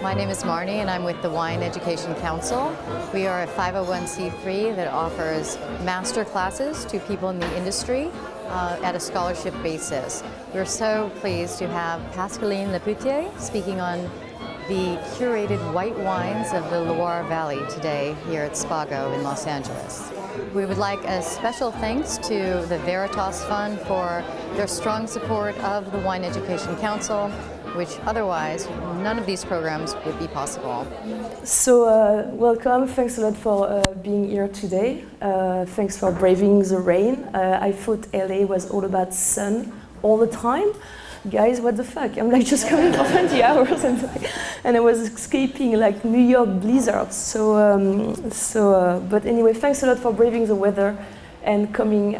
My name is Marnie and I'm with the Wine Education Council. We are a 501c3 that offers master classes to people in the industry at a scholarship basis. We're so pleased to have Pascaline Lepeltier speaking on the curated white wines of the Loire Valley today here at Spago in Los Angeles. We would like a special thanks to the Veritas Fund for their strong support of the Wine Education Council, which otherwise none of these programs would be possible. So welcome, thanks a lot for being here today. Thanks for braving the rain. I thought LA was all about sun all the time. Guys, what the fuck? I'm like just coming for 20 hours and I was escaping like New York blizzards. But anyway, thanks a lot for braving the weather and coming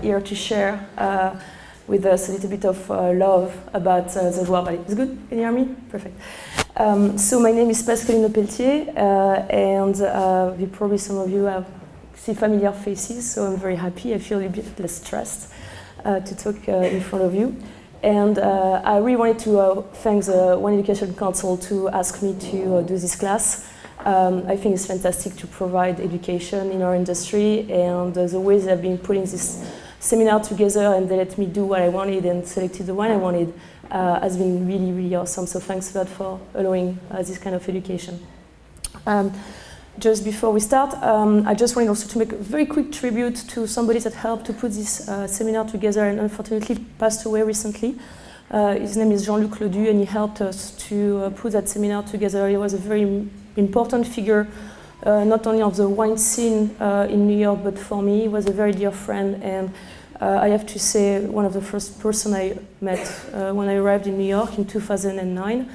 here to share with us a little bit of love about the Loire Valley. It's good? Can you hear me? Perfect. So my name is Pascaline Lepeltier, and probably some of you see familiar faces, so I'm very happy. I feel a bit less stressed to talk in front of you. And I really wanted to thank the Wine Education Council to ask me to do this class. I think it's fantastic to provide education in our industry, and the way they've been putting this seminar together and they let me do what I wanted and selected the wine I wanted has been really, really awesome. So thanks a lot for allowing this kind of education. Just before we start, I just wanted also to make a very quick tribute to somebody that helped to put this seminar together and unfortunately passed away recently. His name is Jean-Luc Ledu, and he helped us to put that seminar together. He was a very important figure, not only of the wine scene in New York, but for me, he was a very dear friend. And I have to say, one of the first person I met when I arrived in New York in 2009.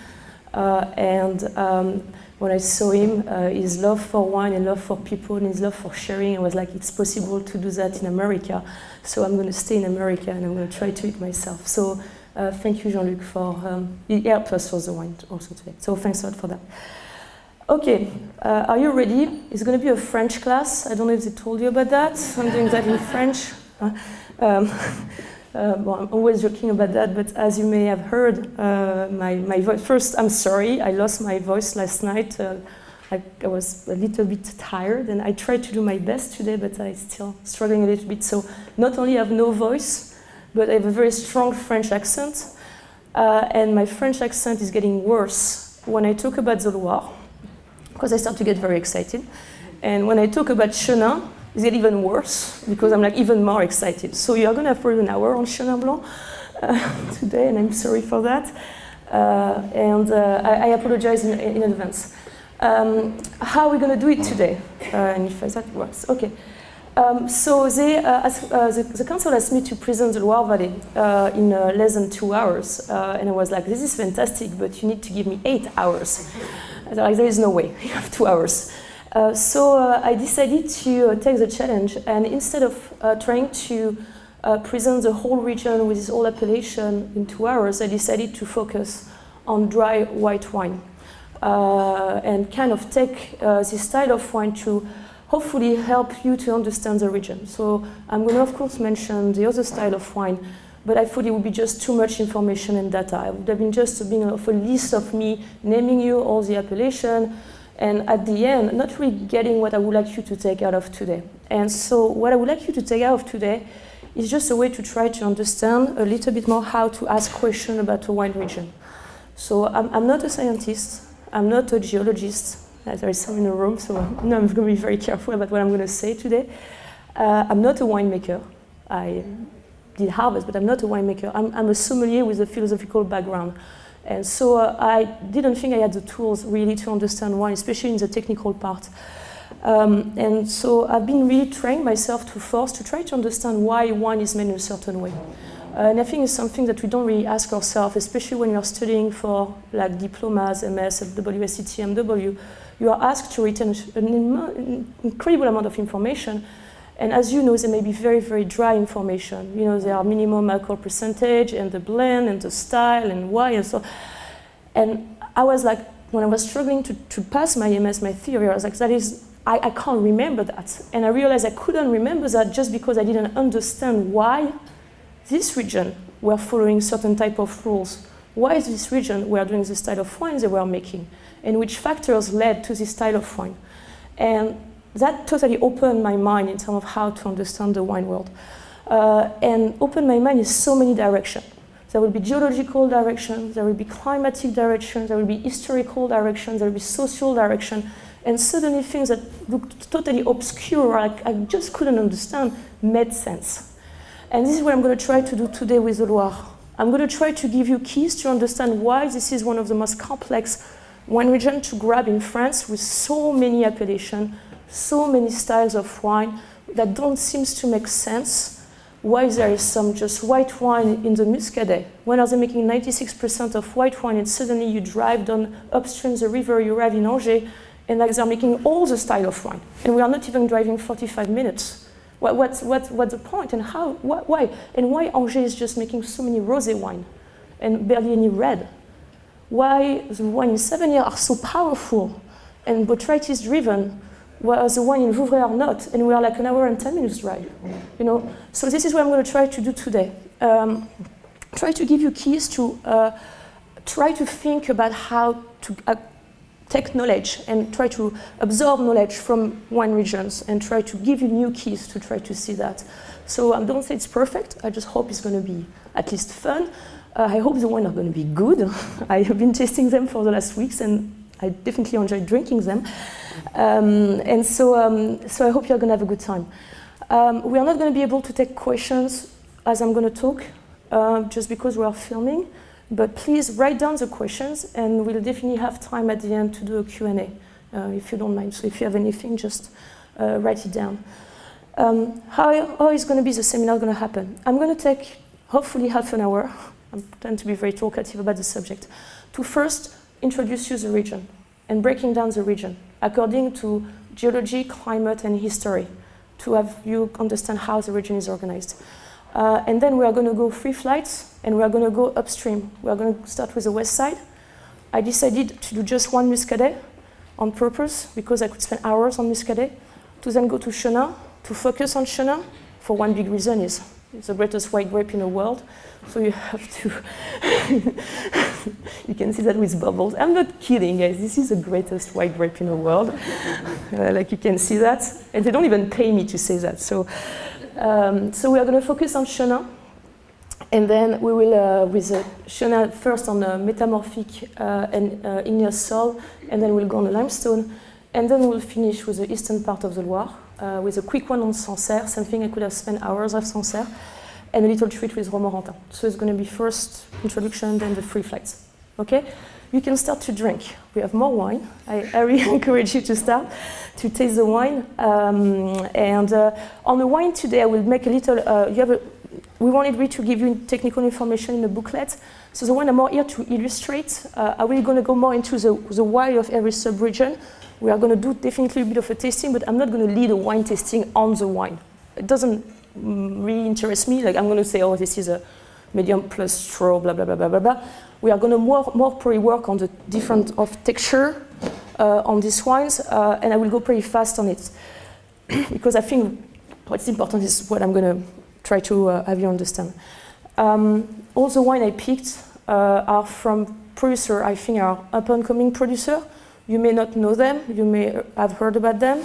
When I saw him, his love for wine and love for people and his love for sharing, I was like, it's possible to do that in America. So I'm going to stay in America and I'm going to try to eat myself. So thank you, Jean-Luc, for he helped us for the wine also today. So thanks a lot for that. Okay, are you ready? It's going to be a French class. I don't know if they told you about that. I'm doing that in French. Well, I'm always joking about that, but as you may have heard, my voice, first, I'm sorry, I lost my voice last night. I was a little bit tired, and I tried to do my best today, but I'm still struggling a little bit. So not only have no voice, but I have a very strong French accent, and my French accent is getting worse when I talk about the Loire, because I start to get very excited. And when I talk about Chenin, it's get even worse because I'm like even more excited. So you're going to have probably an hour on Chenin Blanc today, and I'm sorry for that. I apologize in advance. How are we going to do it today? And if that works, okay. So the council asked me to present the Loire Valley in less than 2 hours, and I was like, this is fantastic, but you need to give me 8 hours. I was like, there is no way, you have 2 hours. So I decided to take the challenge, and instead of trying to present the whole region with this whole appellation in 2 hours, I decided to focus on dry white wine and kind of take this style of wine to hopefully help you to understand the region. So I'm going to, of course, mention the other style of wine, but I thought it would be just too much information and data. It would have been just being of a list of me naming you all the appellation, and at the end, not really getting what I would like you to take out of today. And so what I would like you to take out of today is just a way to try to understand a little bit more how to ask questions about a wine region. So I'm not a scientist, I'm not a geologist. There is some in the room, so I'm going to be very careful about what I'm going to say today. I'm not a winemaker. I did harvest, but I'm not a winemaker. I'm a sommelier with a philosophical background. And so I didn't think I had the tools really to understand wine, especially in the technical part. And so I've been really trained myself to try to understand why wine is made in a certain way. And I think it's something that we don't really ask ourselves, especially when you're studying for like diplomas, MS, WEC, TMW. You are asked to retain an incredible amount of information. And as you know, there may be very, very dry information. You know, there are minimum alcohol percentage and the blend and the style and why and so. And I was like, when I was struggling to pass my MS, my theory, I was like, I can't remember that. And I realized I couldn't remember that just because I didn't understand why this region were following certain type of rules. Why is this region were doing the style of wine they were making? and which factors led to this style of wine. And that totally opened my mind in terms of how to understand the wine world. And opened my mind in so many directions. There will be geological directions, there will be climatic directions, there will be historical directions, there will be social direction, and suddenly things that looked totally obscure, I just couldn't understand, made sense. And this is what I'm going to try to do today with the Loire. I'm going to try to give you keys to understand why this is one of the most complex wine regions to grab in France, with so many appellations, so many styles of wine that don't seem to make sense. Why there is some just white wine in the Muscadet? When are they making 96% of white wine, and suddenly you drive down upstream the river, you arrive in Angers, and like they're making all the style of wine, and we are not even driving 45 minutes. What's the point, and how? Why? And why Angers is just making so many rosé wine, and barely any red? Why the wine in Savagnin are so powerful and botrytis driven, whereas the wine in Vouvray are not, and we are like an hour and 10 minutes drive, you know? So this is what I'm going to try to do today. Try to give you keys to try to think about how to take knowledge and try to absorb knowledge from wine regions, and try to give you new keys to try to see that. So I don't say it's perfect, I just hope it's going to be at least fun. I hope the wine are going to be good. I have been tasting them for the last weeks, and I definitely enjoy drinking them. So I hope you're going to have a good time. We are not going to be able to take questions as I'm going to talk, just because we are filming. But please write down the questions, and we'll definitely have time at the end to do a Q&A, if you don't mind. So if you have anything, just write it down. How is going to be the seminar going to happen? I'm going to take hopefully half an hour. I tend to be very talkative about the subject. To first introduce you the region and breaking down the region according to geology, climate, and history, to have you understand how the region is organized. And then we are going to go 3 flights, and we are going to go upstream. We are going to start with the west side. I decided to do just one Muscadet on purpose, because I could spend hours on Muscadet, to then go to Chenin, to focus on Chenin, for one big reason is it's the greatest white grape in the world. So you have to, you can see that with bubbles. I'm not kidding, guys. This is the greatest white grape in the world. Like you can see that. And they don't even pay me to say that. So we are going to focus on Chenin. And then we will, with Chenin first on the metamorphic and igneous soil, and then we'll go on the limestone. And then we'll finish with the eastern part of the Loire, with a quick one on Sancerre, something I could have spent hours of Sancerre, and a little treat with Romorantin. So it's going to be first introduction, then the 3 flights. Okay? You can start to drink. We have more wine. I really encourage you to start to taste the wine. And on the wine today, I will make a little. We wanted really to give you technical information in the booklet. So the one I'm more here to illustrate. I'm really going to go more into the why of every sub-region. We are going to do definitely a bit of a tasting, but I'm not going to lead a wine tasting on the wine. It doesn't really interest me. Like I'm going to say, oh, this is a medium plus straw, blah, blah, blah, blah, blah, blah. We are going to more probably work on the different of texture on these wines, and I will go pretty fast on it. Because I think what's important is what I'm going to try to have you understand. All the wine I picked are from producer, I think are up-and-coming producer. You may not know them, you may have heard about them.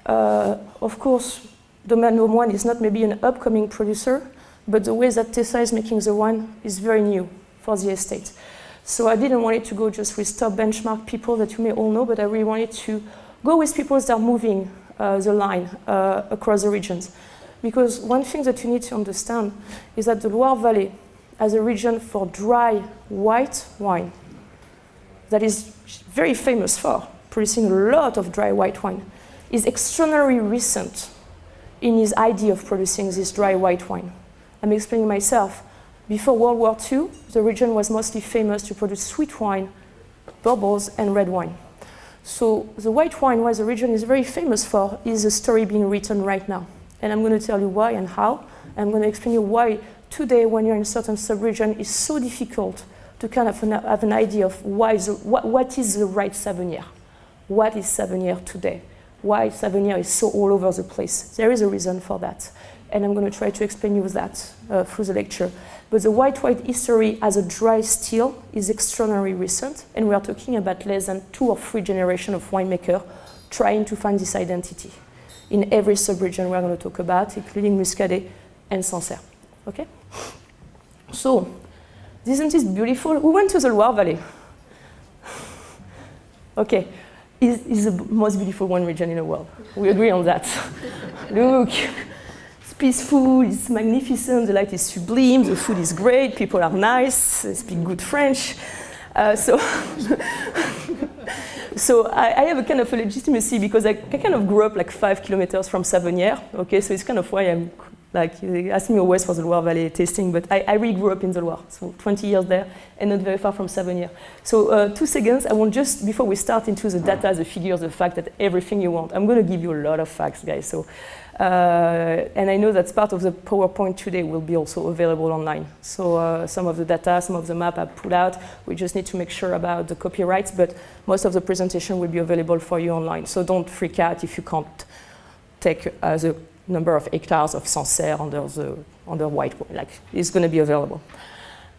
Of course, Domaine One is not maybe an upcoming producer, but the way that Tessa is making the wine is very new for the estate. So I didn't want it to go just with top benchmark people that you may all know, but I really wanted to go with people that are moving the line across the regions. Because one thing that you need to understand is that the Loire Valley, as a region for dry white wine, that is very famous for producing a lot of dry white wine, is extraordinarily recent in his idea of producing this dry white wine. I'm explaining myself. Before World War II, the region was mostly famous to produce sweet wine, bubbles, and red wine. So the white wine, what the region is very famous for, is a story being written right now. And I'm going to tell you why and how. I'm going to explain you why today, when you're in a certain sub-region, it's so difficult to kind of have an idea of what is the right Savagnin. What is Savagnin today? Why Savagnin is so all over the place. There is a reason for that. And I'm going to try to explain you that through the lecture. but the white history as a dry still is extraordinarily recent, and we are talking about less than 2 or 3 generations of winemakers trying to find this identity in every sub-region we're going to talk about, including Muscadet and Sancerre. Okay? So, isn't this beautiful? We went to the Loire Valley. Okay, it's the most beautiful wine region in the world. We agree on that. Look, it's peaceful, it's magnificent, the light is sublime, the food is great, people are nice, they speak good French. So I have a kind of a legitimacy because I kind of grew up like 5 kilometers from Savonnières. Okay, so it's kind of why I'm like, they ask me always for the Loire Valley tasting, but I really grew up in the Loire, so 20 years there and not very far from Savonnières. So 2 seconds, I want just, before we start into the data, the figures, the fact that everything you want, I'm going to give you a lot of facts, guys. So, and I know that part of the PowerPoint today will be also available online. So some of the data, some of the map I put out, we just need to make sure about the copyrights, but most of the presentation will be available for you online. So don't freak out if you can't take the number of hectares of Sancerre under white, like it's going to be available.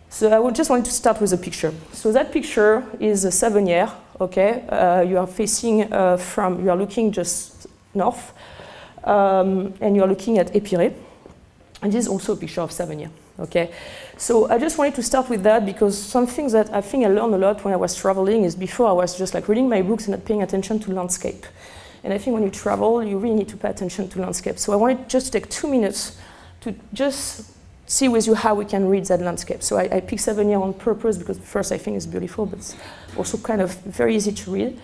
So I would just want to start with a picture. So that picture is a Savonnières, okay? You are facing you are looking just north, and you are looking at Épiré. And this is also a picture of Savonnières, okay? So I just wanted to start with that because something that I think I learned a lot when I was traveling is before I was just like reading my books and not paying attention to landscape. And I think when you travel, you really need to pay attention to landscape. So I wanted just to take 2 minutes to just see with you how we can read that landscape. So I picked Savonnières on purpose because first I think it's beautiful, but it's also kind of very easy to read.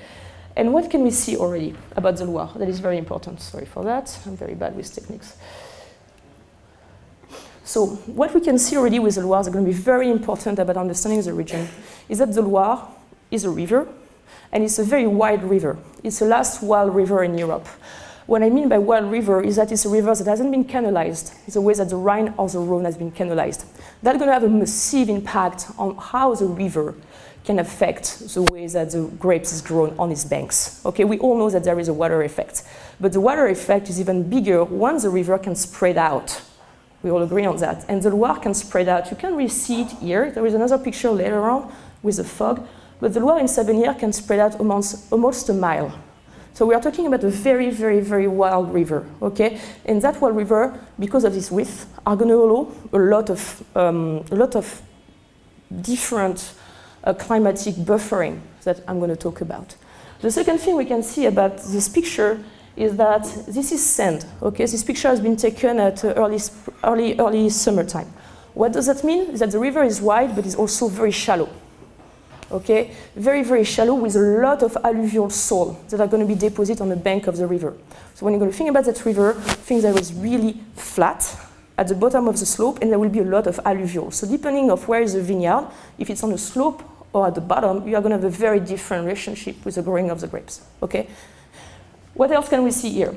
And what can we see already about the Loire? That is very important. Sorry for that. I'm very bad with techniques. So what we can see already with the Loire is going to be very important about understanding the region, is that the Loire is a river, and it's a very wide river. It's the last wild river in Europe. What I mean by wild river is that it's a river that hasn't been canalized. It's the way that the Rhine or the Rhone has been canalized. That's going to have a massive impact on how the river can affect the way that the grapes is grown on its banks. Okay, we all know that there is a water effect, but the water effect is even bigger once the river can spread out. We all agree on that. And the Loire can spread out. You can really see it here. There is another picture later on with the fog. But the Loire in Savonnières can spread out almost a mile. So we are talking about a very, very, very wild river, okay? And that wild river, because of this width, are going to allow a lot of different climatic buffering that I'm going to talk about. The second thing we can see about this picture is that this is sand, okay? This picture has been taken at early summertime. What does that mean? Is that the river is wide, but it's also very shallow. Okay, very, very shallow with a lot of alluvial soil that are going to be deposited on the bank of the river. So when you're going to think about that river, think that it's really flat at the bottom of the slope, and there will be a lot of alluvial. So depending on where is the vineyard, if it's on the slope or at the bottom, you are going to have a very different relationship with the growing of the grapes. Okay. What else can we see here?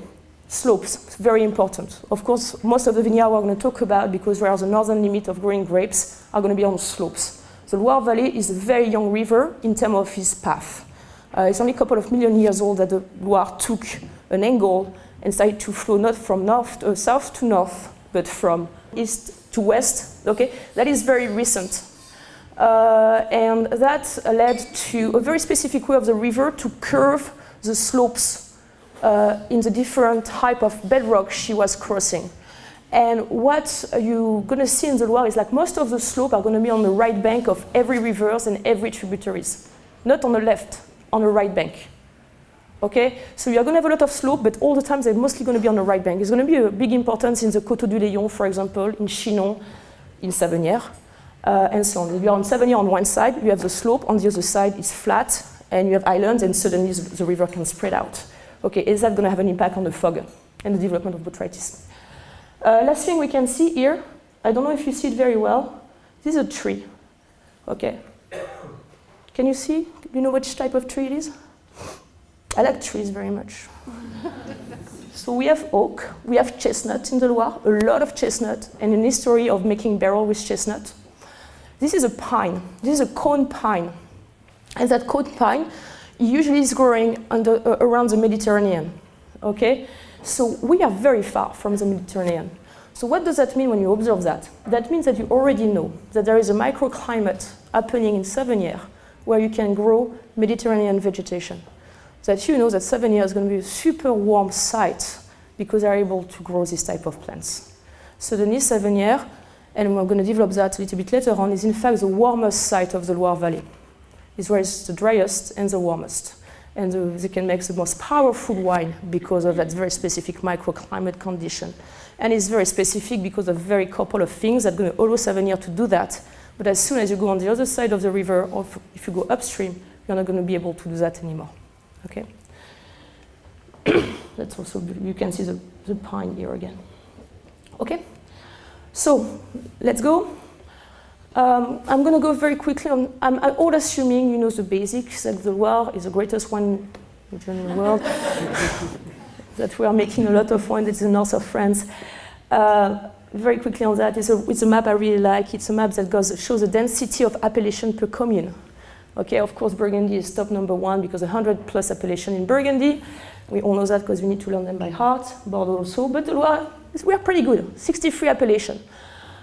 Slopes, very important. Of course, most of the vineyards we're going to talk about, because where the northern limit of growing grapes, are going to be on slopes. The Loire Valley is a very young river in terms of its path. It's only a couple of million years old that the Loire took an angle and started to flow not from south to north, but from east to west. Okay, that is very recent. And that led to a very specific way of the river to curve the slopes in the different type of bedrock she was crossing. And what you're going to see in the Loire is like most of the slopes are going to be on the right bank of every rivers and every tributaries. Not on the left, on the right bank. Okay? So you're going to have a lot of slope, but all the time they're mostly going to be on the right bank. It's going to be a big importance in the Coteaux du Léon, for example, in Chinon, in Savonnières, and so on. You're on Savonnières on one side, you have the slope, on the other side it's flat, and you have islands, and suddenly the river can spread out. Okay, is that going to have an impact on the fog and the development of botrytis? Last thing we can see here, I don't know if you see it very well, this is a tree. Okay. Can you see? You know which type of tree it is? I like trees very much. So we have oak, we have chestnut in the Loire, a lot of chestnut, and an history of making barrel with chestnut. This is a pine, this is a cone pine. And that cone pine usually is growing around the Mediterranean, okay? So we are very far from the Mediterranean. So what does that mean when you observe that? That means that you already know that there is a microclimate happening in Savonier where you can grow Mediterranean vegetation. That you know that Savonier is going to be a super warm site because they're able to grow this type of plants. So the Nice Savonier, and we're going to develop that a little bit later on, is in fact the warmest site of the Loire Valley. It's where it's the driest and the warmest. And they can make the most powerful wine because of that very specific microclimate condition. And it's very specific because of very couple of things that are going to allow Savonier to do that. But as soon as you go on the other side of the river, or if you go upstream, you're not going to be able to do that anymore. Okay? That's also, you can see the pine here again. Okay? So, let's go. I'm going to go very quickly on, I'm all assuming you know the basics, that the Loire is the greatest wine region in the world, that we are making a lot of wine that's in the north of France. Very quickly on that, it's a map I really like. It's a map that shows the density of appellation per commune. Okay, of course, Burgundy is top number one because 100 plus appellation in Burgundy. We all know that because we need to learn them by heart. Bordeaux also, but the Loire, we are pretty good. 63 appellation.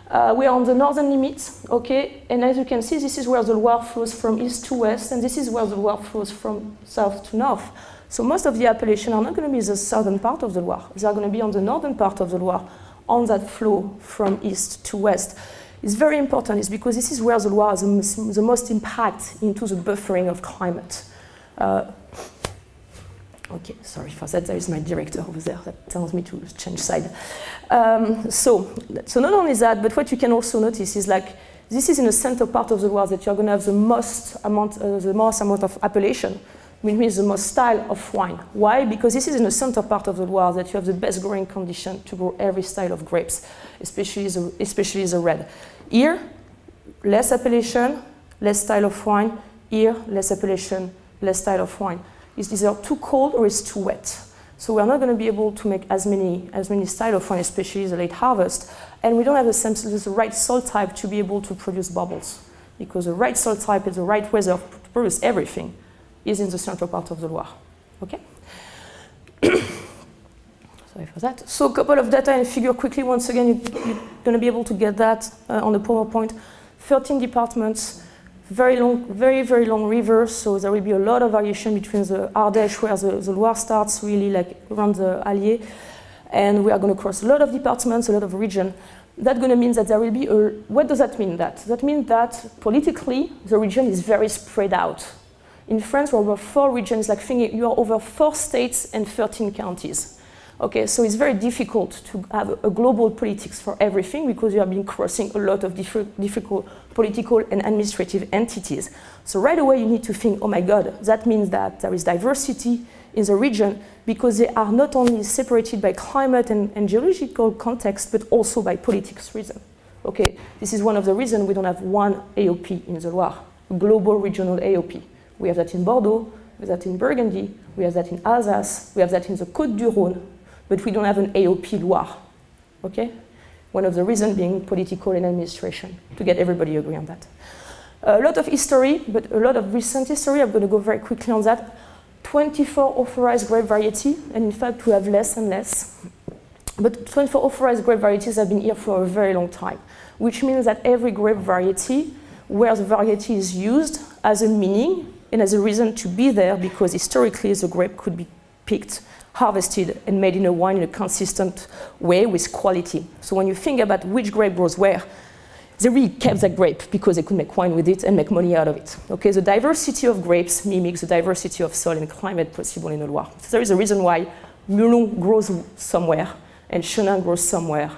We are on the northern limits, okay? And as you can see, this is where the Loire flows from east to west, and this is where the Loire flows from south to north. So most of the appellation are not going to be the southern part of the Loire. They are going to be on the northern part of the Loire, on that flow from east to west. It's very important, it's because this is where the Loire has the most impact into the buffering of climate. Okay, sorry for that, there is my director over there that tells me to change side. So not only that, but what you can also notice is like, this is in the center part of the Loire that you're going to have the most amount of appellation, which means the most style of wine. Why? Because this is in the center part of the Loire that you have the best growing condition to grow every style of grapes, especially the red. Here, less appellation, less style of wine. Here, less appellation, less style of wine. It's either too cold or it's too wet. So we're not going to be able to make as many style of wine, especially the late harvest. And we don't have the right soil type to be able to produce bubbles. Because the right soil type and the right weather to produce everything is in the central part of the Loire. Okay? Sorry for that. So a couple of data and figure quickly. Once again, you're going to be able to get that on the PowerPoint. 13 departments. Very long, very long rivers, so there will be a lot of variation between the Ardèche, where the Loire starts, really like around the Allier, and we are going to cross a lot of departments, a lot of region. That's going to mean that there will be what does that mean? That means that politically, the region is very spread out. In France, we're over 4 regions, like thinking you are over 4 states and 13 counties. Okay, so it's very difficult to have a global politics for everything because you have been crossing a lot of difficult political and administrative entities. So right away you need to think, oh my God, that means that there is diversity in the region because they are not only separated by climate and geological context, but also by politics reason. Okay, this is one of the reasons we don't have one AOP in the Loire, a global regional AOP. We have that in Bordeaux, we have that in Burgundy, we have that in Alsace, we have that in the Côte du Rhône, but we don't have an AOP Loire, okay? One of the reasons being political and administration, to get everybody agree on that. A lot of history, but a lot of recent history. I'm going to go very quickly on that. 24 authorized grape variety, and in fact we have less and less. But 24 authorized grape varieties have been here for a very long time, which means that every grape variety, where the variety is used, has a meaning and has a reason to be there, because historically the grape could be picked, harvested, and made in a wine in a consistent way with quality. So when you think about which grape grows where, they really kept that grape because they could make wine with it and make money out of it. Okay, the diversity of grapes mimics the diversity of soil and climate possible in the Loire. So there is a reason why Melon grows somewhere, and Chenin grows somewhere,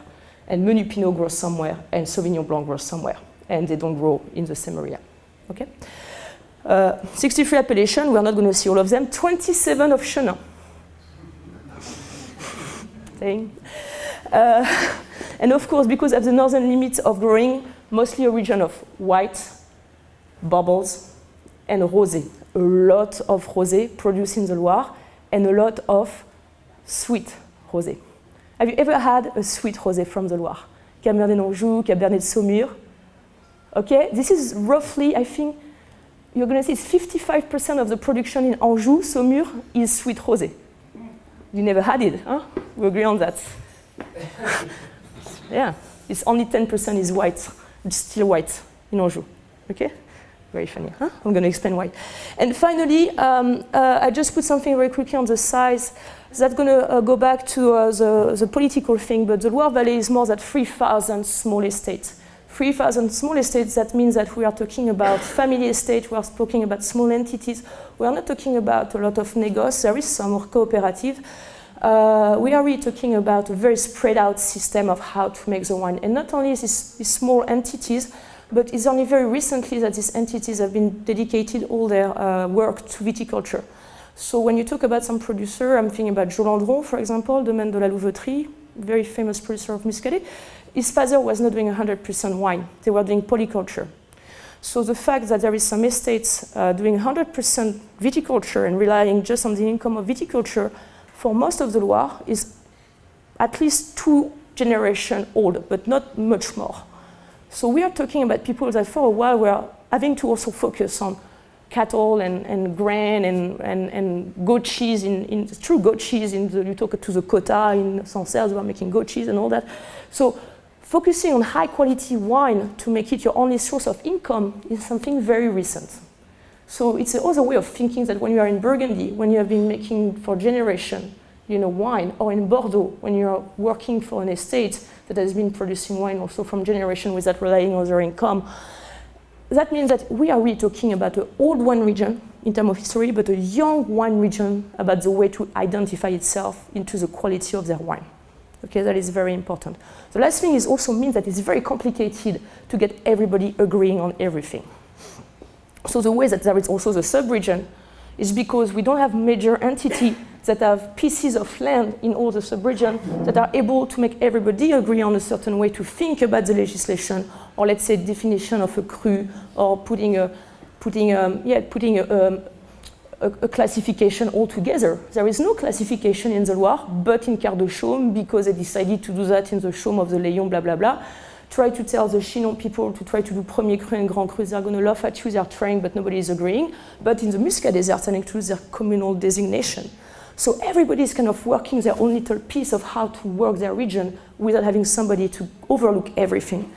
and Menu Pinot grows somewhere, and Sauvignon Blanc grows somewhere, and they don't grow in the same area. Okay, 63 appellations. We're not going to see all of them. 27 of Chenin. And of course, because of the northern limits of growing, mostly a region of white, bubbles, and rosé. A lot of rosé produced in the Loire, and a lot of sweet rosé. Have you ever had a sweet rosé from the Loire? Cabernet d'Anjou, Cabernet de Saumur. Okay, this is roughly, I think, you're going to see 55% of the production in Anjou, Saumur, is sweet rosé. You never had it, huh? We agree on that. Yeah, it's only 10% is white. It's still white in Anjou. Okay? Very funny, huh? I'm going to explain why. And finally, I just put something very quickly on the size. That's going to go back to the political thing, but the Loire Valley is more than 3,000 small estates. 3,000 small estates, that means that we are talking about family estate, we are talking about small entities. We are not talking about a lot of négoce, there is some or cooperative. We are really talking about a very spread out system of how to make the wine. And not only these small entities, but it's only very recently that these entities have been dedicated all their work to viticulture. So when you talk about some producer, I'm thinking about Jolandron, for example, Domaine de la Louveterie, very famous producer of Muscadet. His father was not doing 100% wine, they were doing polyculture. So the fact that there is some estates doing 100% viticulture and relying just on the income of viticulture for most of the Loire is at least 2 generations old, but not much more. So we are talking about people that for a while were having to also focus on cattle and grain and goat cheese, true goat cheese, you talk to the Cota in Sancerre, they were making goat cheese and all that. So focusing on high quality wine to make it your only source of income is something very recent. So it's another way of thinking that when you are in Burgundy, when you have been making for generations, wine, or in Bordeaux, when you're working for an estate that has been producing wine also from generation without relying on their income, that means that we are really talking about an old wine region in terms of history, but a young wine region about the way to identify itself into the quality of their wine. Okay, that is very important. The last thing is also means that it's very complicated to get everybody agreeing on everything. So the way that there is also the sub-region is because we don't have major entity that have pieces of land in all the sub-region that are able to make everybody agree on a certain way to think about the legislation, or let's say definition of a cru, or putting a classification altogether. There is no classification in the Loire, but in Quart de Chaume, because they decided to do that in the Chaume of the Léon, blah, blah, blah. Try to tell the Chinon people to try to do Premier Cru and Grand Cru, they're going to laugh at you, they're trying, but nobody is agreeing. But in the Muscadet, they're turning to their communal designation. So everybody is kind of working their own little piece of how to work their region without having somebody to overlook everything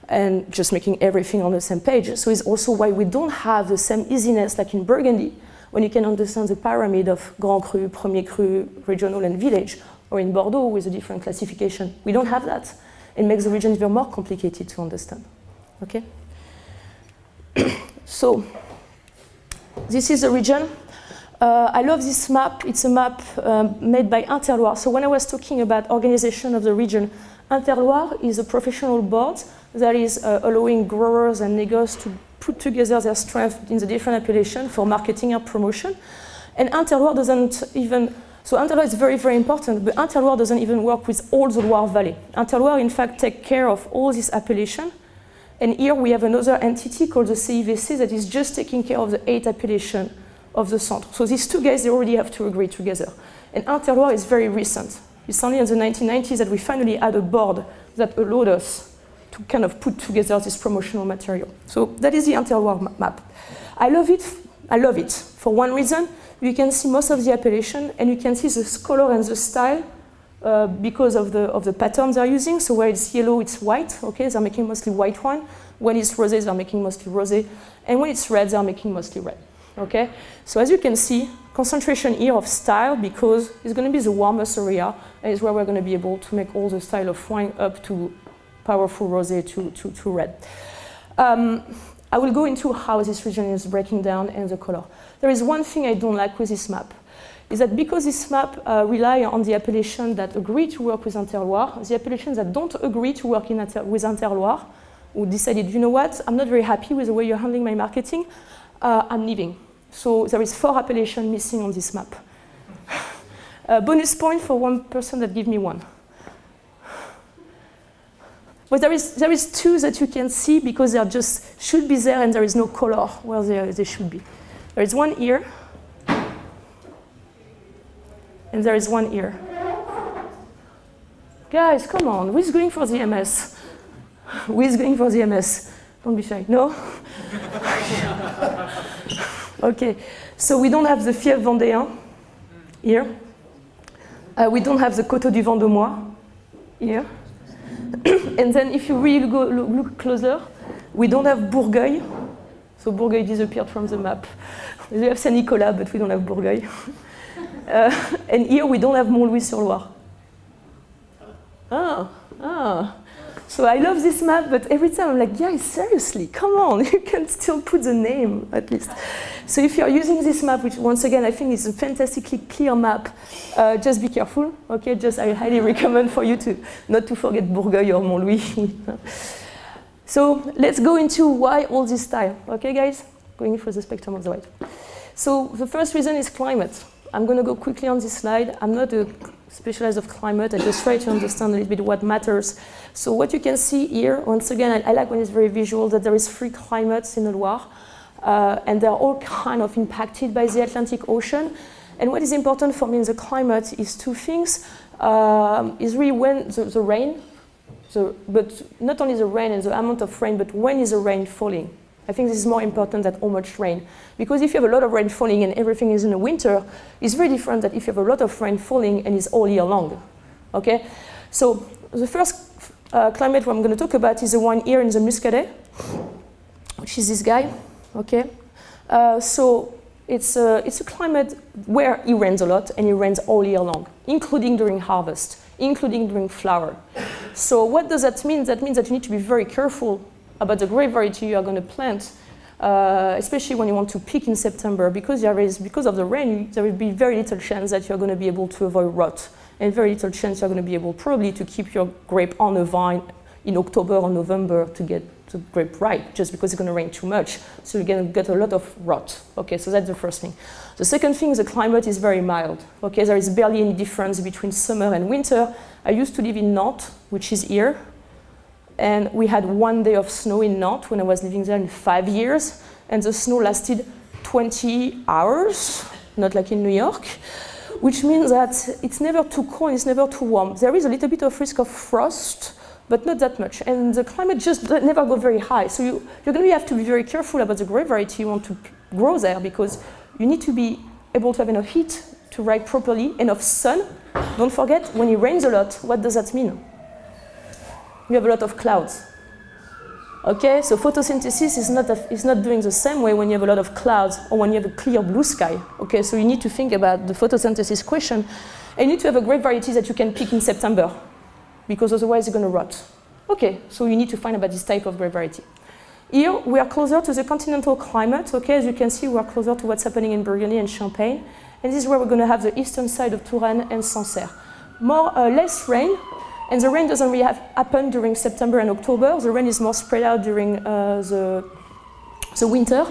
and just making everything on the same page. So it's also why we don't have the same easiness like in Burgundy, when you can understand the pyramid of Grand Cru, Premier Cru, regional and village, or in Bordeaux with a different classification. We don't have that. It makes the region even more complicated to understand. Okay? So, this is the region. I love this map. It's a map made by Interloire. So when I was talking about organization of the region, Interloire is a professional board that is allowing growers and négoces to put together their strength in the different appellations for marketing and promotion. And Interloire doesn't even, so Interloire is very, very important, but Interloire doesn't even work with all the Loire Valley. Interloire, in fact, take care of all these appellations. And here we have another entity called the CIVC that is just taking care of the 8 appellations of the centre. So these 2 guys, they already have to agree together. And Interloire is very recent. It's only in the 1990s that we finally had a board that allowed us to kind of put together this promotional material. So that is the Interloire map. I love it. I love it for one reason. You can see most of the appellation, and you can see the color and the style because of the pattern they're using. So where it's yellow, it's white. Okay, they're making mostly white wine. When it's rosé, they're making mostly rosé. And when it's red, they're making mostly red. Okay, so as you can see, concentration here of style because it's going to be the warmest area, and it's where we're going to be able to make all the style of wine up to powerful rosé to red. I will go into how this region is breaking down and the color. There is one thing I don't like with this map, is that because this map rely on the appellation that agree to work with Interloire, the appellations that don't agree to work with Interloire, who decided, you know what, I'm not very happy with the way you're handling my marketing, I'm leaving. So there is 4 appellations missing on this map. Bonus point for one person that give me 1. But there is 2 that you can see because they just should be there and there is no color where they should be. There is one here, and there is one here. Guys, come on, who is going for the MS? Who is going for the MS? Don't be shy. No? Okay, so we don't have the Fief Vendéen here. We don't have the Coteau du Vendomois here. And then if you really go look closer, we don't have Bourgueil. So Bourgueil disappeared from the map. We have Saint-Nicolas, but we don't have Bourgueil. And here we don't have Montlouis-sur-Loire. So I love this map, but every time I'm like, guys, seriously, come on, you can still put the name at least. So if you're using this map, which once again I think is a fantastically clear map, just be careful, okay? Just I highly recommend for you to not to forget Bourgueil or Montlouis. So let's go into why all this style, okay, guys? Going for the spectrum of the right. So the first reason is climate. I'm going to go quickly on this slide. I'm not a specialist of climate. I just try to understand a little bit what matters. So what you can see here, once again, I like when it's very visual, that there is 3 climates in the Loire, and they're all kind of impacted by the Atlantic Ocean. And what is important for me in the climate is 2 things. Is really when the rain, but not only the rain and the amount of rain, but when is the rain falling? I think this is more important than how much rain. Because if you have a lot of rain falling and everything is in the winter, it's very different than if you have a lot of rain falling and it's all year long. Okay? So the first climate I'm going to talk about is the one here in the Muscadet, which is this guy. Okay? So it's a climate where it rains a lot and it rains all year long, including during harvest, including during flower. So what does that mean? That means that you need to be very careful about the grape variety you are going to plant, especially when you want to pick in September, because of the rain, there will be very little chance that you're going to be able to avoid rot, and very little chance you're going to be able probably to keep your grape on the vine in October or November to get the grape ripe, just because it's going to rain too much. So you're going to get a lot of rot. Okay, so that's the first thing. The second thing, the climate is very mild. Okay, there is barely any difference between summer and winter. I used to live in Nantes, which is here. And we had 1 day of snow in Nantes when I was living there in 5 years. And the snow lasted 20 hours, not like in New York, which means that it's never too cold, it's never too warm. There is a little bit of risk of frost, but not that much. And the climate just never go very high. So you're going to have to be very careful about the grape variety you want to grow there, because you need to be able to have enough heat to ripe properly, enough sun. Don't forget, when it rains a lot, what does that mean? You have a lot of clouds. Okay, so photosynthesis is not doing the same way when you have a lot of clouds or when you have a clear blue sky. Okay, so you need to think about the photosynthesis question, and you need to have a grape variety that you can pick in September, because otherwise you're going to rot. Okay, so you need to find about this type of grape variety. Here we are closer to the continental climate. Okay, as you can see, we are closer to what's happening in Burgundy and Champagne, and this is where we're going to have the eastern side of Touraine and Sancerre. Less rain. And the rain doesn't really happen during September and October. The rain is more spread out during the winter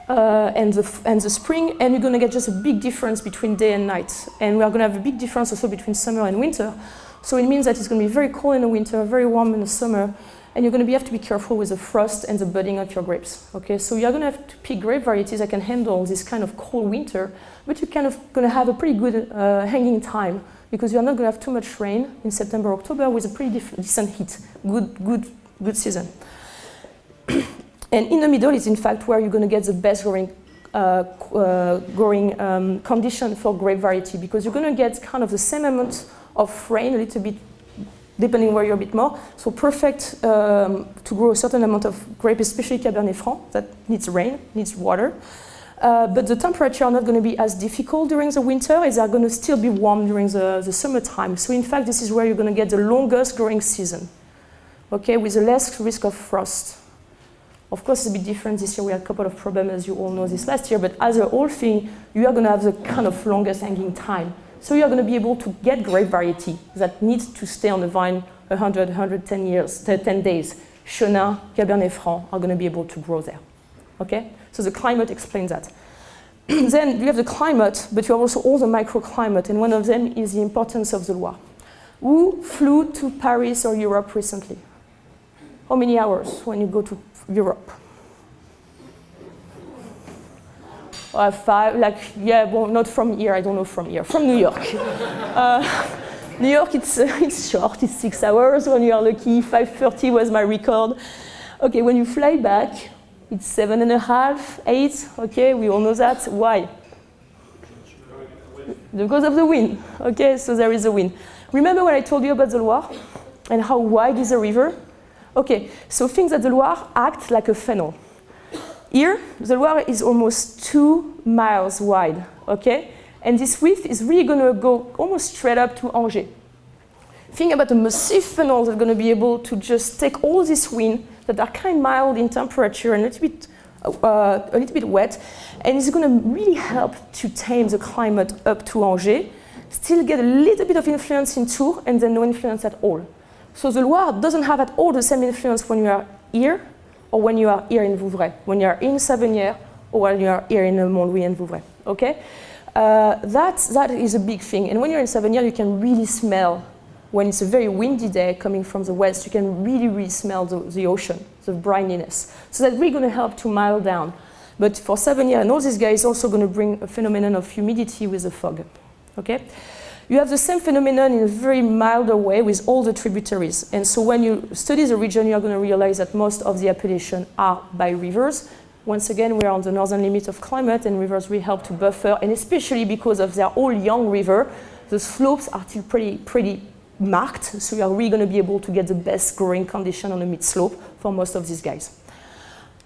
and the spring. And you're going to get just a big difference between day and night. And we are going to have a big difference also between summer and winter. So it means that it's going to be very cold in the winter, very warm in the summer. And you're going to have to be careful with the frost and the budding of your grapes. Okay, so you're going to have to pick grape varieties that can handle this kind of cold winter, but you're kind of going to have a pretty good hanging time, because you're not going to have too much rain in September, October, with a pretty decent heat. Good season. And in the middle is in fact where you're going to get the best growing condition for grape variety, because you're going to get kind of the same amount of rain, a little bit, depending where you're a bit more. So perfect to grow a certain amount of grape, especially Cabernet Franc, that needs rain, needs water. But the temperature are not going to be as difficult during the winter, as they are going to still be warm during the summertime. So in fact, this is where you're going to get the longest growing season, okay, with the less risk of frost. Of course, it's a bit different this year. We had a couple of problems, as you all know, this last year. But as a whole thing, you are going to have the kind of longest hanging time. So you are going to be able to get grape variety that needs to stay on the vine 100, 110 years, 10 days. Chenin, Cabernet Franc are going to be able to grow there. Okay? So the climate explains that. Then you have the climate, but you have also all the microclimate, and one of them is the importance of the Loire. Who flew to Paris or Europe recently? How many hours when you go to Europe? 5, like, yeah, well, not from here, I don't know from here, from New York. New York, it's short, it's 6 hours when you are lucky. 5:30 was my record. Okay, when you fly back, it's 7.5, 8, okay, we all know that. Why? Because of the wind, okay, so there is a wind. Remember when I told you about the Loire? And how wide is the river? Okay, so think that the Loire acts like a funnel. Here, the Loire is almost 2 miles wide, okay? And this width is really gonna go almost straight up to Angers. Think about a massive funnel that's gonna be able to just take all this wind that are kind of mild in temperature and a little bit wet, and it's gonna really help to tame the climate up to Angers, still get a little bit of influence in Tours, and then no influence at all. So the Loire doesn't have at all the same influence when you are here or when you are here in Vouvray, when you are in Savenière or when you are here in Montlouis and Vouvray, okay? That is a big thing. And when you're in Savenière, you can really smell, when it's a very windy day coming from the west, you can really smell the ocean, the brininess. So that's really going to help to mild down. But for Savenière and all these guys, also going to bring a phenomenon of humidity with the fog, okay? You have the same phenomenon in a very milder way with all the tributaries. And so when you study the region, you're going to realize that most of the appellations are by rivers. Once again, we're on the northern limit of climate, and rivers really help to buffer, and especially because of their all young river, the slopes are still pretty marked, so you are really going to be able to get the best growing condition on the mid-slope for most of these guys.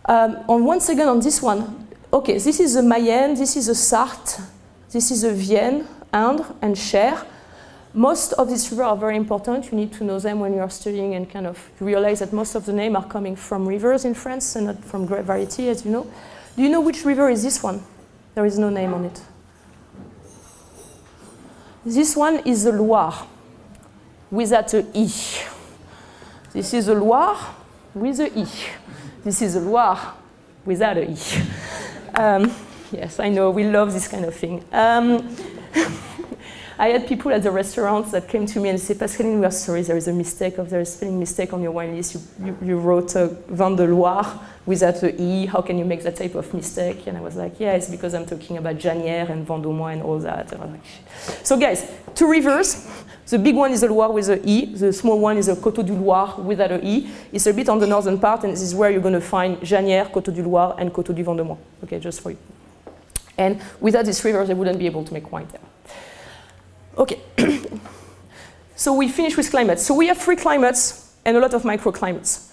Once again on this one, okay, this is the Mayenne, this is the Sarthe, this is the Vienne, Indre, and Cher. Most of these rivers are very important. You need to know them when you are studying and kind of realize that most of the names are coming from rivers in France and not from great variety, as you know. Do you know which river is this one? There is no name on it. This one is the Loire, without a E. This is the Loire with a E. This is the Loire without a E. Yes, I know, we love this kind of thing. I had people at the restaurants that came to me and said, Pascaline, we are sorry, there is a spelling mistake on your wine list. You wrote Vin de Loire without the E. How can you make that type of mistake? And I was like, yeah, it's because I'm talking about Janière and Vendômois and all that. And I was like, so guys, 2 rivers. The big one is the Loire with the E. The small one is the Coteau du Loire without a E. It's a bit on the northern part, and this is where you're going to find Janière, Coteau du Loire, and Coteau du Vendômois. Okay, just for you. And without these rivers, they wouldn't be able to make wine there. Okay, so we finish with climates. So we have 3 climates and a lot of microclimates.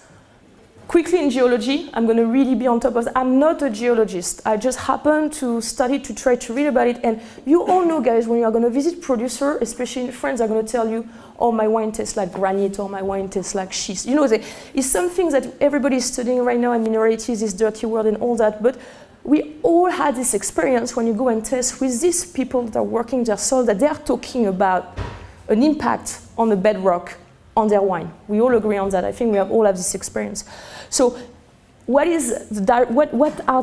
Quickly in geology, I'm going to really be on top of that. I'm not a geologist. I just happen to study to try to read about it. And you all know, guys, when you are going to visit producer, especially in France, are going to tell you, oh, my wine tastes like granite, or my wine tastes like schist. You know, it's something that everybody is studying right now in mineralogy, this dirty word and all that. But we all had this experience when you go and test with these people that are working their soil, that they are talking about an impact on the bedrock on their wine. We all agree on that. I think we all have this experience. So what are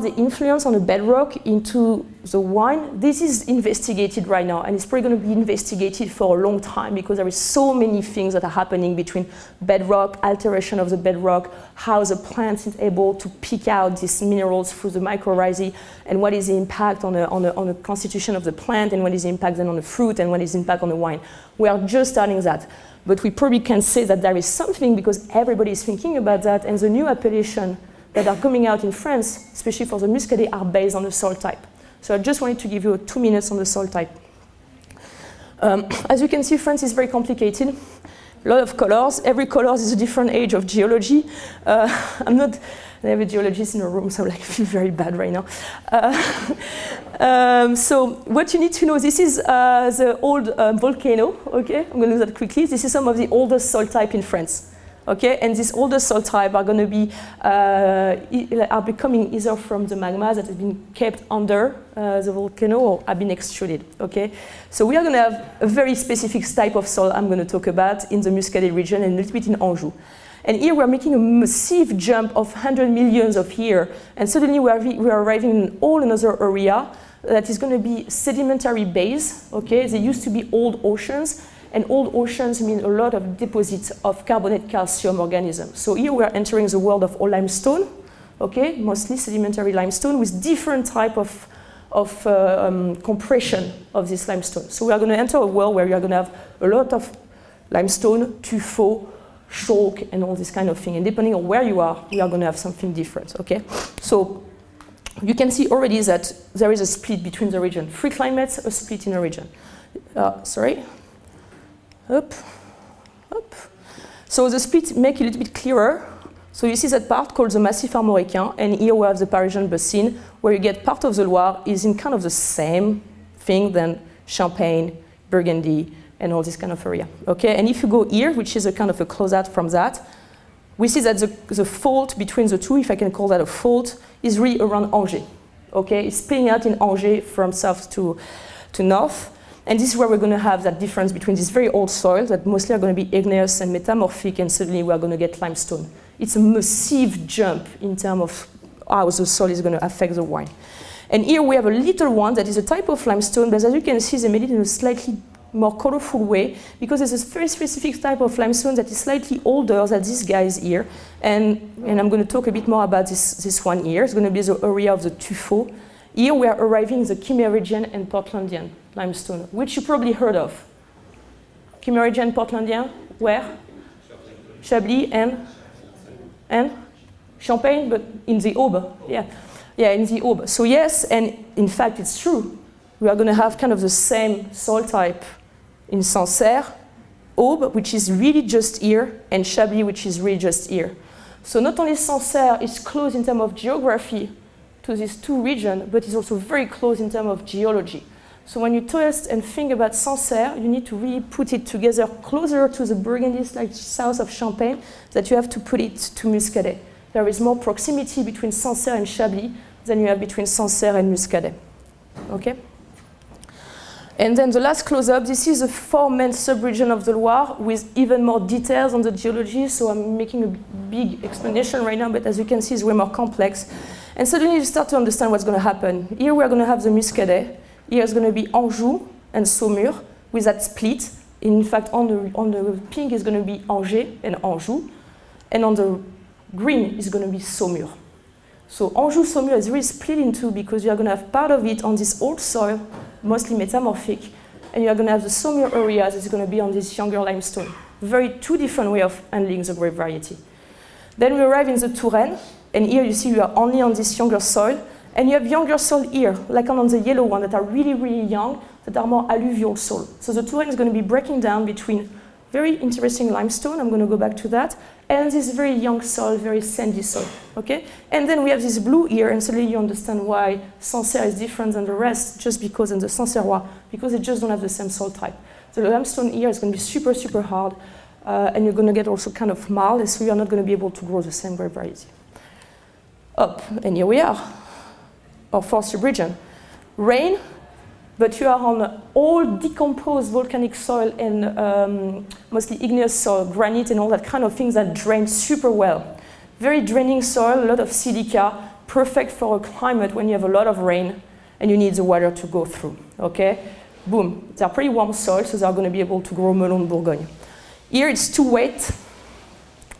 the influence on the bedrock into the wine? This is investigated right now, and it's probably going to be investigated for a long time because there is so many things that are happening between bedrock, alteration of the bedrock, how the plant is able to pick out these minerals through the mycorrhizae, and what is the impact on the constitution of the plant, and what is the impact then on the fruit, and what is the impact on the wine. We are just starting that. But we probably can say that there is something because everybody is thinking about that, and the new appellation that are coming out in France, especially for the Muscadet, are based on the soil type. So I just wanted to give you 2 minutes on the soil type. As you can see, France is very complicated. A lot of colors. Every color is a different age of geology. I have a geologist in the room, so I feel very bad right now. So what you need to know, this is the old volcano, okay? I'm going to do that quickly. This is some of the oldest soil type in France. Okay, and these older soil type are going to be are becoming either from the magma that has been kept under the volcano or have been extruded. Okay, so we are going to have a very specific type of soil I'm going to talk about in the Muscadet region and a little bit in Anjou. And here we're making a massive jump of 100 millions of years, and suddenly we are arriving in all another area that is going to be sedimentary base. Okay, they used to be old oceans. And old oceans mean a lot of deposits of carbonate calcium organisms. So here we are entering the world of all limestone, okay, mostly sedimentary limestone with different type of compression of this limestone. So we are going to enter a world where you are going to have a lot of limestone, tuffeau, chalk, and all this kind of thing. And depending on where you are going to have something different, okay? So you can see already that there is a split between the region. 3 climates, a split in a region. Sorry. Up. So the split make it a little bit clearer. So you see that part called the Massif armoricain, and here we have the Parisian basin, where you get part of the Loire is in kind of the same thing than Champagne, Burgundy, and all this kind of area. Okay, and if you go here, which is a kind of a close-out from that, we see that the fault between the two, if I can call that a fault, is really around Angers. Okay, it's splitting out in Angers from south to north. And this is where we're going to have that difference between this very old soil that mostly are going to be igneous and metamorphic, and suddenly we're going to get limestone. It's a massive jump in terms of how the soil is going to affect the wine. And here we have a little one that is a type of limestone, but as you can see, they made it in a slightly more colorful way, because there's a very specific type of limestone that is slightly older than these guys here. And I'm going to talk a bit more about this one here. It's going to be the area of the tuffeau. Here we are arriving the Kimmeridgian and Portlandian limestone, which you probably heard of. Kimmeridgian, Portlandian, where? Chablis and Champagne, but in the Aube. Yeah, in the Aube. So yes, and in fact it's true. We are going to have kind of the same soil type in Sancerre, Aube, which is really just here, and Chablis, which is really just here. So not only Sancerre is close in terms of geography to these two regions, but it's also very close in terms of geology. So when you test and think about Sancerre, you need to really put it together closer to the Burgundy, like south of Champagne, that you have to put it to Muscadet. There is more proximity between Sancerre and Chablis than you have between Sancerre and Muscadet. Okay? And then the last close-up, this is the four-main sub-region of the Loire with even more details on the geology. So I'm making a big explanation right now, but as you can see, it's way more complex. And suddenly you start to understand what's going to happen. Here we're going to have the Muscadet. Here is going to be Anjou and Saumur with that split. In fact, on the pink is going to be Angers and Anjou. And on the green is going to be Saumur. So Anjou, Saumur is really split in two because you are going to have part of it on this old soil, mostly metamorphic, and you are going to have the Saumur area that's going to be on this younger limestone. Two different ways of handling the grape variety. Then we arrive in the Touraine, and here you see you are only on this younger soil, and you have younger soil here, like on the yellow one, that are really, really young, that are more alluvial soil. So the Touraine is going to be breaking down between very interesting limestone, I'm going to go back to that, and this very young soil, very sandy soil, okay? And then we have this blue here, and suddenly you understand why Sancerre is different than the rest, just because in the Sancerrois, because they just don't have the same soil type. The limestone here is going to be super, super hard, and you're going to get also kind of mild, so you're not going to be able to grow the same grape variety. Up, and here we are, our fourth sub-region. Rain, but you are on all decomposed volcanic soil and mostly igneous soil, granite and all that kind of things that drain super well. Very draining soil, a lot of silica, perfect for a climate when you have a lot of rain and you need the water to go through, okay? Boom, they're pretty warm soil, so they're going to be able to grow melon Bourgogne. Here it's too wet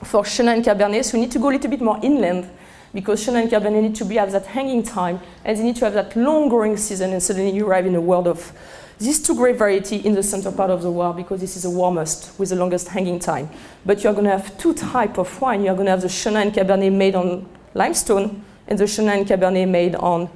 for Chenin and Cabernet, so you need to go a little bit more inland, because Chenin and Cabernet need to have that hanging time, and they need to have that long growing season, and suddenly you arrive in a world of these two grape variety in the center part of the Loire, because this is the warmest with the longest hanging time. But you're going to have two types of wine. You're going to have the Chenin and Cabernet made on limestone, and the Chenin and Cabernet made on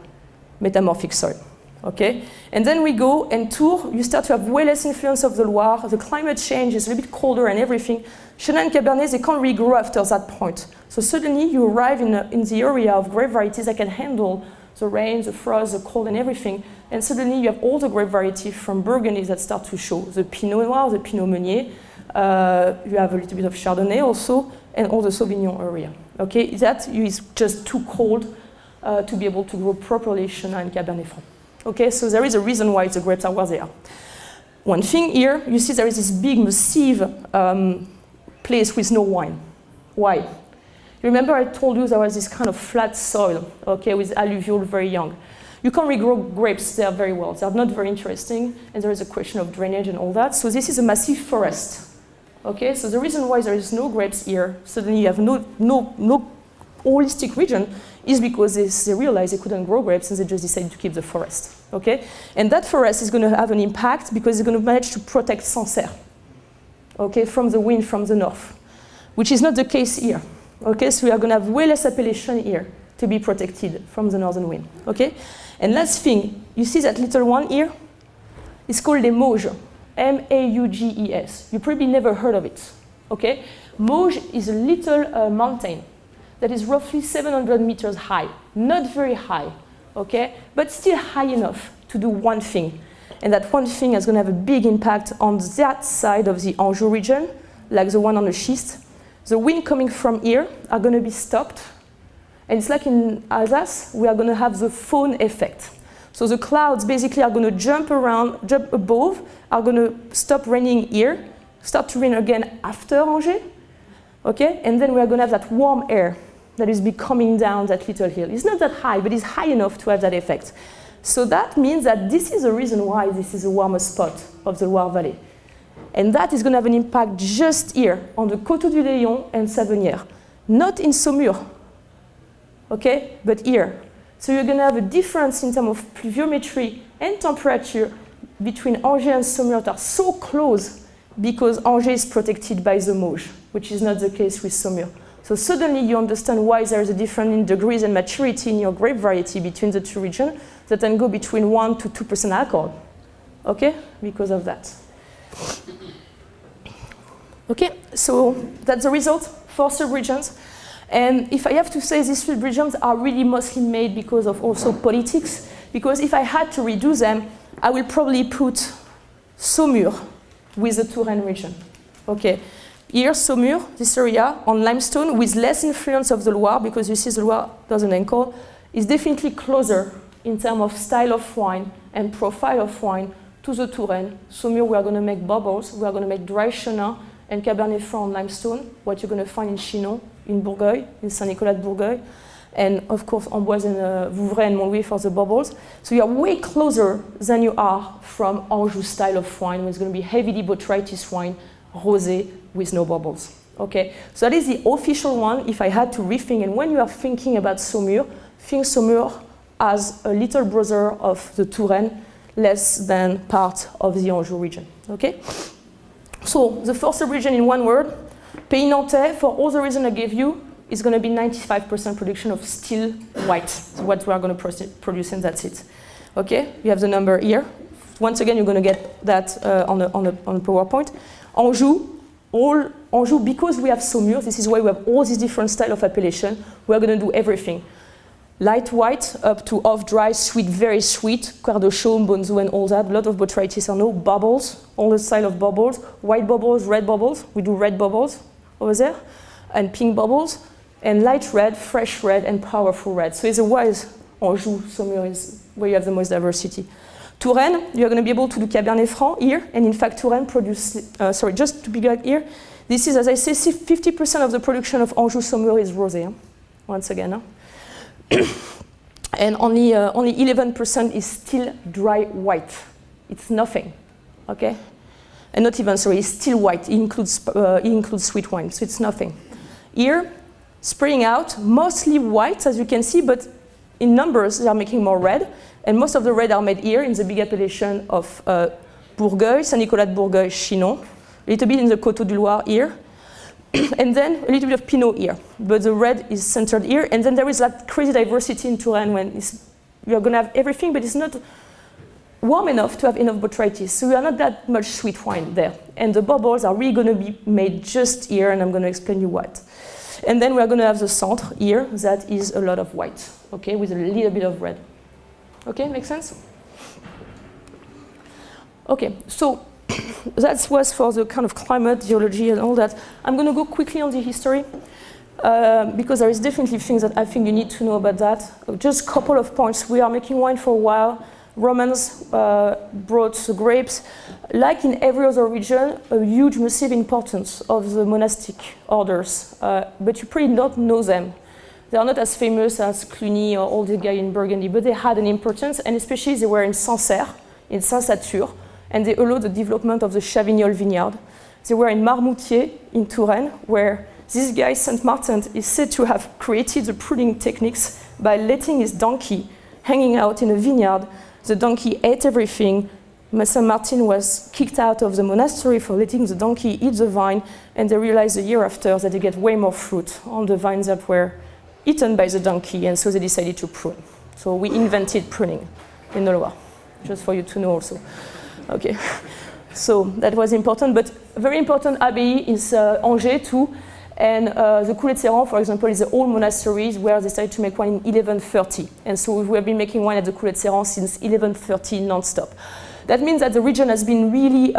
metamorphic soil. Okay? And then we go, and Tours, you start to have way less influence of the Loire. The climate change is a little bit colder and everything. Chenin and Cabernet, they can't really grow after that point. So suddenly you arrive in the area of grape varieties that can handle the rain, the frost, the cold and everything. And suddenly you have all the grape varieties from Burgundy that start to show. The Pinot Noir, the Pinot Meunier. You have a little bit of Chardonnay also, and all the Sauvignon area. Okay, that is just too cold to be able to grow properly Chenin and Cabernet Franc. Okay, so there is a reason why the grapes are where they are. One thing here, you see there is this big, massive place with no wine. Why? You remember I told you there was this kind of flat soil, okay, with alluvial, very young. You can't regrow grapes there very well. They're not very interesting, and there is a question of drainage and all that. So this is a massive forest. Okay, so the reason why there is no grapes here, suddenly you have no holistic region, is because they realized they couldn't grow grapes and they just decided to keep the forest. Okay? And that forest is going to have an impact because it's going to manage to protect Sancerre, okay, from the wind from the north, which is not the case here. Okay, so we are going to have way less appellation here to be protected from the northern wind. Okay? And last thing, you see that little one here? It's called les Mauges, M-A-U-G-E-S. You probably never heard of it. Okay? Mauges is a little mountain that is roughly 700 meters high. Not very high, okay? But still high enough to do one thing. And that one thing is going to have a big impact on that side of the Anjou region, like the one on the schist. The wind coming from here are going to be stopped. And it's like in Alsace, we are going to have the phone effect. So the clouds basically are going to jump above, are going to stop raining here, start to rain again after Angers, okay? And then we are going to have that warm air that is coming down that little hill. It's not that high, but it's high enough to have that effect. So that means that this is the reason why this is the warmest spot of the Loire Valley. And that is going to have an impact just here on the Coteaux du Léon and Savenière, not in Saumur, okay, but here. So you're going to have a difference in terms of pluviometry and temperature between Angers and Saumur that are so close because Angers is protected by the Mauges, which is not the case with Saumur. So suddenly you understand why there is a difference in degrees and maturity in your grape variety between the two regions that can go between 1 to 2% alcohol, okay, because of that. Okay, so that's the result for sub-regions. And if I have to say, these sub-regions are really mostly made because of also politics, because if I had to redo them, I will probably put Saumur with the Touraine region. Okay, here Saumur, this area on limestone with less influence of the Loire, because you see the Loire doesn't anchor, is definitely closer in terms of style of wine and profile of wine to the Touraine. Saumur, we are going to make bubbles, we are going to make dry Chenin and Cabernet Franc on limestone, what you're going to find in Chinon, in Bourgogne, in Saint-Nicolas de Bourgogne, and of course Amboise and Vouvray and Montlouis for the bubbles. So you are way closer than you are from Anjou style of wine, where it's going to be heavily botrytis wine, rosé with no bubbles. Okay, so that is the official one. If I had to rethink, and when you are thinking about Saumur, think Saumur as a little brother of the Touraine, less than part of the Anjou region. Okay. So the first region in one word, Pays Nantais, for all the reasons I gave you, is going to be 95% production of still white. So what we are going to produce, and that's it. Okay, you have the number here. Once again, you're going to get that on the PowerPoint. Anjou, because we have Saumur, this is why we have all these different styles of appellation, we are going to do everything. Light white up to off-dry, sweet, very sweet, Coeur de Chaume, Bonzo, and all that. A lot of botrytis are no bubbles, all the style of bubbles, white bubbles, red bubbles. We do red bubbles over there, and pink bubbles, and light red, fresh red, and powerful red. So it's a wise Anjou, Saumur is where you have the most diversity. Touraine, you're going to be able to do Cabernet Franc here, and in fact Touraine produce, just to be back here, this is, as I say, 50% of the production of Anjou Saumur is rosé, once again. And only 11% is still dry white. It's nothing, okay? And not even, it's still white. It includes sweet wine, so it's nothing. Here, spraying out, mostly white, as you can see, but in numbers, they are making more red. And most of the red are made here in the big appellation of Bourgogne, Saint-Nicolas de Bourgogne, Chinon, a little bit in the Coteaux du Loire here. And then a little bit of Pinot here, but the red is centered here. And then there is that crazy diversity in Touraine when you are going to have everything, but it's not warm enough to have enough botrytis. So we are not that much sweet wine there. And the bubbles are really going to be made just here, and I'm going to explain you what. And then we are going to have the centre here, that is a lot of white, okay, with a little bit of red. Okay, makes sense? Okay, so that was for the kind of climate, geology, and all that. I'm going to go quickly on the history because there is definitely things that I think you need to know about that. Just a couple of points. We are making wine for a while. Romans brought the grapes. Like in every other region, a huge, massive importance of the monastic orders, but you probably don't know them. They are not as famous as Cluny or all the guys in Burgundy, but they had an importance, and especially they were in Sancerre, in Saint-Satur, and they allowed the development of the Chavignol vineyard. They were in Marmoutier, in Touraine, where this guy, Saint Martin, is said to have created the pruning techniques by letting his donkey hanging out in a vineyard. The donkey ate everything. Saint Martin was kicked out of the monastery for letting the donkey eat the vine, and they realized a year after that they get way more fruit on the vines that were eaten by the donkey, and so they decided to prune. So we invented pruning in the Loire, just for you to know also. Okay, So that was important, but very important abbey is Angers too. And the Coulée-de-Séran, for example, is the old monasteries where they started to make wine in 1130. And so we have been making wine at the Coulée-de-Séran since 1130 non-stop. That means that the region has been really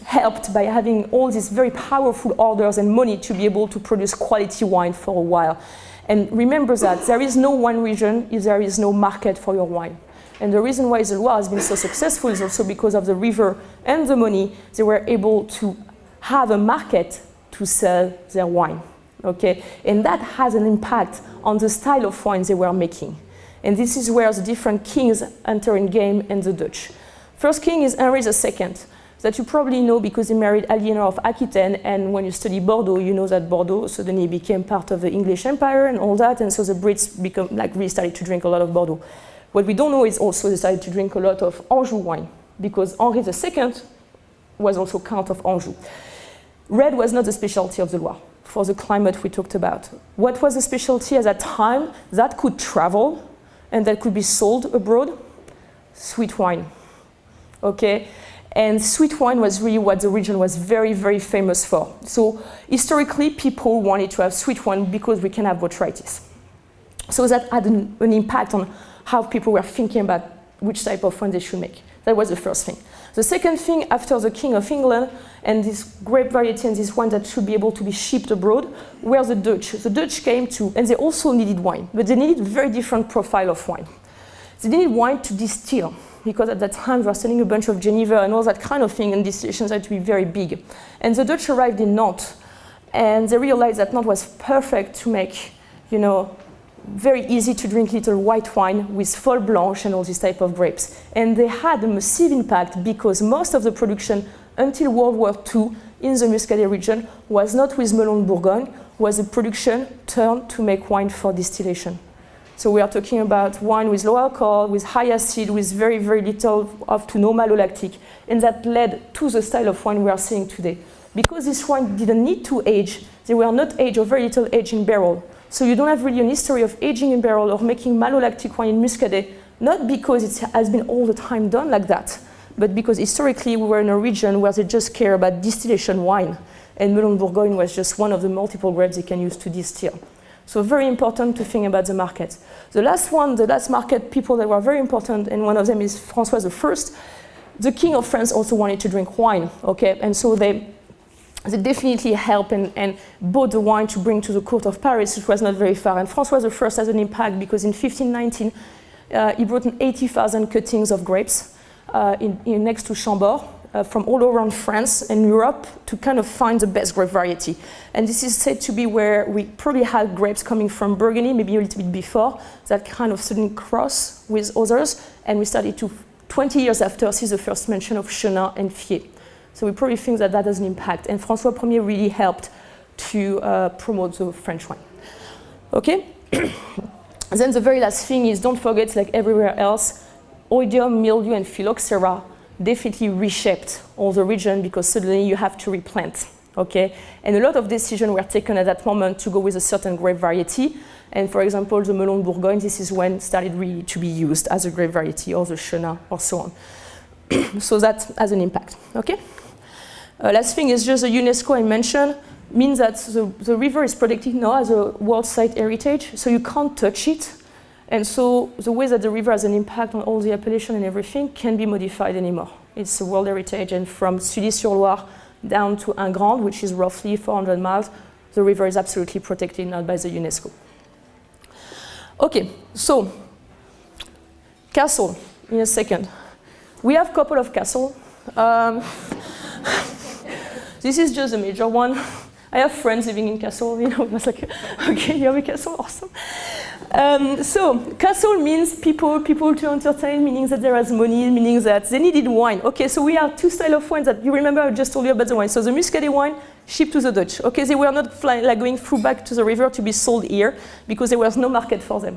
helped by having all these very powerful orders and money to be able to produce quality wine for a while. And remember that there is no one region if there is no market for your wine. And the reason why the Loire has been so successful is also because of the river and the money. They were able to have a market to sell their wine, okay? And that has an impact on the style of wine they were making. And this is where the different kings enter in game and the Dutch. First king is Henry II, that you probably know because he married Aliénor of Aquitaine, and when you study Bordeaux, you know that Bordeaux suddenly became part of the English Empire and all that, and so the Brits really started to drink a lot of Bordeaux. What we don't know is also they started to drink a lot of Anjou wine, because Henri II was also Count of Anjou. Red was not the specialty of the Loire, for the climate we talked about. What was the specialty at that time that could travel and that could be sold abroad? Sweet wine, okay? And sweet wine was really what the region was very, very famous for. So historically, people wanted to have sweet wine because we can have botrytis. So that had an impact on how people were thinking about which type of wine they should make. That was the first thing. The second thing, after the King of England and this grape variety and this wine that should be able to be shipped abroad, were the Dutch. The Dutch came to, and they also needed wine, but they needed a very different profile of wine. They needed wine to distill, because at that time they were selling a bunch of Geneva and all that kind of thing, and distillations had to be very big. And the Dutch arrived in Nantes, and they realized that Nantes was perfect to make, very easy to drink little white wine with Folle Blanche and all this type of grapes. And they had a massive impact because most of the production until World War II in the Muscadet region was not with Melon Bourgogne, was a production turned to make wine for distillation. So we are talking about wine with low alcohol, with high acid, with very, very little up to no malolactic. And that led to the style of wine we are seeing today. Because this wine didn't need to age, they were not aged or very little aged in barrel. So you don't have really an history of aging in barrel or making malolactic wine in Muscadet, not because it has been all the time done like that, but because historically we were in a region where they just care about distillation wine, and Melon Bourgogne was just one of the multiple grapes they can use to distill. So very important to think about the market. The last market people that were very important, and one of them is François I. The King of France also wanted to drink wine, okay, and so they definitely helped and bought the wine to bring to the court of Paris, which was not very far. And François I has an impact because in 1519, he brought in 80,000 cuttings of grapes next to Chambord from all around France and Europe to kind of find the best grape variety. And this is said to be where we probably had grapes coming from Burgundy, maybe a little bit before, that kind of sudden cross with others. And we started to, 20 years after, see the first mention of Chenin and Fier. So we probably think that has an impact. And François Ier really helped to promote the French wine. Okay? Then the very last thing is, don't forget, like everywhere else, oidium, mildew, and phylloxera definitely reshaped all the region because suddenly you have to replant. Okay? And a lot of decisions were taken at that moment to go with a certain grape variety. And for example, the Melon Bourgogne, this is when it started really to be used as a grape variety, or the Chenin, or so on. So that has an impact. Okay? Last thing is just the UNESCO I mentioned means that the river is protected now as a World Site Heritage, so you can't touch it. And so the way that the river has an impact on all the appellation and everything can be modified anymore. It's a World Heritage, and from Sully-sur-Loire down to Ingrande, which is roughly 400 miles, the river is absolutely protected now by the UNESCO. Okay, so castle in a second. We have a couple of castles. This is just a major one. I have friends living in castle, it was like, okay, you have a castle, awesome. So castle means people to entertain, meaning that there is money, meaning that they needed wine. Okay, so we have two styles of wine that you remember I just told you about the wine. So the Muscadet wine shipped to the Dutch. Okay, they were not going through back to the river to be sold here because there was no market for them.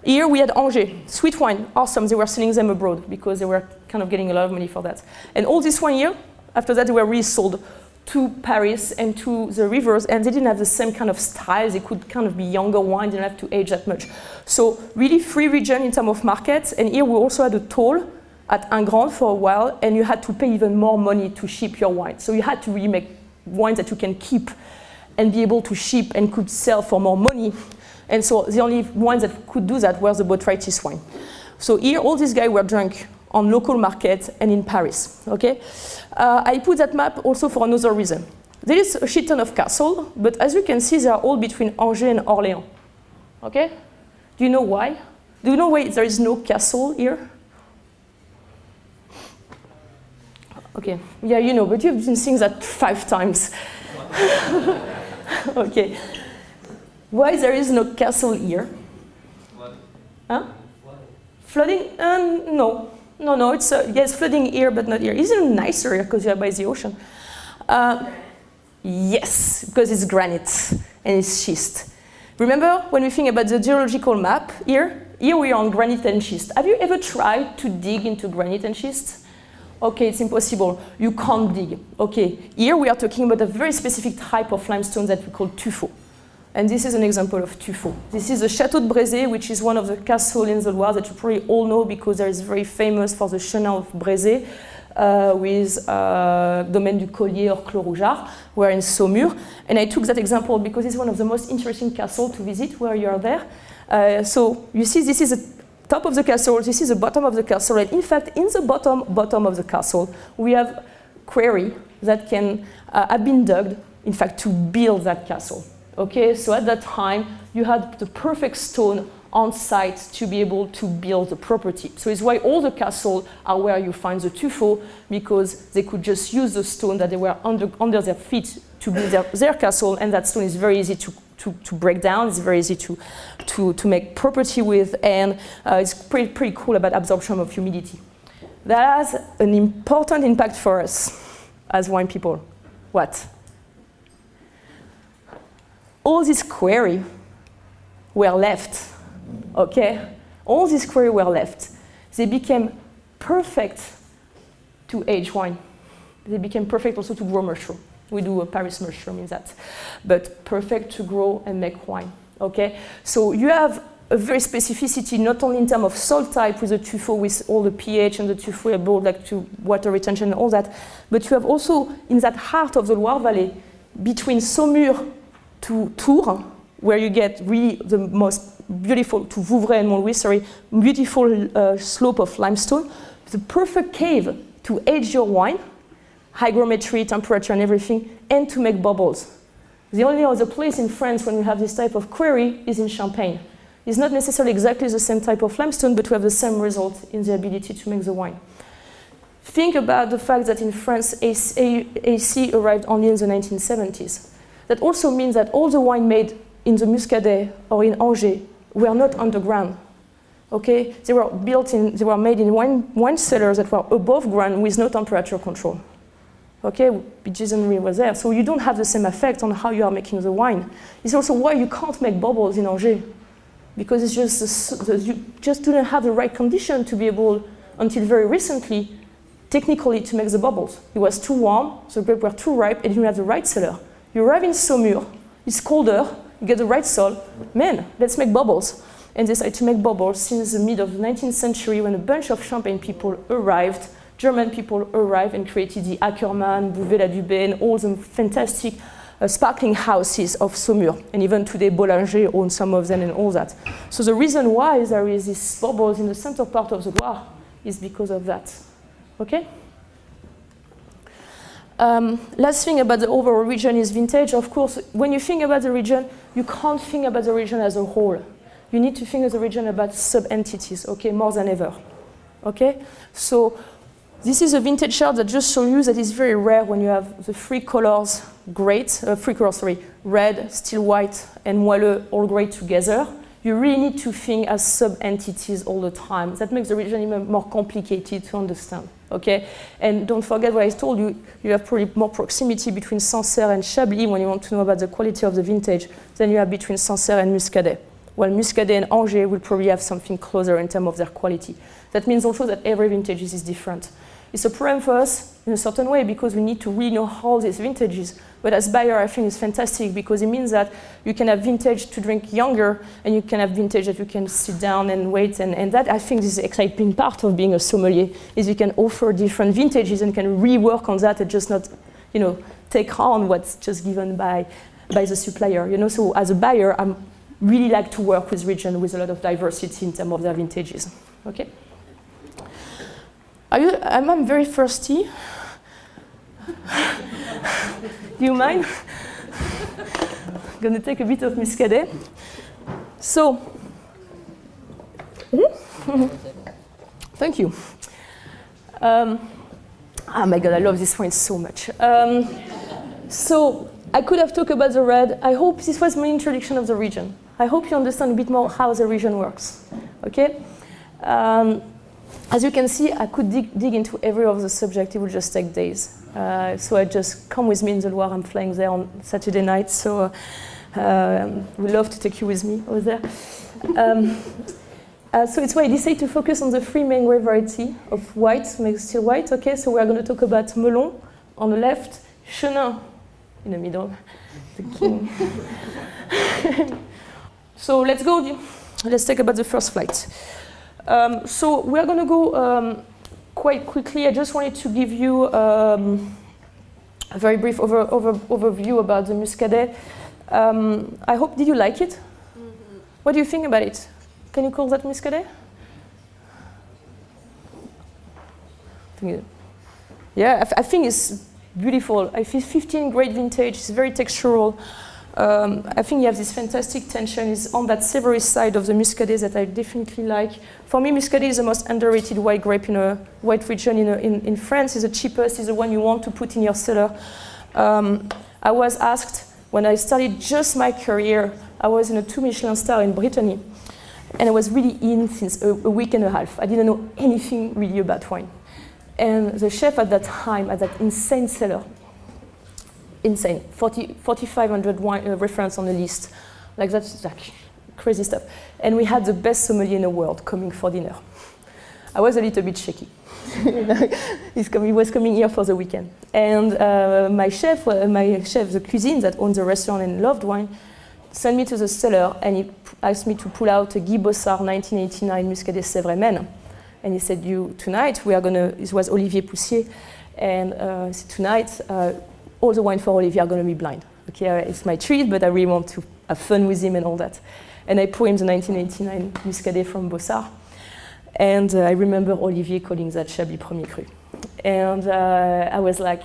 Here we had Angers, sweet wine, awesome. They were selling them abroad because they were kind of getting a lot of money for that. And all this one year, after that, they were resold to Paris and to the rivers, and they didn't have the same kind of style. They could kind of be younger wine, didn't have to age that much. So really free region in terms of markets, and here we also had a toll at Ingrand for a while, and you had to pay even more money to ship your wine. So you had to really make wines that you can keep and be able to ship and could sell for more money. And so the only wines that could do that were the botrytis wine. So here, all these guys were drunk on local market and in Paris, okay? I put that map also for another reason. There is a shit ton of castles, but as you can see, they are all between Angers and Orléans, okay? Do you know why? Do you know why there is no castle here? Okay, yeah, you know, but you've been seeing that 5 times. Okay. Why there is no castle here? Flooding. Huh? Flooding? No. No, it's, yes, flooding here, but not here. Isn't it nicer here because you are by the ocean? Yes, because it's granite and it's schist. Remember when we think about the geological map here? Here we are on granite and schist. Have you ever tried to dig into granite and schist? Okay, it's impossible. You can't dig. Okay, here we are talking about a very specific type of limestone that we call tuffeau. And this is an example of tuffeau. This is the Château de Brézé, which is one of the castles in the Loire that you probably all know because there is very famous for the Chenin of Brézé with Domaine du Collier or Clos Rougeard. We're in Saumur. And I took that example because it's one of the most interesting castles to visit where you are there. So you see this is the top of the castle, this is the bottom of the castle. And in fact, in the bottom of the castle, we have quarry that can have been dug, in fact, to build that castle. Okay, so at that time, you had the perfect stone on site to be able to build the property. So it's why all the castles are where you find the tuffeau, because they could just use the stone that they were under their feet to build their castle, and that stone is very easy to break down, it's very easy to make property with, and it's pretty cool about absorption of humidity. That has an important impact for us as wine people. What? All these quarry were left, okay? All these quarry were left. They became perfect to age wine. They became perfect also to grow mushroom. We do a Paris mushroom in that. But perfect to grow and make wine, okay? So you have a very specificity, not only in terms of soil type with the tuffeau, with all the pH and the tuffeau able like to water retention and all that, but you have also in that heart of the Loire Valley, between Saumur to Tours, where you get really the most beautiful, to Vouvray and Montlouis, sorry, beautiful slope of limestone, the perfect cave to age your wine, hygrometry, temperature and everything, and to make bubbles. The only other place in France when we have this type of quarry is in Champagne. It's not necessarily exactly the same type of limestone, but we have the same result in the ability to make the wine. Think about the fact that in France, AC arrived only in the 1970s. That also means that all the wine made in the Muscadet or in Angers were not underground. Okay, they were made in wine cellars that were above ground with no temperature control. Okay, pigeonry was there, so you don't have the same effect on how you are making the wine. It's also why you can't make bubbles in Angers, because it's just you just didn't have the right condition to be able, until very recently, technically to make the bubbles. It was too warm, the grapes were too ripe, and you didn't have the right cellar. You arrive in Saumur, it's colder, you get the right soil, man, let's make bubbles. And they decided to make bubbles since the mid of the 19th century when a bunch of Champagne people arrived, German people arrived and created the Ackermann, Bouvet-la-Dubé, and all the fantastic sparkling houses of Saumur. And even today, Bollinger owns some of them and all that. So the reason why there is these bubbles in the center part of the Loire is because of that. Okay? Last thing about the overall region is vintage. Of course, when you think about the region, you can't think about the region as a whole. You need to think of the region about sub-entities, okay, more than ever. Okay? So this is a vintage chart that just shows you that it's very rare when you have the three colors red, still white, and moelleux all great together. You really need to think as sub-entities all the time. That makes the region even more complicated to understand. Okay, and don't forget what I told you, you have probably more proximity between Sancerre and Chablis when you want to know about the quality of the vintage than you have between Sancerre and Muscadet. While Muscadet and Angers will probably have something closer in terms of their quality. That means also that every vintage is different. It's a problem for us in a certain way because we need to really know all these vintages. But as buyer, I think it's fantastic because it means that you can have vintage to drink younger and you can have vintage that you can sit down and wait. And that, I think, is the exciting part of being a sommelier, is you can offer different vintages and can rework on that and just not, take on what's just given by the supplier. So as a buyer, I really like to work with region with a lot of diversity in terms of their vintages. Okay. I'm very thirsty. Do you mind? I'm going to take a bit of Muscadet. So, thank you. Oh my God, I love this wine so much. So, I could have talked about the red. I hope this was my introduction of the region. I hope you understand a bit more how the region works. Okay? As you can see, I could dig into every of the subject. It would just take days. So I just come with me in the Loire. I'm flying there on Saturday night. So we'd love to take you with me over there. So it's why I decided to focus on the three main grape variety of white, make still white. Okay, so we're going to talk about Melon on the left, Chenin in the middle, the king. So let's go. Let's talk about the first flight. So we're going to go quite quickly. I just wanted to give you a very brief overview about the Muscadet. I hope, did you like it? Mm-hmm. What do you think about it? Can you call that Muscadet? Yeah, I think it's beautiful. I feel 15 great vintage. It's very textural. I think you have this fantastic tension. It's on that savory side of the Muscadet that I definitely like. For me, Muscadet is the most underrated white grape in a white region in France. It's the cheapest. It's the one you want to put in your cellar. I was asked, when I started just my career, I was in a 2 Michelin star in Brittany. And I was really in since a week and a half. I didn't know anything really about wine. And the chef at that time had that insane cellar. Insane, 4,500 reference on the list. Like that's like crazy stuff. And we had the best sommelier in the world coming for dinner. I was a little bit shaky. He was coming here for the weekend. And my chef, the cuisine that owns the restaurant and loved wine, sent me to the cellar and he asked me to pull out a Guy Bossard 1989 Muscadet Sèvres Men. And he said, tonight we are gonna, it was Olivier Poussier, and he said, tonight, all the wine for Olivier are going to be blind. Okay, it's my treat, but I really want to have fun with him and all that. And I pour him the 1989 Muscadet from Bossard. And I remember Olivier calling that Chablis Premier Cru. And I was like,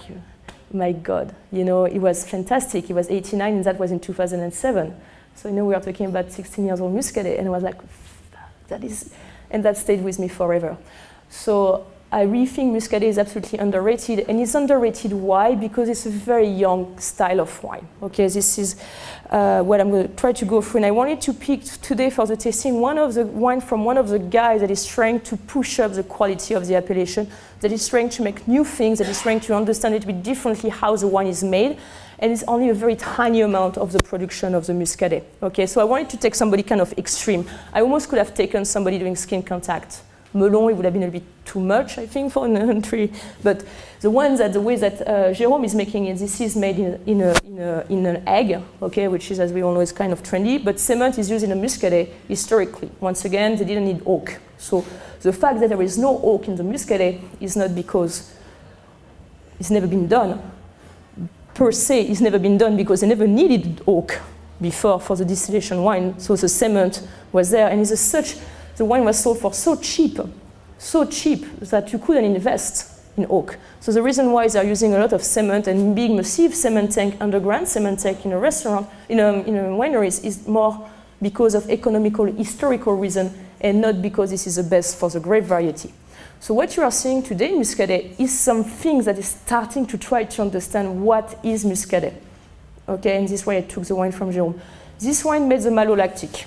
my God, it was fantastic. It was 89 and that was in 2007. So we are talking about 16 years old Muscadet. And I was like, and that stayed with me forever. So I really think Muscadet is absolutely underrated, and it's underrated why? Because it's a very young style of wine. Okay, this is what I'm going to try to go through, and I wanted to pick today for the tasting one of the wine from one of the guys that is trying to push up the quality of the appellation, that is trying to make new things, that is trying to understand it a bit differently how the wine is made, and it's only a very tiny amount of the production of the Muscadet. Okay, so I wanted to take somebody kind of extreme. I almost could have taken somebody doing skin contact. Melon, it would have been a bit too much, I think, for an entry. But the way that Jérôme is making it, this is made in an egg, okay, which is, as we all know, is kind of trendy. But cement is used in a Muscadet historically. Once again, they didn't need oak. So the fact that there is no oak in the Muscadet is not because it's never been done. Per se, it's never been done because they never needed oak before for the distillation wine. So the cement was there, and it's such. The wine was sold for so cheap that you couldn't invest in oak. So the reason why they're using a lot of cement and big massive cement tank, underground cement tank in a restaurant, in a wineries is more because of economical, historical reason and not because this is the best for the grape variety. So what you are seeing today in Muscadet is something that is starting to try to understand what is Muscadet. Okay, and this way I took the wine from Jérôme. This wine made the malolactic.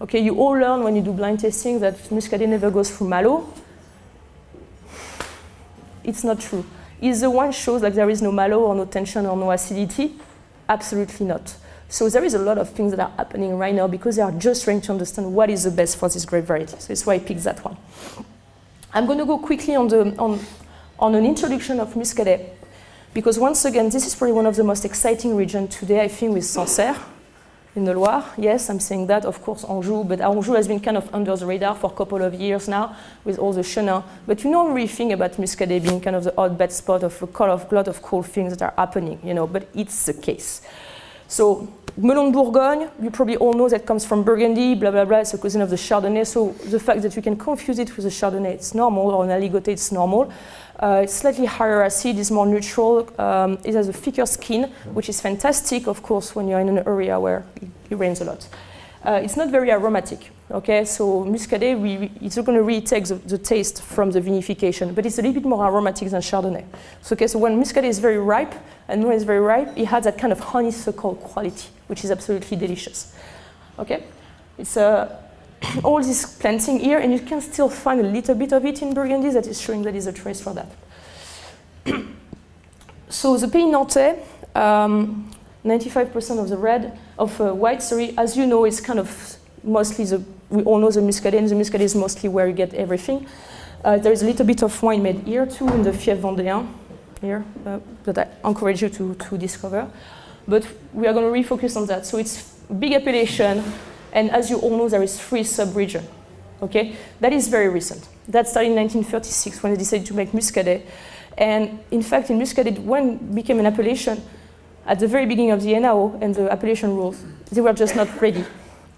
Okay, you all learn when you do blind tasting that Muscadet never goes through malo. It's not true. Is the wine shows like there is no malo or no tension or no acidity? Absolutely not. So there is a lot of things that are happening right now because they are just trying to understand what is the best for this grape variety. So that's why I picked that one. I'm going to go quickly on on an introduction of Muscadet. Because once again, this is probably one of the most exciting regions today, I think, with Sancerre in the Loire. Yes, I'm saying that, of course, Anjou, but Anjou has been kind of under the radar for a couple of years now with all the Chenin. But you don't really think about Muscadet being kind of the hotbed spot of a lot of cool things that are happening, you know, but it's the case. So, Melon de Bourgogne, you probably all know that comes from Burgundy, blah, blah, blah, it's a cousin of the Chardonnay. So the fact that you can confuse it with a Chardonnay, it's normal, or an Aligoté, it's normal. It's slightly higher acid, it's more neutral, it has a thicker skin, which is fantastic, of course, when you're in an area where it rains a lot. It's not very aromatic, okay? So Muscadet, it's not going to really take the taste from the vinification, but it's a little bit more aromatic than Chardonnay. So, okay, so when Muscadet is very ripe, and when it's very ripe, it has that kind of honeysuckle quality, which is absolutely delicious, okay? It's all this planting here, and you can still find a little bit of it in Burgundy that is showing that is a trace for that. So the Pays Nantais, 95% of the white, as you know, is kind of mostly we all know the Muscadet, and the Muscadet is mostly where you get everything. There is a little bit of wine made here too, in the Fief Vendéen, here, that I encourage you to discover. But we are going to refocus on that. So it's a big appellation, and as you all know, there is 3 sub-regions. Okay, that is very recent. That started in 1936 when they decided to make Muscadet. And in fact, in Muscadet, when it became an appellation, at the very beginning of the NAO and the appellation rules, they were just not ready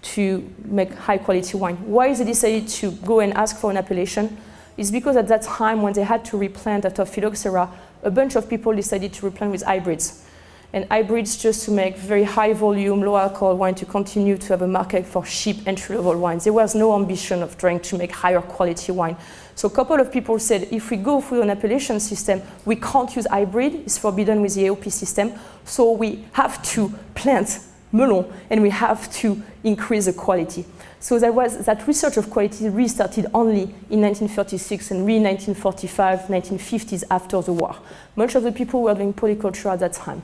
to make high-quality wine. Why they decided to go and ask for an appellation is because at that time, when they had to replant after phylloxera, a bunch of people decided to replant with hybrids. And hybrids just to make very high volume, low alcohol wine to continue to have a market for cheap entry-level wines. There was no ambition of trying to make higher quality wine. So a couple of people said, if we go through an appellation system, we can't use hybrid, it's forbidden with the AOP system, so we have to plant melon and we have to increase the quality. So that research of quality restarted only in 1936 and really 1945, 1950s after the war. Much of the people were doing polyculture at that time.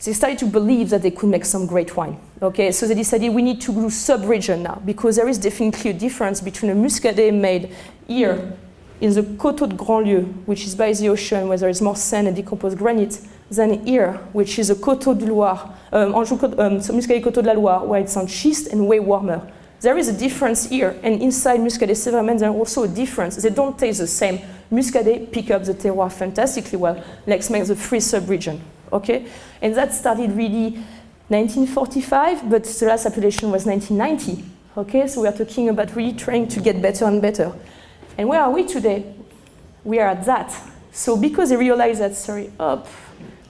They started to believe that they could make some great wine. Okay, so they decided we need to do sub-region now, because there is definitely a difference between a Muscadet made here in the Coteaux de Grandlieu, which is by the ocean where there is more sand and decomposed granite, than here, which is a Coteaux de Loire, Muscadet Coteaux de la Loire, where it's on schist and way warmer. There is a difference here, and inside Muscadet Séveramen, there's also a difference. They don't taste the same. Muscadet pick up the terroir fantastically well. Let's make the 3 sub-region. Okay, and that started really 1945, but the last appellation was 1990. Okay, so we are talking about really trying to get better and better. And where are we today? We are at that. So because they realized that,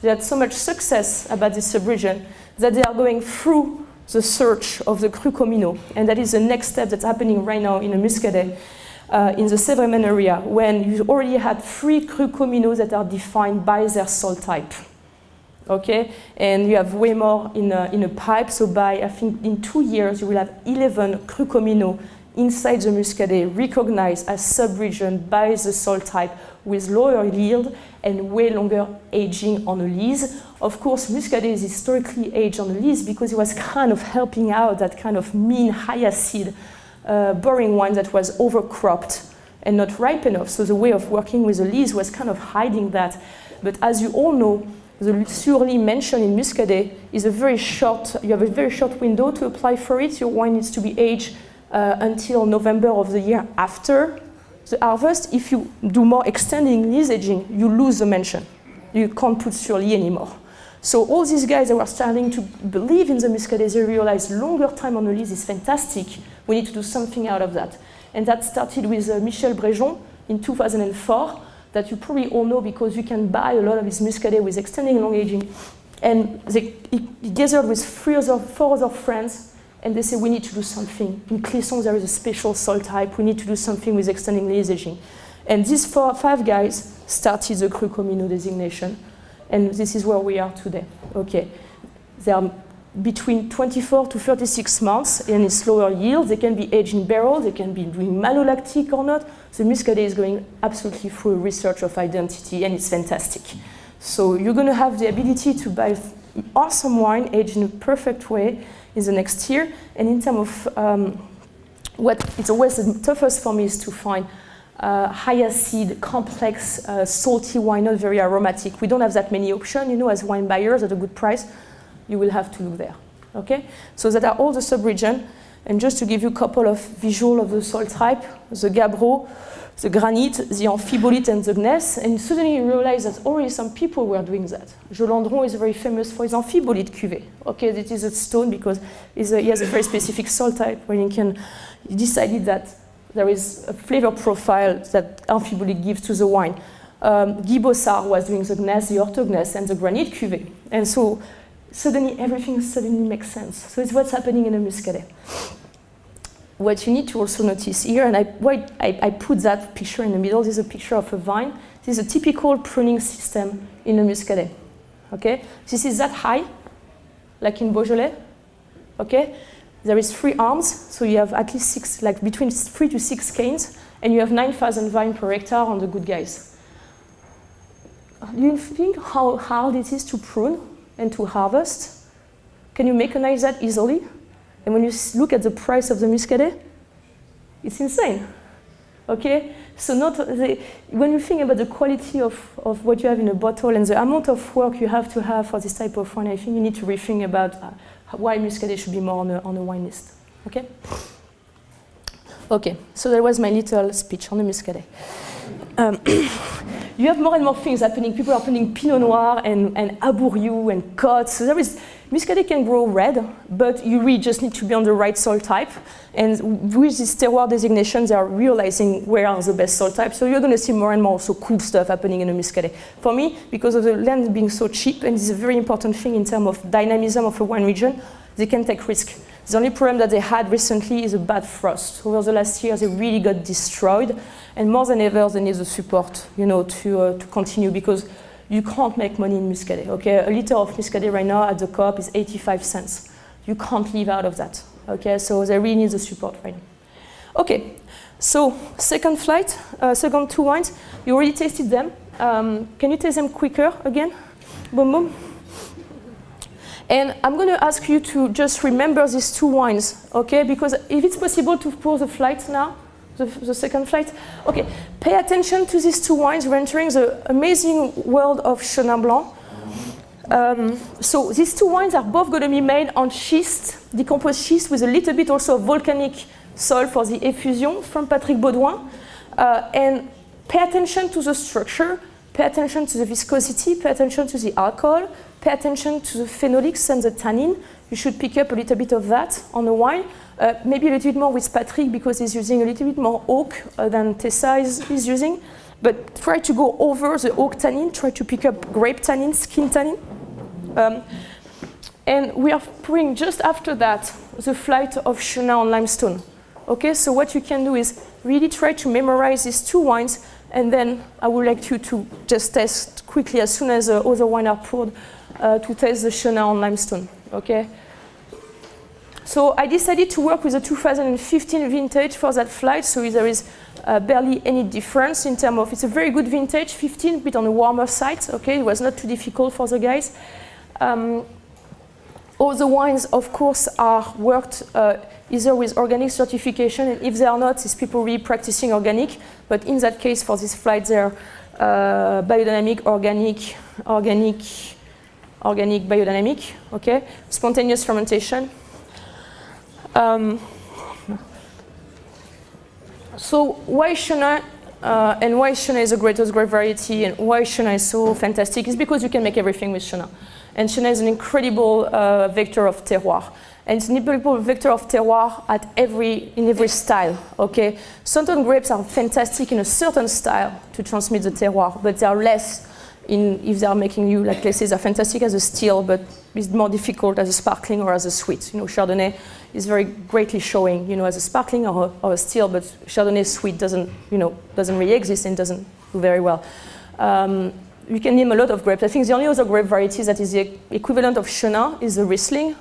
they had so much success about this sub-region that they are going through the search of the Cru Communaux, and that is the next step that's happening right now in the Muscadet. In the Séveramen area, when you already had 3 Cru Communaux that are defined by their soil type. Okay, and you have way more in a pipe. So by, I think, in 2 years, you will have 11 Cru Communaux inside the Muscadet recognized as sub-region by the soil type with lower yield and way longer aging on a lees. Of course, Muscadet is historically aged on a lees because it was kind of helping out that kind of mean, high acid, boring wine that was overcropped and not ripe enough. So the way of working with the lees was kind of hiding that. But as you all know, the sur-lie mentioned in Muscadet is you have a very short window to apply for it. Your wine needs to be aged until November of the year after the harvest. If you do more extending lees aging, you lose the mention. You can't put sur-lie anymore. So all these guys that were starting to believe in the Muscadet, they realized longer time on the lees is fantastic. We need to do something out of that. And that started with Michel Bréjon in 2004. That you probably all know because you can buy a lot of his Muscadet with extending long aging. And he gathered with 4 other friends, and they said, we need to do something. In Clisson, there is a special soil type. We need to do something with extending lees aging. And these 5 guys started the Cru Communaux designation, and this is where we are today. Okay, they are between 24 to 36 months, and it's lower yield. They can be aged in barrels, they can be doing malolactic or not. The Muscadet is going absolutely through a research of identity, and it's fantastic. So you're going to have the ability to buy awesome wine aged in a perfect way in the next year. And in terms of what it's always the toughest for me is to find high acid, complex, salty wine, not very aromatic. We don't have that many options, you know, as wine buyers at a good price. You will have to look there. Okay? So that are all the sub-regions. And just to give you a couple of visual of the soil type, the gabbro, the granite, the amphibolite, and the gneiss, and suddenly you realize that already some people were doing that. Jolandron is very famous for his amphibolite cuvée. Okay, it is a stone because he has a very specific soil type where he decided that there is a flavor profile that amphibolite gives to the wine. Guy Bossard was doing the gneiss, the orthogneiss, and the granite cuvée. And so suddenly everything suddenly makes sense. So it's what's happening in a Muscadet. What you need to also notice here, and I put that picture in the middle, this is a picture of a vine. This is a typical pruning system in a Muscadet. Okay? This is that high, like in Beaujolais. Okay? There is 3 arms, so you have at least 6, like between 3 to 6 canes, and you have 9,000 vines per hectare on the good guys. Do you think how hard it is to prune and to harvest? Can you mechanize that easily? And when you look at the price of the Muscadet, it's insane. Okay? So when you think about the quality of what you have in a bottle and the amount of work you have to have for this type of wine, I think you need to rethink about why Muscadet should be more on the wine list. Okay? Okay, so that was my little speech on the Muscadet. You have more and more things happening. People are putting Pinot Noir and Abouriou and Côte. So Muscadet can grow red, but you really just need to be on the right soil type. And with this terroir designation, they are realizing where are the best soil types. So you're going to see more and more also cool stuff happening in a Muscadet. For me, because of the land being so cheap, and this is a very important thing in terms of dynamism of a wine region, they can take risk. The only problem that they had recently is a bad frost. Over the last years, they really got destroyed. And more than ever, they need the support, you know, to continue, because you can't make money in Muscadet. Okay, a liter of Muscadet right now at the co-op is 85 cents. You can't live out of that. Okay, so they really need the support right now. Okay, so second flight, second 2 wines. You already tasted them. Can you taste them quicker again? Boom, boom. And I'm going to ask you to just remember these 2 wines, okay? Because if it's possible to pause the flight now, the second flight. Okay, pay attention to these 2 wines. We're entering the amazing world of Chenin Blanc. So these 2 wines are both going to be made on schist, decomposed schist, with a little bit also of volcanic soil for the effusion from Patrick Baudouin. And pay attention to the structure, pay attention to the viscosity, pay attention to the alcohol, pay attention to the phenolics and the tannin. You should pick up a little bit of that on the wine. Maybe a little bit more with Patrick because he's using a little bit more oak than Tessa is using. But try to go over the oak tannin, try to pick up grape tannin, skin tannin. And we are pouring just after that the flight of Chenin on limestone. Okay, so what you can do is really try to memorize these 2 wines, and then I would like you to just test quickly as soon as the other wines are poured to taste the Chenin on limestone. Okay. So I decided to work with the 2015 vintage for that flight, so there is barely any difference in terms of, it's a very good vintage, 15, a bit on the warmer side, okay, it was not too difficult for the guys. All the wines, of course, are worked either with organic certification, and if they are not, it's people really practicing organic, but in that case, for this flight, they're biodynamic, organic, biodynamic, okay, spontaneous fermentation. So why Chenin and why Chenin is the greatest grape variety and why Chenin is so fantastic is because you can make everything with Chenin. And Chenin is an incredible vector of terroir. And it's an incredible vector of terroir in every style, okay? Certain grapes are fantastic in a certain style to transmit the terroir, but they are less if they are making you, like let's say they're fantastic as a still, but it's more difficult as a sparkling or as a sweet. You know, Chardonnay is very greatly showing, you know, as a sparkling or a still, but Chardonnay sweet doesn't really exist and doesn't do very well. We can name a lot of grapes. I think the only other grape variety that is the equivalent of Chenin is the Riesling,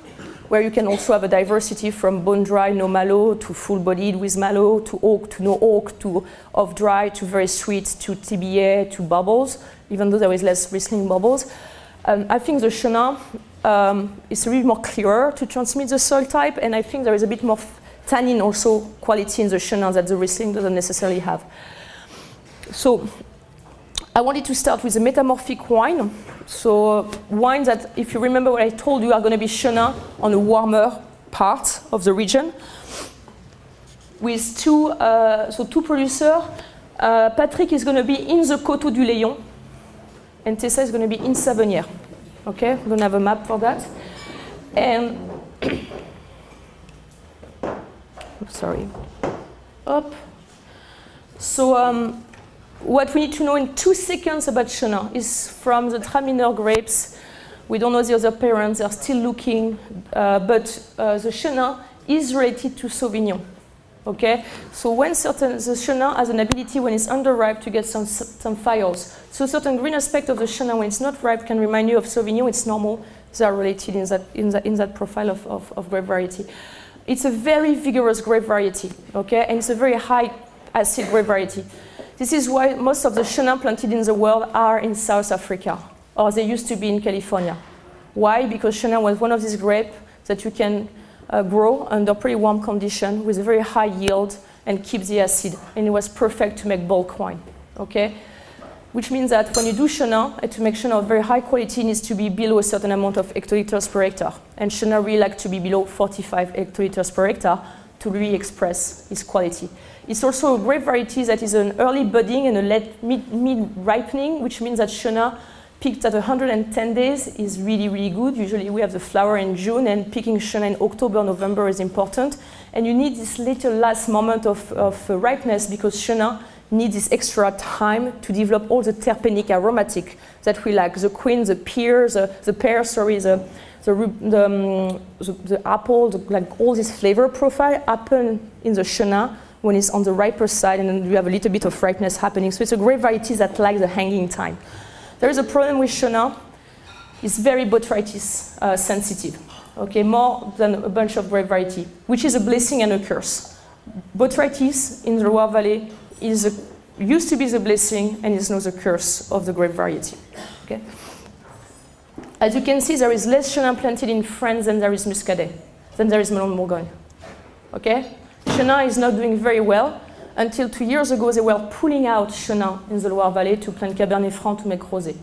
where you can also have a diversity from bone dry, no malo, to full-bodied with malo, to oak, to no oak, to off-dry, to very sweet, to TBA, to bubbles, even though there is less Riesling bubbles. I think the Chenin is a bit more clearer to transmit the soil type, and I think there is a bit more tannin also quality in the Chenin that the Riesling doesn't necessarily have. So I wanted to start with a metamorphic wine. So wines that, if you remember what I told you, are going to be Chenin on a warmer part of the region. With two producers. Patrick is going to be in the Coteaux du Léon, and Tessa is going to be in Savonnières. Okay, we're going to have a map for that. And sorry. Up. So what we need to know in 2 seconds about Chenin is from the Traminer grapes. We don't know the other parents, they're still looking, but the Chenin is related to Sauvignon. Okay, so when the Chenin has an ability when it's underripe to get some files. So certain green aspect of the Chenin when it's not ripe can remind you of Sauvignon. It's normal. They are related in that profile of grape variety. It's a very vigorous grape variety. Okay, and it's a very high acid grape variety. This is why most of the Chenin planted in the world are in South Africa, or they used to be in California. Why? Because Chenin was one of these grapes that you can grow under pretty warm conditions with a very high yield and keep the acid. And it was perfect to make bulk wine, okay? Which means that when you do Chenin, and to make Chenin of very high quality, it needs to be below a certain amount of hectoliters per hectare. And Chenin really like to be below 45 hectoliters per hectare to really express its quality. It's also a grape variety that is an early budding and a late mid ripening, which means that Chenin picked at 110 days is really, really good. Usually we have the flower in June, and picking Chenin in October, November is important. And you need this little last moment of ripeness because Chenin needs this extra time to develop all the terpenic aromatic that we like. The queen, the pear, the pear, sorry, the apple, like all this flavor profile happen in the Chenin when it's on the riper side, and then you have a little bit of ripeness happening. So it's a grape variety that likes the hanging time. There is a problem with Chenin. It's very botrytis sensitive, okay, more than a bunch of grape variety, which is a blessing and a curse. Botrytis in the Loire Valley used to be the blessing and is now the curse of the grape variety. Okay? As you can see, there is less Chenin planted in France than there is Muscadet, than there is Melon Bourgogne. Okay? Chenin is not doing very well. Until 2 years ago, they were pulling out Chenin in the Loire Valley to plant Cabernet Franc to make rosé.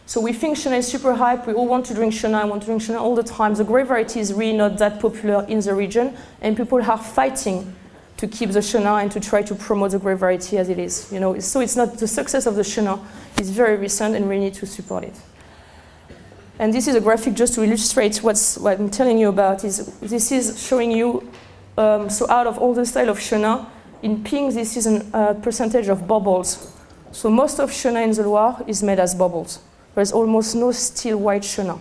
So we think Chenin is super hype. We all want to drink Chenin. I want to drink Chenin all the time. The grape variety is really not that popular in the region, and people are fighting to keep the Chenin and to try to promote the grape variety as it is. You know, so it's not the success of the Chenin is very recent, and we need to support it. And this is a graphic just to illustrate what I'm telling you about. This is showing you so out of all the style of Chenin. In pink, this is a percentage of bubbles. So most of Chenin in the Loire is made as bubbles. There's almost no still white Chenin.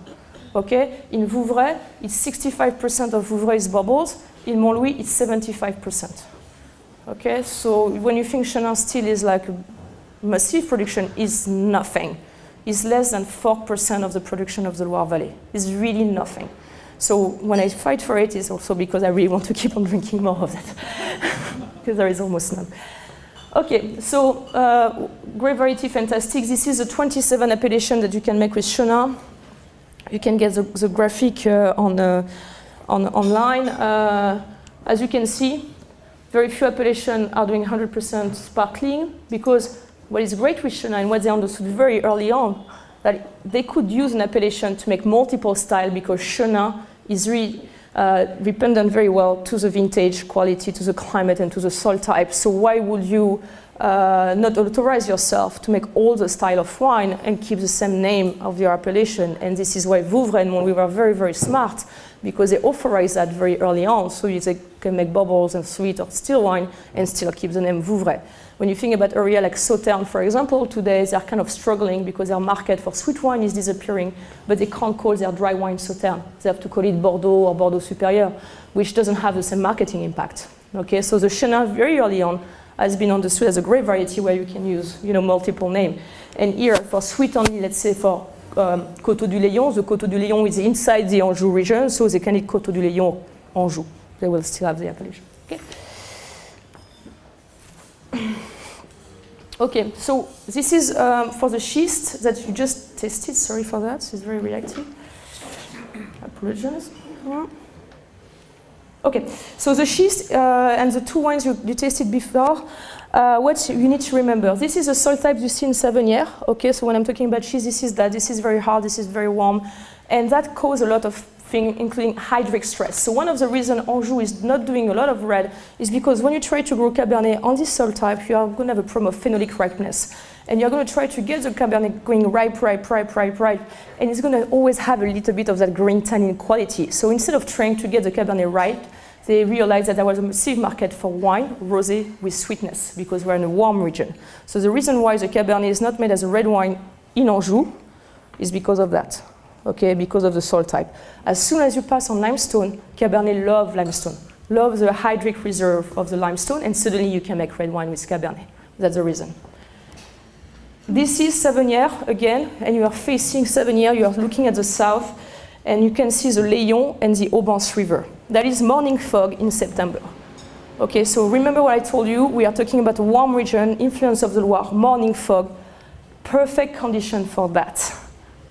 Okay? In Vouvray, it's 65% of Vouvray is bubbles. In Montlouis, it's 75%. Okay? So when you think Chenin still is like a massive production, is nothing. It's less than 4% of the production of the Loire Valley. It's really nothing. So when I fight for it, it's also because I really want to keep on drinking more of that. Because there is almost none. Okay, so grape variety, fantastic. This is a 27 appellation that you can make with Chenin. You can get the graphic online. As you can see, very few appellations are doing 100% sparkling because what is great with Chenin and what they understood very early on, that they could use an appellation to make multiple styles because Chenin is really dependent very well to the vintage quality, to the climate, and to the soil type. So why would you not authorize yourself to make all the style of wine and keep the same name of your appellation? And this is why Vouvray and Montlouis were very, very smart because they authorized that very early on, so they can make bubbles and sweet or still wine and still keep the name Vouvray. When you think about area like Sauternes, for example, today they are kind of struggling because their market for sweet wine is disappearing, but they can't call their dry wine Sauternes. They have to call it Bordeaux or Bordeaux Supérieur, which doesn't have the same marketing impact. Okay, so the Chenin very early on has been understood as a grape variety where you can use, multiple names. And here, for sweet only, let's say for Coteaux du Léon, the Coteaux du Léon is inside the Anjou region, so they can eat Coteaux du Léon Anjou. They will still have the appellation. Okay. Okay, so this is for the schist that you just tasted. Sorry for that, it's very reactive. I apologize. Okay, so the schist and the two wines you tasted before, what you need to remember, this is the soil type you see in Savonnières. Okay, so when I'm talking about cheese, this is that. This is very hard, this is very warm. And that causes a lot of things, including hydric stress. So one of the reasons Anjou is not doing a lot of red is because when you try to grow Cabernet on this soil type, you are going to have a problem of phenolic ripeness. And you're going to try to get the Cabernet going ripe, and it's going to always have a little bit of that green tannin quality. So instead of trying to get the Cabernet ripe, they realized that there was a massive market for wine, rosé, with sweetness, because we're in a warm region. So the reason why the Cabernet is not made as a red wine in Anjou is because of that, okay, because of the soil type. As soon as you pass on limestone, Cabernet love limestone, love the hydric reserve of the limestone, and suddenly you can make red wine with Cabernet. That's the reason. This is Savonnières again, and you are facing Savonnières, you are looking at the south, and you can see the Léon and the Aubance River. That is morning fog in September. Okay, so remember what I told you, we are talking about a warm region, influence of the Loire, morning fog, perfect condition for that,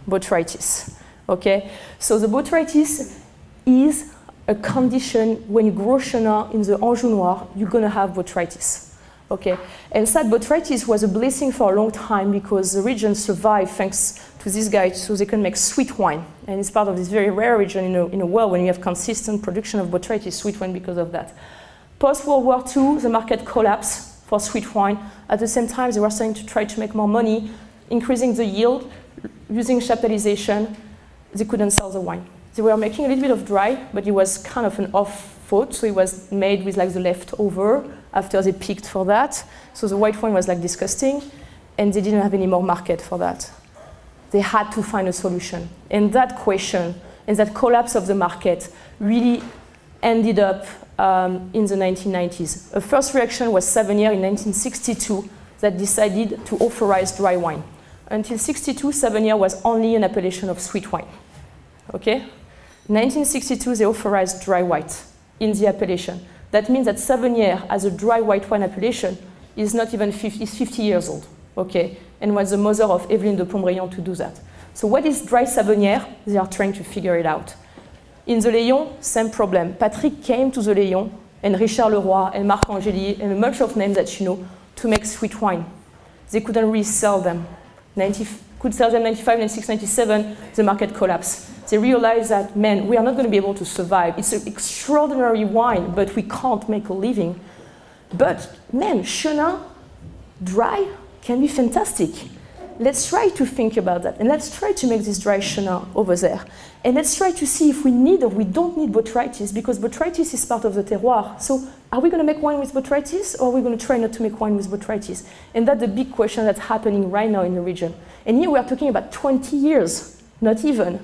botrytis. Okay, so the botrytis is a condition when you grow Chenin in the Anjou Noir, you're gonna have botrytis. Okay, and that botrytis was a blessing for a long time because the region survived thanks to this guy, so they can make sweet wine. And it's part of this very rare region in a world when you have consistent production of botrytis sweet wine because of that. Post-World War II, the market collapsed for sweet wine. At the same time, they were starting to try to make more money, increasing the yield, using chaptalization. They couldn't sell the wine. They were making a little bit of dry, but it was kind of an off-thought, so it was made with like the leftover after they picked for that. So the white wine was like disgusting, and they didn't have any more market for that. They had to find a solution. And that question and that collapse of the market really ended up in the 1990s. A first reaction was Savonnières in 1962 that decided to authorize dry wine. Until 62, Savonnières was only an appellation of sweet wine. Okay? 1962, they authorized dry white in the appellation. That means that Savonnières, as a dry white wine appellation, is not even 50 years old. Okay? And was the mother of Evelyne de Pontbriand to do that. So what is dry Savonnières? They are trying to figure it out. In the Léon, same problem. Patrick came to the Léon, and Richard Leroy, and Marc Angéli, and a bunch of names that you know, to make sweet wine. They couldn't resell them. Could sell them 95, 96, 97, the market collapsed. They realized that, man, we are not going to be able to survive. It's an extraordinary wine, but we can't make a living. But, man, Chenin, dry, can be fantastic. Let's try to think about that, and let's try to make this dry Chenin over there. And let's try to see if we need or we don't need botrytis, because botrytis is part of the terroir. So are we going to make wine with botrytis, or are we going to try not to make wine with botrytis? And that's the big question that's happening right now in the region. And here we are talking about 20 years, not even,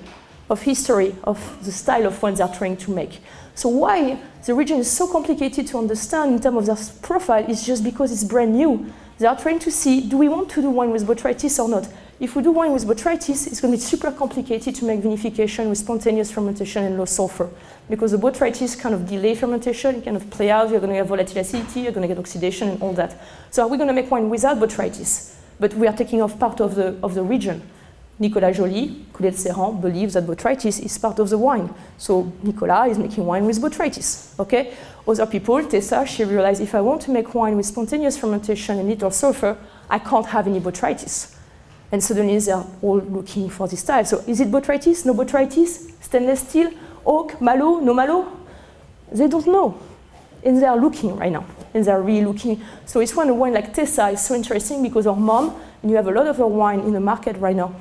of history of the style of wine they're trying to make. So why the region is so complicated to understand in terms of their profile is just because it's brand new. They are trying to see, do we want to do wine with botrytis or not? If we do wine with botrytis, it's going to be super complicated to make vinification with spontaneous fermentation and low sulfur. Because the botrytis kind of delay fermentation, it kind of play out, you're going to have volatile acidity, you're going to get oxidation and all that. So are we going to make wine without botrytis? But we are taking off part of the region. Nicolas Joly, Coulet de Serran, believes that botrytis is part of the wine. So Nicolas is making wine with botrytis, okay? Other people, Tessa, she realized if I want to make wine with spontaneous fermentation and little sulfur, I can't have any botrytis. And suddenly they're all looking for this style. So is it botrytis, no botrytis, stainless steel, oak, malo, no malo? They don't know. And they are looking right now. And they're really looking. So it's when a wine like Tessa is so interesting because her mom, and you have a lot of her wine in the market right now.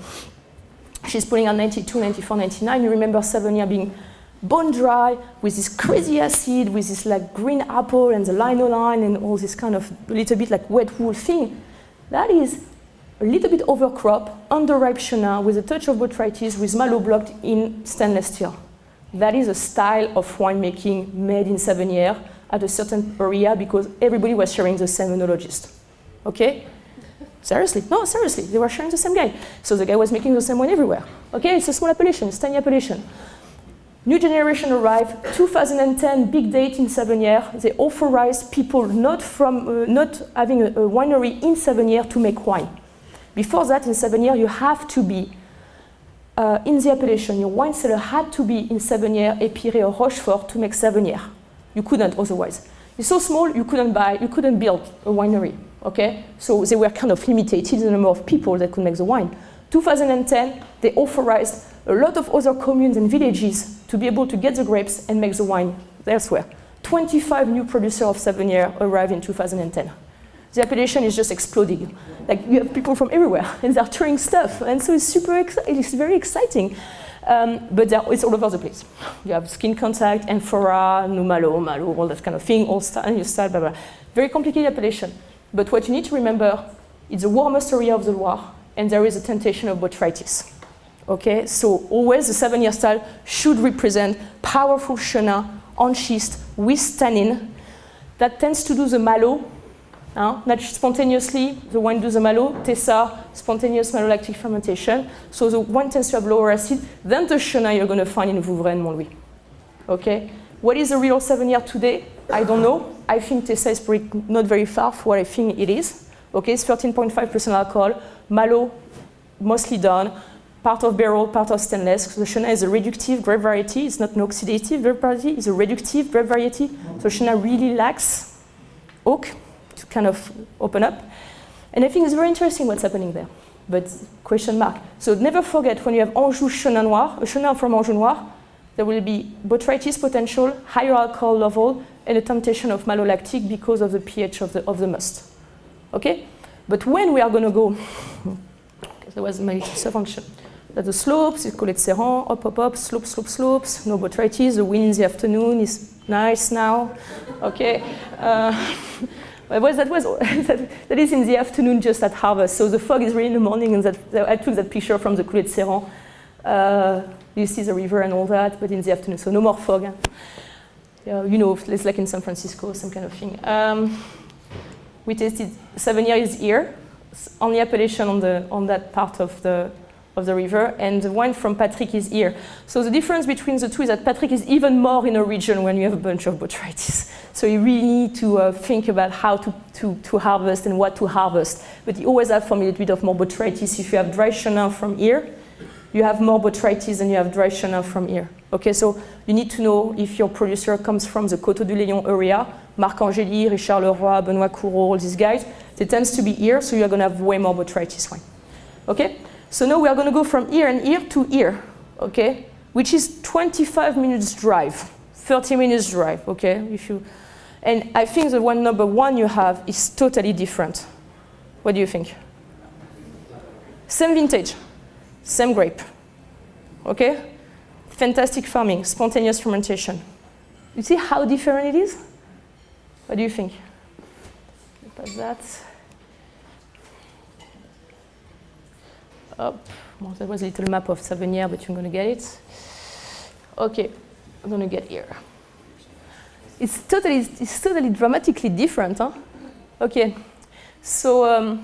She's putting out 92, 94, 99. You remember Savonnières being bone dry with this crazy acid, with this like green apple and the linoline and all this kind of a little bit like wet wool thing. That is a little bit overcrop, underripe Chenin with a touch of botrytis with malo blocked in stainless steel. That is a style of winemaking made in Savonnières at a certain area because everybody was sharing the same enologist. Okay? Seriously? No, seriously. They were sharing the same guy. So the guy was making the same wine everywhere. Okay? It's a small appellation, it's a tiny appellation. New generation arrived, 2010, big date in Savonnières. They authorized people not having a winery in Savonnières to make wine. Before that, in Savonnières, you have to be in the appellation. Your wine cellar had to be in Savonnières, Épiré, or Rochefort to make Savonnières. You couldn't otherwise. It's so small, you couldn't build a winery. Okay, so they were kind of limited in the number of people that could make the wine. 2010, they authorized a lot of other communes and villages to be able to get the grapes and make the wine elsewhere. 25 new producers of Savennières arrived in 2010. The appellation is just exploding. Like, you have people from everywhere, and they're trying stuff, and so it's it's very exciting. But it's all over the place. You have skin contact, amphora, Malo, all that kind of thing, all style, new style, blah, blah. Very complicated appellation. But what you need to remember, it's the warmest area of the Loire, and there is a temptation of botrytis. Okay, so always the Savennières style should represent powerful chenin on schist with tannin that tends to do the malo. Not spontaneously, the wine does the malo, Tessa, spontaneous malolactic fermentation. So the wine tends to have lower acid than the chenin you're going to find in Vouvray and Montlouis. Okay, what is the real Savennière today? I don't know. I think Tessa is probably not very far from what I think it is. Okay, it's 13.5% alcohol, malo, mostly done, part of barrel, part of stainless. The Chenin is a reductive grape variety. It's not an oxidative grape variety. It's a reductive grape variety. So Chenin really lacks oak to kind of open up. And I think it's very interesting what's happening there. But question mark. So never forget, when you have Anjou Chenin Noir, a Chenin from Anjou Noir, there will be botrytis potential, higher alcohol level, and a temptation of malolactic because of the pH of the must. Okay? But when we are going to go, that was my function. That's the slopes, it's called serrant, up, slopes, no botrytis, the wind in the afternoon is nice now. Okay? That is in the afternoon just at harvest. So the fog is really in the morning, and I took that picture from the curated serrant. You see the river and all that, but in the afternoon, so no more fog. You know, it's like in San Francisco, some kind of thing. We tasted Savennières is here, on the appellation on that part of the river, and the wine from Patrick is here. So the difference between the two is that Patrick is even more in a region when you have a bunch of botrytis. So you really need to think about how to harvest and what to harvest. But you always have for me a little bit of more botrytis. If you have dry Chenin from here, you have more botrytis than you have dry Chenin from here. Okay, so you need to know if your producer comes from the Coteaux du Léon area, Marc Angély, Richard Leroy, Benoît Courreau, all these guys, they tend to be here, so you're going to have way more botrytis wine. Okay, so now we are going to go from here and here to here, okay, which is 25 minutes drive, 30 minutes drive, okay? And I think the one number one you have is totally different. What do you think? Same vintage. Same grape, okay? Fantastic farming, spontaneous fermentation. You see how different it is? What do you think? Like that. Up. Well, that was a little map of Savennières, but you're going to get it. Okay, I'm going to get here. It's totally dramatically different, huh? Okay, so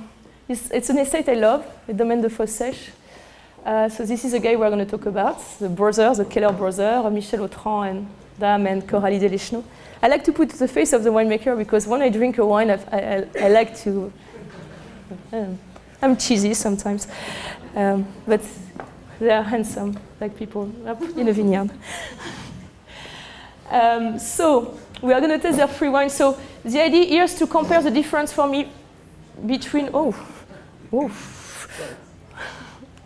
it's an estate I love, the Domaine de Fossèche. So this is a guy we're going to talk about, the brothers, the Keller brothers, Michel Autran and Dame and Coralie Deschenaux. I like to put the face of the winemaker because when I drink a wine, I like to, I'm cheesy sometimes, but they are handsome, like people in a vineyard. So we are going to taste their free wine. So the idea here is to compare the difference for me between,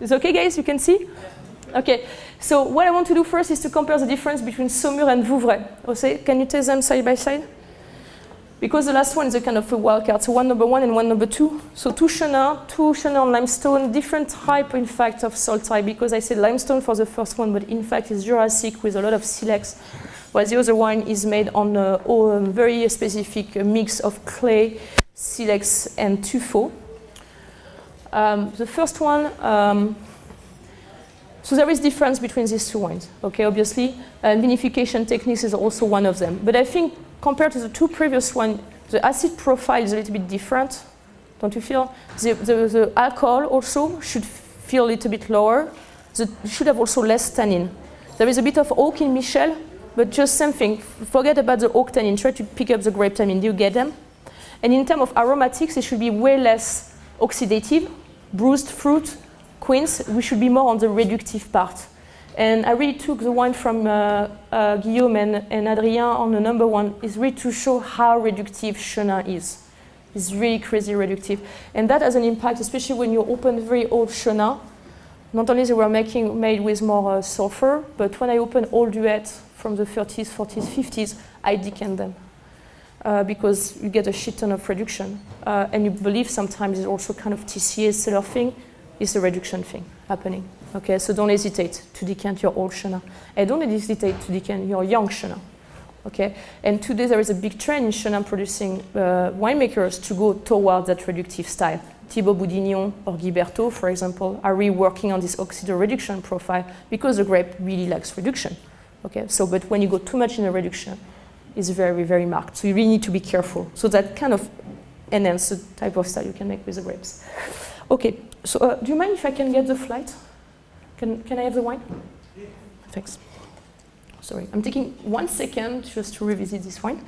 It's okay, guys? You can see? Okay. So what I want to do first is to compare the difference between Saumur and Vouvray. Jose, can you taste them side by side? Because the last one is a kind of a wild card. So one number one and one number two. So two Chenin on limestone, different type, in fact, of soil type. Because I said limestone for the first one, but in fact it's Jurassic with a lot of silex. While the other wine is made on a very specific mix of clay, silex, and tuffeau. The first one, so there is difference between these two wines, okay, obviously, and vinification techniques is also one of them. But I think compared to the two previous ones, the acid profile is a little bit different, don't you feel? The alcohol also should feel a little bit lower. It should have also less tannin. There is a bit of oak in Michel, but just same thing. Forget about the oak tannin, try to pick up the grape tannin. Do you get them? And in terms of aromatics, it should be way less oxidative. Bruised fruit, quince, we should be more on the reductive part. And I really took the wine from Guillaume and Adrien on the number one, is really to show how reductive Chenin is. It's really crazy reductive. And that has an impact, especially when you open very old Chenin. Not only they were made with more sulfur, but when I open old duets from the 30s, 40s, 50s, I decant them. Because you get a shit ton of reduction. And you believe sometimes it's also kind of TCA seller thing, it's a reduction thing happening. Okay, so don't hesitate to decant your old Chenin. And don't hesitate to decant your young Chenin. Okay, and today there is a big trend in Chenin producing winemakers to go towards that reductive style. Thibaut Boudignon or Guy Berthaud, for example, are really working on this oxido-reduction profile because the grape really likes reduction. Okay, so but when you go too much in the reduction, it's very, very marked. So you really need to be careful. So that kind of enhances the type of style you can make with the grapes. Okay, so do you mind if I can get the flight? Can I have the wine? Yeah. Thanks. Sorry, I'm taking 1 second just to revisit this wine.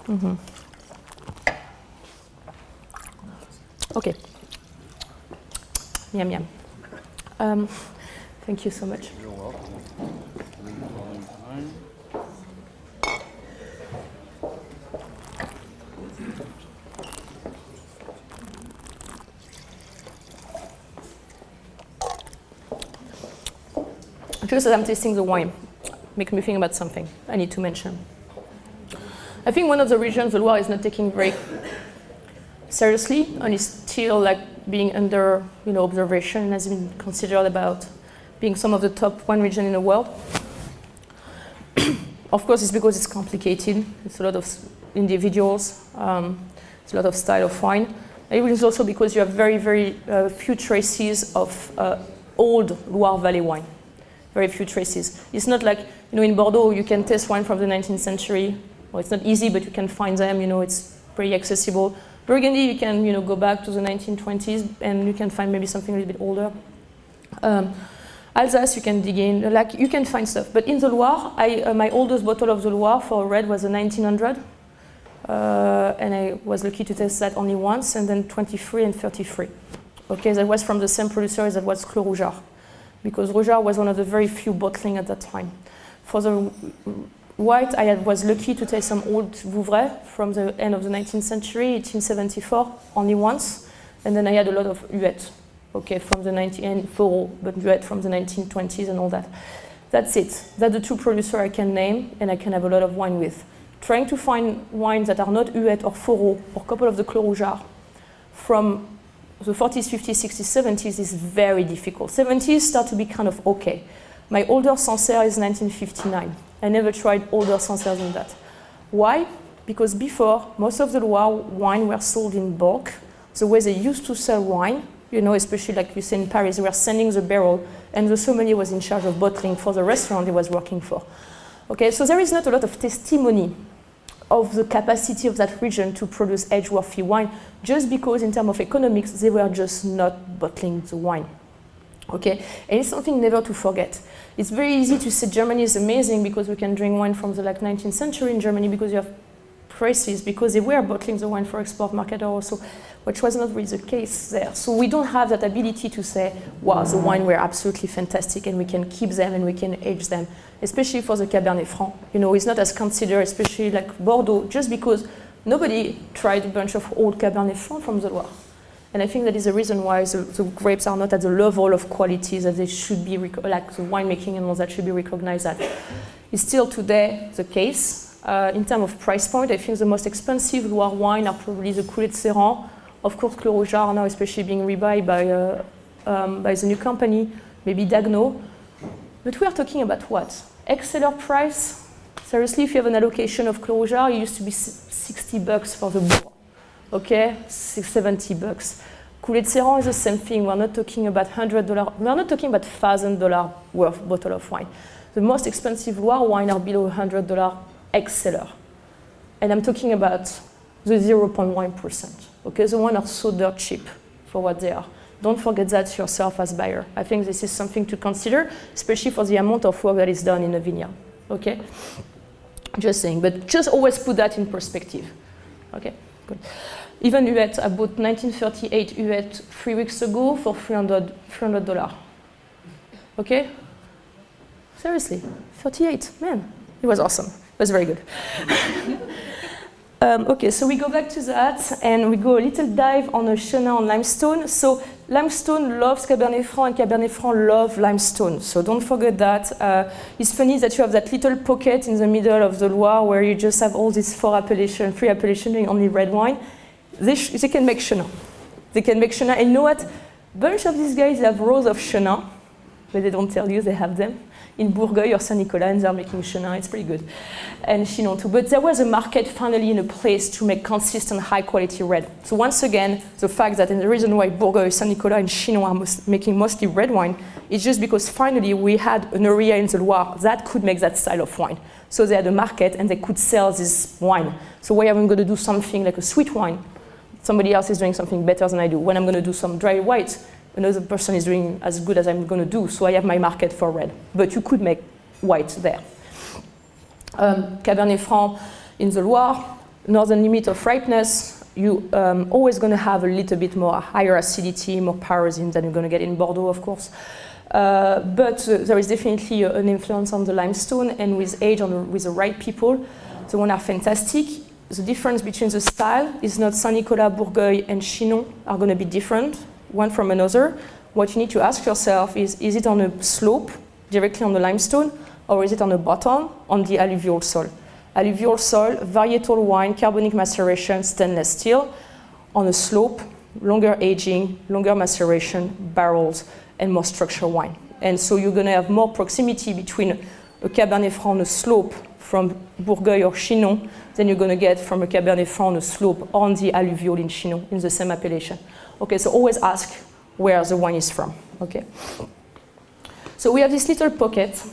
Mm-hmm. Okay. Yum, yum. Thank you so much. You're welcome. Just as I'm tasting the wine, make me think about something I need to mention. I think one of the regions the Loire is not taking very seriously and is still like being under observation and has been considered about being some of the top wine region in the world. Of course, it's because it's complicated. It's a lot of individuals. It's a lot of style of wine. And it is also because you have very, very few traces of old Loire Valley wine. Very few traces. It's not like, in Bordeaux, you can taste wine from the 19th century. Well, it's not easy, but you can find them, it's pretty accessible. Burgundy, you can, go back to the 1920s, and you can find maybe something a little bit older. Alsace, you can dig in, you can find stuff. But in the Loire, my oldest bottle of the Loire for red was a 1900. And I was lucky to taste that only once, and then 23 and 33. Okay, that was from the same producer as that was Clos Rougeard, because Rougeard was one of the very few bottling at that time. For the white, I was lucky to taste some old Vouvray from the end of the 19th century, 1874, only once. And then I had a lot of Huet, okay, from the 1940, but Huet from the 1920s and all that. That's it. That's the two producers I can name and I can have a lot of wine with. Trying to find wines that are not Huet or Faureau or a couple of the Clos Rougeard from the 40s, 50s, 60s, 70s is very difficult. 70s start to be kind of okay. My older Sancerre is 1959. I never tried older Sancerres than that. Why? Because before, most of the Loire wine were sold in bulk. The way they used to sell wine, especially like you say in Paris, they were sending the barrel, and the sommelier was in charge of bottling for the restaurant he was working for. Okay, so there is not a lot of testimony of the capacity of that region to produce edgeworthy wine, just because in terms of economics, they were just not bottling the wine. Okay, and it's something never to forget. It's very easy to say Germany is amazing because we can drink wine from the 19th century in Germany because you have prices, because they were bottling the wine for export market also, which was not really the case there. So we don't have that ability to say, wow, the wine were absolutely fantastic and we can keep them and we can age them, especially for the Cabernet Franc. It's not as considered, especially like Bordeaux, just because nobody tried a bunch of old Cabernet Franc from the Loire. And I think that is the reason why the grapes are not at the level of quality that they should be, like the winemaking and all that should be recognized at. It's still today the case. In terms of price point, I think the most expensive Loire wine are probably the curated. Of course, Clos Rougeard now especially being rebuyed by the new company, maybe Dagnau. But we are talking about what? Ex-seller price? Seriously, if you have an allocation of Clos Rougeard, it used to be $60 for the board. Okay, $70. Coulet de Serran is the same thing. We're not talking about $100. We're not talking about $1,000 worth bottle of wine. The most expensive Loire wine are below $100 ex-seller. And I'm talking about the 0.1%. Okay, the ones are so dirt cheap for what they are. Don't forget that yourself as buyer. I think this is something to consider, especially for the amount of work that is done in a vineyard. Okay, just saying. But just always put that in perspective. Okay. Good. Even Huet, I bought 1938 Huet 3 weeks ago for $300. Okay? Seriously, 38, man, it was awesome. It was very good. Okay, so we go back to that and we go a little dive on a Chenin on limestone. So limestone loves Cabernet Franc and Cabernet Franc love limestone. So don't forget that. It's funny that you have that little pocket in the middle of the Loire where you just have all these three appellations doing only red wine. They can make Chenin. They can make Chenin. And you know what? A bunch of these guys have rows of Chenin, but they don't tell you they have them. In Bourgogne or Saint-Nicolas, and they're making Chenin, it's pretty good. And Chinon too. But there was a market finally in a place to make consistent, high quality red. So once again, the fact that, and the reason why Bourgogne, Saint-Nicolas, and Chinon are making mostly red wine is just because finally we had an area in the Loire that could make that style of wine. So they had a market and they could sell this wine. So why am I going to do something like a sweet wine? Somebody else is doing something better than I do. When I'm going to do some dry white, another person is doing as good as I'm going to do, so I have my market for red. But you could make white there. Cabernet Franc in the Loire, northern limit of ripeness, you always going to have a little bit more higher acidity, more pyrazine than you're going to get in Bordeaux, of course. But there is definitely an influence on the limestone, and with age, with the right people, the ones are fantastic. The difference between the style is not Saint-Nicolas, Bourgogne, and Chinon are going to be different, one from another. What you need to ask yourself is it on a slope, directly on the limestone, or is it on a bottom, on the alluvial soil? Alluvial soil, varietal wine, carbonic maceration, stainless steel, on a slope, longer aging, longer maceration, barrels, and more structured wine. And so you're going to have more proximity between a Cabernet Franc on a slope from Bourgogne or Chinon than you're going to get from a Cabernet Franc on a slope on the alluvial in Chinon, in the same appellation. Okay, so always ask where the wine is from, okay? So we have this little pocket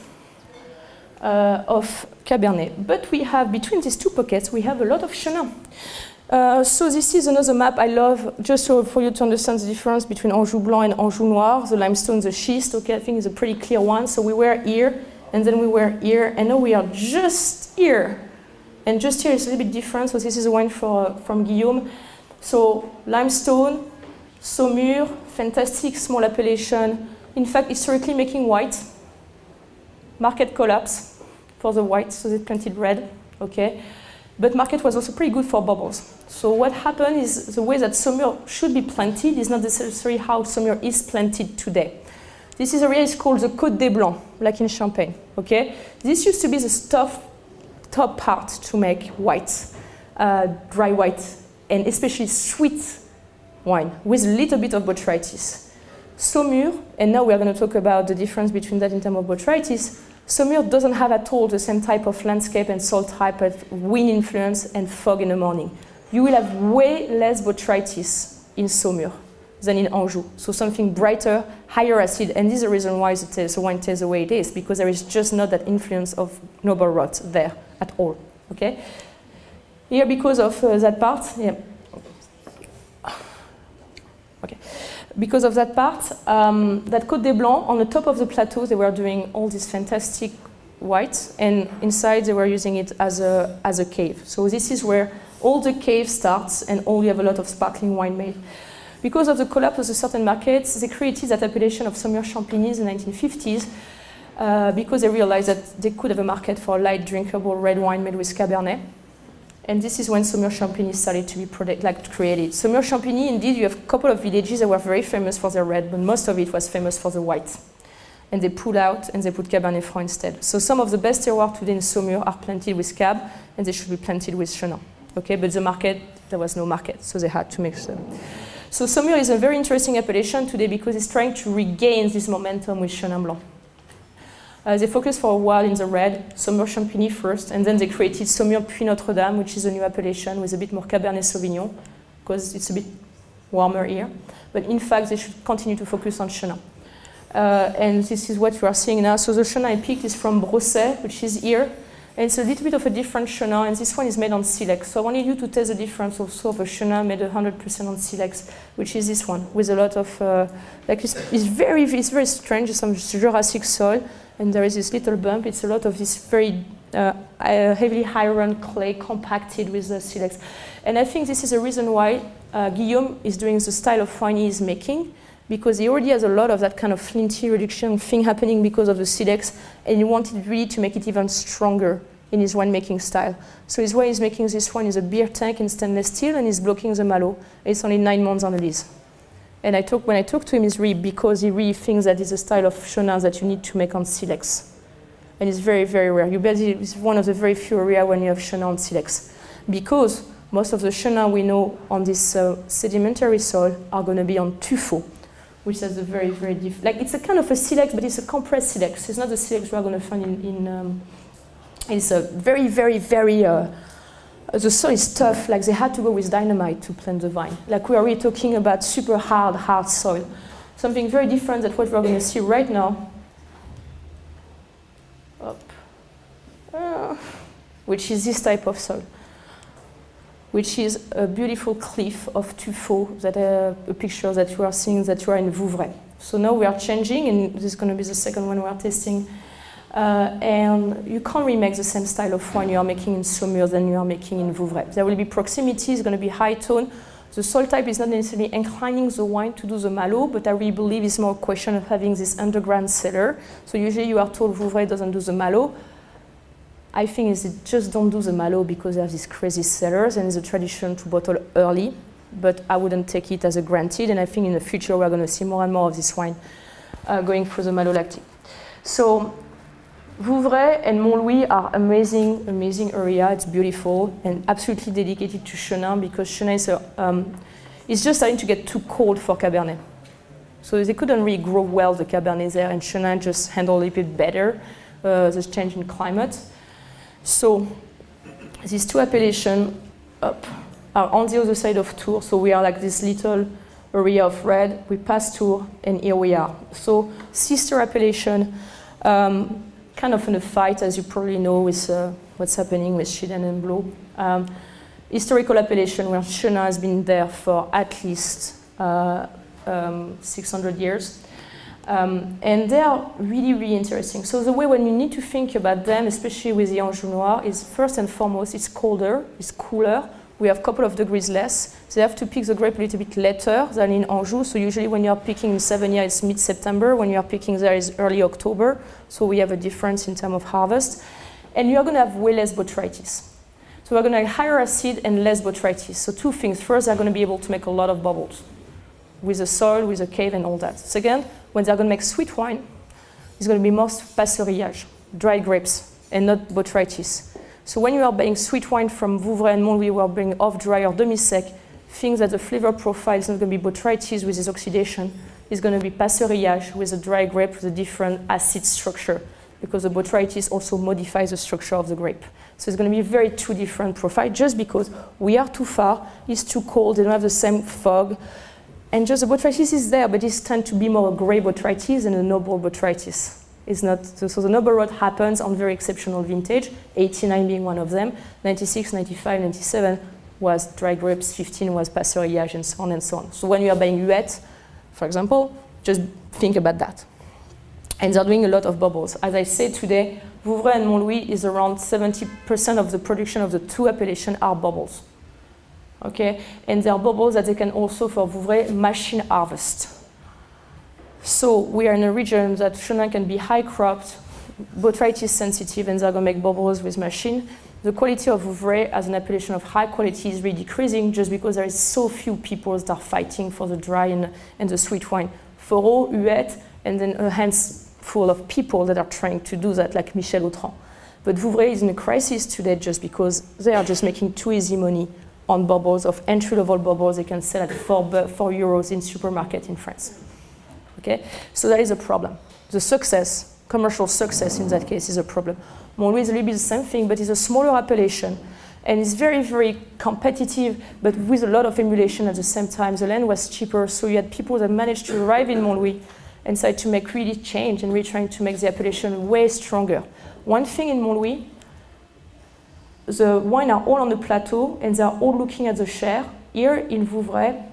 of Cabernet, but we have, between these two pockets, we have a lot of Chenin. So this is another map I love, just so for you to understand the difference between Anjou Blanc and Anjou Noir, the limestone, the schist, okay, I think it's a pretty clear one. So we were here, and then we were here, and now we are just here. And just here is a little bit different, so this is a wine from Guillaume. So limestone, Saumur, fantastic small appellation. In fact, historically making white. Market collapse for the white, so they planted red, okay? But market was also pretty good for bubbles. So what happened is the way that Saumur should be planted is not necessarily how Saumur is planted today. This is area is called the Côte des Blancs, like in Champagne, okay? This used to be the top part to make white, dry white, and especially sweet wine with a little bit of botrytis. Saumur, and now we are going to talk about the difference between that in terms of botrytis. Saumur doesn't have at all the same type of landscape and soil type of wind influence and fog in the morning. You will have way less botrytis in Saumur than in Anjou. So something brighter, higher acid, and this is the reason why the wine tastes the way it is, because there is just not that influence of noble rot there at all, okay? Here, because of that part, yeah. Okay. Because of that part, that Côte des Blancs, on the top of the plateau, they were doing all these fantastic whites, and inside they were using it as a cave. So this is where all the cave starts, and only have a lot of sparkling wine made. Because of the collapse of the certain markets, they created that appellation of Saumur Champigny in the 1950s, because they realized that they could have a market for light drinkable red wine made with Cabernet. And this is when Saumur Champigny started to be created. Saumur Champigny, indeed, you have a couple of villages that were very famous for their red, but most of it was famous for the white. And they pulled out and they put Cabernet Franc instead. So some of the best terroirs today in Saumur are planted with Cab, and they should be planted with Chenin. Okay, but the market, there was no market, so they had to mix them. So Saumur is a very interesting appellation today because it's trying to regain this momentum with Chenin Blanc. They focused for a while in the red, Saumur Champigny first, and then they created Saumur Puy Notre Dame, which is a new appellation with a bit more Cabernet Sauvignon, because it's a bit warmer here. But in fact, they should continue to focus on Chenin. And this is what you are seeing now. So the Chenin I picked is from Brosset, which is here. And it's a little bit of a different Chenin, and this one is made on Silex. So I wanted you to taste the difference also of a Chenin made 100% on Silex, which is this one, with a lot of, it's very strange, some Jurassic soil, and there is this little bump. It's a lot of this very heavily iron clay compacted with the silex. And I think this is a reason why Guillaume is doing the style of wine he is making, because he already has a lot of that kind of flinty reduction thing happening because of the silex, and he wanted really to make it even stronger in his winemaking style. So his way he's making this wine is a beer tank in stainless steel, and he's blocking the malo. It's only 9 months on the lease. And when I talk to him, it's really because he really thinks that it's a style of Chenin that you need to make on silex. And it's very, very rare. It's one of the very few areas when you have Chenin on silex. Because most of the Chenin we know on this sedimentary soil are going to be on tuffeau, which is a very, very different. Like, it's a kind of a silex, but it's a compressed silex. It's not the silex we are going to find in it's a very, very, very, the soil is tough. Like, they had to go with dynamite to plant the vine. Like, we are really talking about super hard soil. Something very different than what we're going to see right now. Which is this type of soil, which is a beautiful cliff of tuffeau, that a picture that you are seeing that you are in Vouvray. So now we are changing, and this is going to be the second one we are testing. And you can't remake the same style of wine you are making in Saumur than you are making in Vouvray. There will be proximity, it's going to be high tone. The soil type is not necessarily inclining the wine to do the malo, but I really believe it's more a question of having this underground cellar. So usually you are told Vouvray doesn't do the malo. I think it's just don't do the malo because they have these crazy cellars, and it's a tradition to bottle early, but I wouldn't take it as a granted, and I think in the future we're going to see more and more of this wine going through the malolactic. So Vouvray and Montlouis are amazing, amazing area. It's beautiful and absolutely dedicated to Chenin, because Chenin is just starting to get too cold for Cabernet. So they couldn't really grow well the Cabernet there, and Chenin just handled it a bit better, the change in climate. So these two appellations are on the other side of Tours. So we are like this little area of red. We pass Tours, and here we are. So sister appellation, kind of in a fight, as you probably know, with what's happening with Childen and Blot. Historical appellation where Chenin has been there for at least 600 years. And they are really, really interesting. So the way when you need to think about them, especially with the Anjou Noir, is first and foremost, it's colder, it's cooler. We have a couple of degrees less. They have to pick the grape a little bit later than in Anjou. So usually when you're picking in Savagnin, it's mid-September. When you're picking there, it's early October. So we have a difference in terms of harvest. And you're going to have way less botrytis. So we're going to have higher acid and less botrytis. So two things. First, they're going to be able to make a lot of bubbles with the soil, with the cave, and all that. Second, when they're going to make sweet wine, it's going to be more passeurillage, dry grapes, and not botrytis. So when you are buying sweet wine from Vouvray and Montlouis, we are buying off-dry or demi-sec, things that the flavor profile is not going to be botrytis with its oxidation. It's going to be passeurillage with a dry grape with a different acid structure, because the botrytis also modifies the structure of the grape. So it's going to be very two different profiles, just because we are too far, it's too cold, they don't have the same fog. And just the botrytis is there, but it's tend to be more a gray botrytis than a noble botrytis. It's not, so the noble rot happens on very exceptional vintage, 89 being one of them, 96, 95, 97 was dry grapes, 15 was passeurillage, and so on and so on. So when you are buying Huette, for example, just think about that. And they're doing a lot of bubbles. As I said today, Vouvray and Montlouis is around 70% of the production of the two appellations are bubbles. Okay, and there are bubbles that they can also, for Vouvray, machine harvest. So we are in a region that Chenin can be high cropped, botrytis sensitive, and they're going to make bubbles with machine. The quality of Vouvray as an appellation of high quality is really decreasing just because there is so few people that are fighting for the dry and the sweet wine. Foreau, Huette, and then a handful of people that are trying to do that, like Michel Autran. But Vouvray is in a crisis today just because they are just making too easy money on bubbles, of entry-level bubbles they can sell at 4 euros in supermarket in France. Okay, so that is a problem. The success, commercial success in that case, is a problem. Montlouis is a little bit the same thing, but it's a smaller appellation, and it's very, very competitive, but with a lot of emulation at the same time. The land was cheaper, so you had people that managed to arrive in Montlouis and decided to make really change and really trying to make the appellation way stronger. One thing in Montlouis, the wine are all on the plateau and they are all looking at the Cher. Here in Vouvray,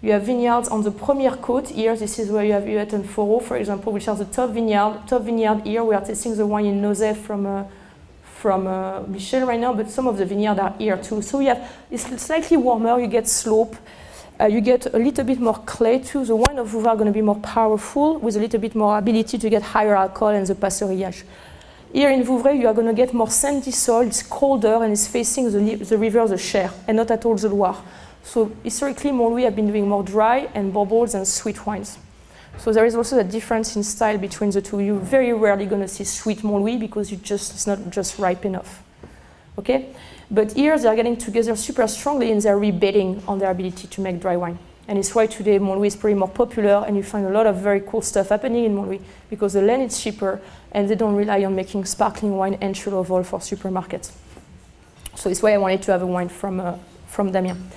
You have vineyards on the Première Côte here. This is where you have Huet and Foro, for example, which are the top vineyard here. We are tasting the wine in Nozay from Michel right now, but some of the vineyards are here too. So it's slightly warmer, you get slope, you get a little bit more clay too. The wine of Vouvray are going to be more powerful with a little bit more ability to get higher alcohol and the passerillage. Here in Vouvray, you are going to get more sandy soil, it's colder and it's facing the river, the Cher, and not at all the Loire. So historically, Montlouis have been doing more dry and bubbles and sweet wines. So there is also a difference in style between the two. You're very rarely going to see sweet Montlouis because it's not just ripe enough. Okay? But here they are getting together super strongly and they're rebating on their ability to make dry wine. And it's why today Montlouis is pretty more popular and you find a lot of very cool stuff happening in Montlouis because the land is cheaper and they don't rely on making sparkling wine entry level for supermarkets. So it's why I wanted to have a wine from Damien.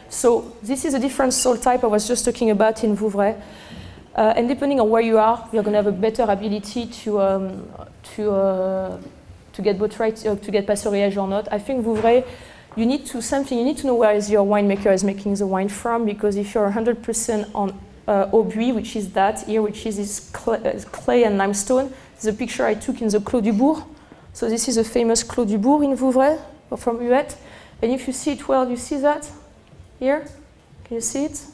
So this is a different soil type I was just talking about in Vouvray. And depending on where you are, you're going to have a better ability to get botrytis, to get passerillage or not. I think Vouvray, you need to know where your winemaker is making the wine from, because if you're 100% on Aubuis, which is that here, which is this clay and limestone, there's a picture I took in the Clos du Bourg. So this is a famous Clos du Bourg in Vouvray, or from Huet. And if you see it well, you see that here? Can you see it?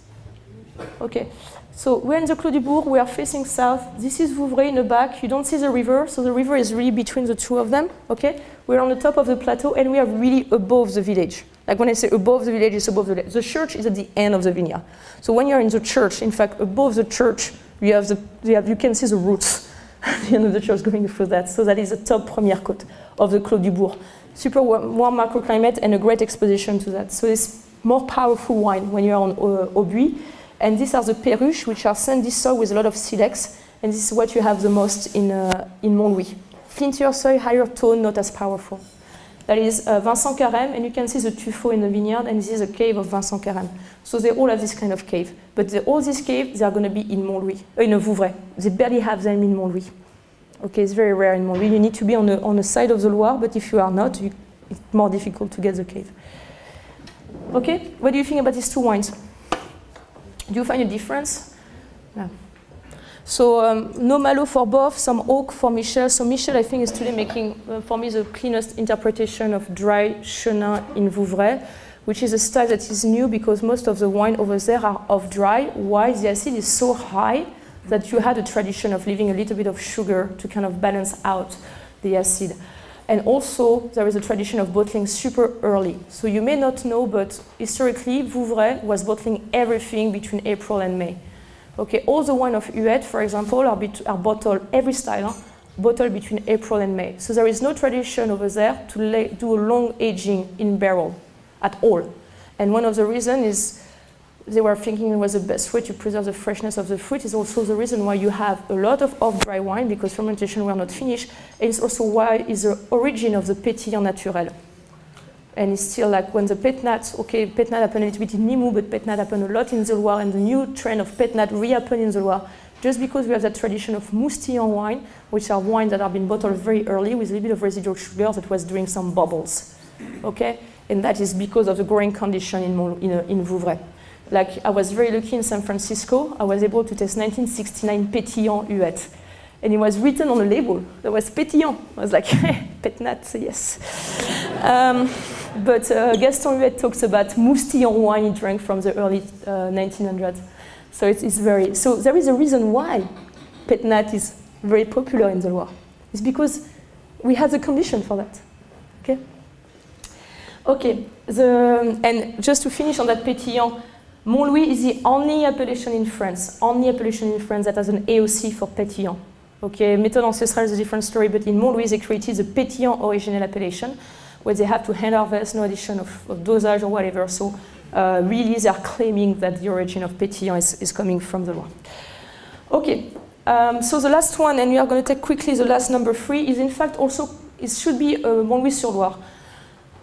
Okay. So we're in the Clos du Bourg, we are facing south. This is Vouvray in the back. You don't see the river, so the river is really between the two of them, okay? We're on the top of the plateau and we are really above the village. Like when I say above the village, it's above the village. The church is at the end of the vineyard. So when you're in the church, in fact, above the church, you can see the roots at the end of the church going through that. So that is the top Première Côte of the Clos du Bourg. Super warm microclimate and a great exposition to that. So it's more powerful wine when you're on Aubuis. And these are the perruches, which are sandy soil with a lot of silex. And this is what you have the most in Montlouis. Flintier soil, higher tone, not as powerful. That is Vincent Carême, and you can see the tuffeau in the vineyard, and this is a cave of Vincent Carême. So they all have this kind of cave. But all these caves, they are going to be in Montlouis, in Vouvray. They barely have them in Montlouis. Okay, it's very rare in Montlouis. You need to be on the side of the Loire, but if you are not, it's more difficult to get the cave. Okay, what do you think about these two wines? Do you find a difference? No. So no Malo for both, some oak for Michel. So Michel, I think, is today making, for me, the cleanest interpretation of dry Chenin in Vouvray, which is a style that is new because most of the wine over there are of dry. Why? The acid is so high that you had a tradition of leaving a little bit of sugar to kind of balance out the acid. And also, there is a tradition of bottling super early. So you may not know, but historically, Vouvray was bottling everything between April and May. Okay, all the wine of Huet, for example, are bottled, every style, bottled between April and May. So there is no tradition over there to do a long aging in barrel at all. And one of the reasons is they were thinking it was the best way to preserve the freshness of the fruit. Is also the reason why you have a lot of off-dry wine, because fermentation were not finished. And it's also why is the origin of the pétillant naturel. And it's still like when the pétnat, okay, pétnat happened a little bit in Limoux, but pétnat happened a lot in the Loire, and the new trend of pétnat reappeared in the Loire, just because we have that tradition of moustillant wine, which are wines that have been bottled very early with a little bit of residual sugar that was doing some bubbles, okay? And that is because of the growing condition in Vouvray. Like, I was very lucky in San Francisco. I was able to taste 1969 Pétillant Huet. And it was written on the label. That was Pétillant. I was like, hey, Pétnat, yes. But Gaston Huet talks about moustillant wine he drank from the early 1900s. So it's very... So there is a reason why Pétnat is very popular in the Loire. It's because we have the condition for that. Okay? Okay. And just to finish on that Pétillant, Montlouis is the only appellation in France that has an AOC for pétillant. Okay, méthode ancestrale is a different story, but in Montlouis they created the pétillant original appellation, where they have to hand harvest, no addition of dosage or whatever. So really they are claiming that the origin of pétillant is coming from the Loire. Okay, so the last one, and we are going to take quickly the last number 3, is in fact also, it should be Montlouis-sur-Loire.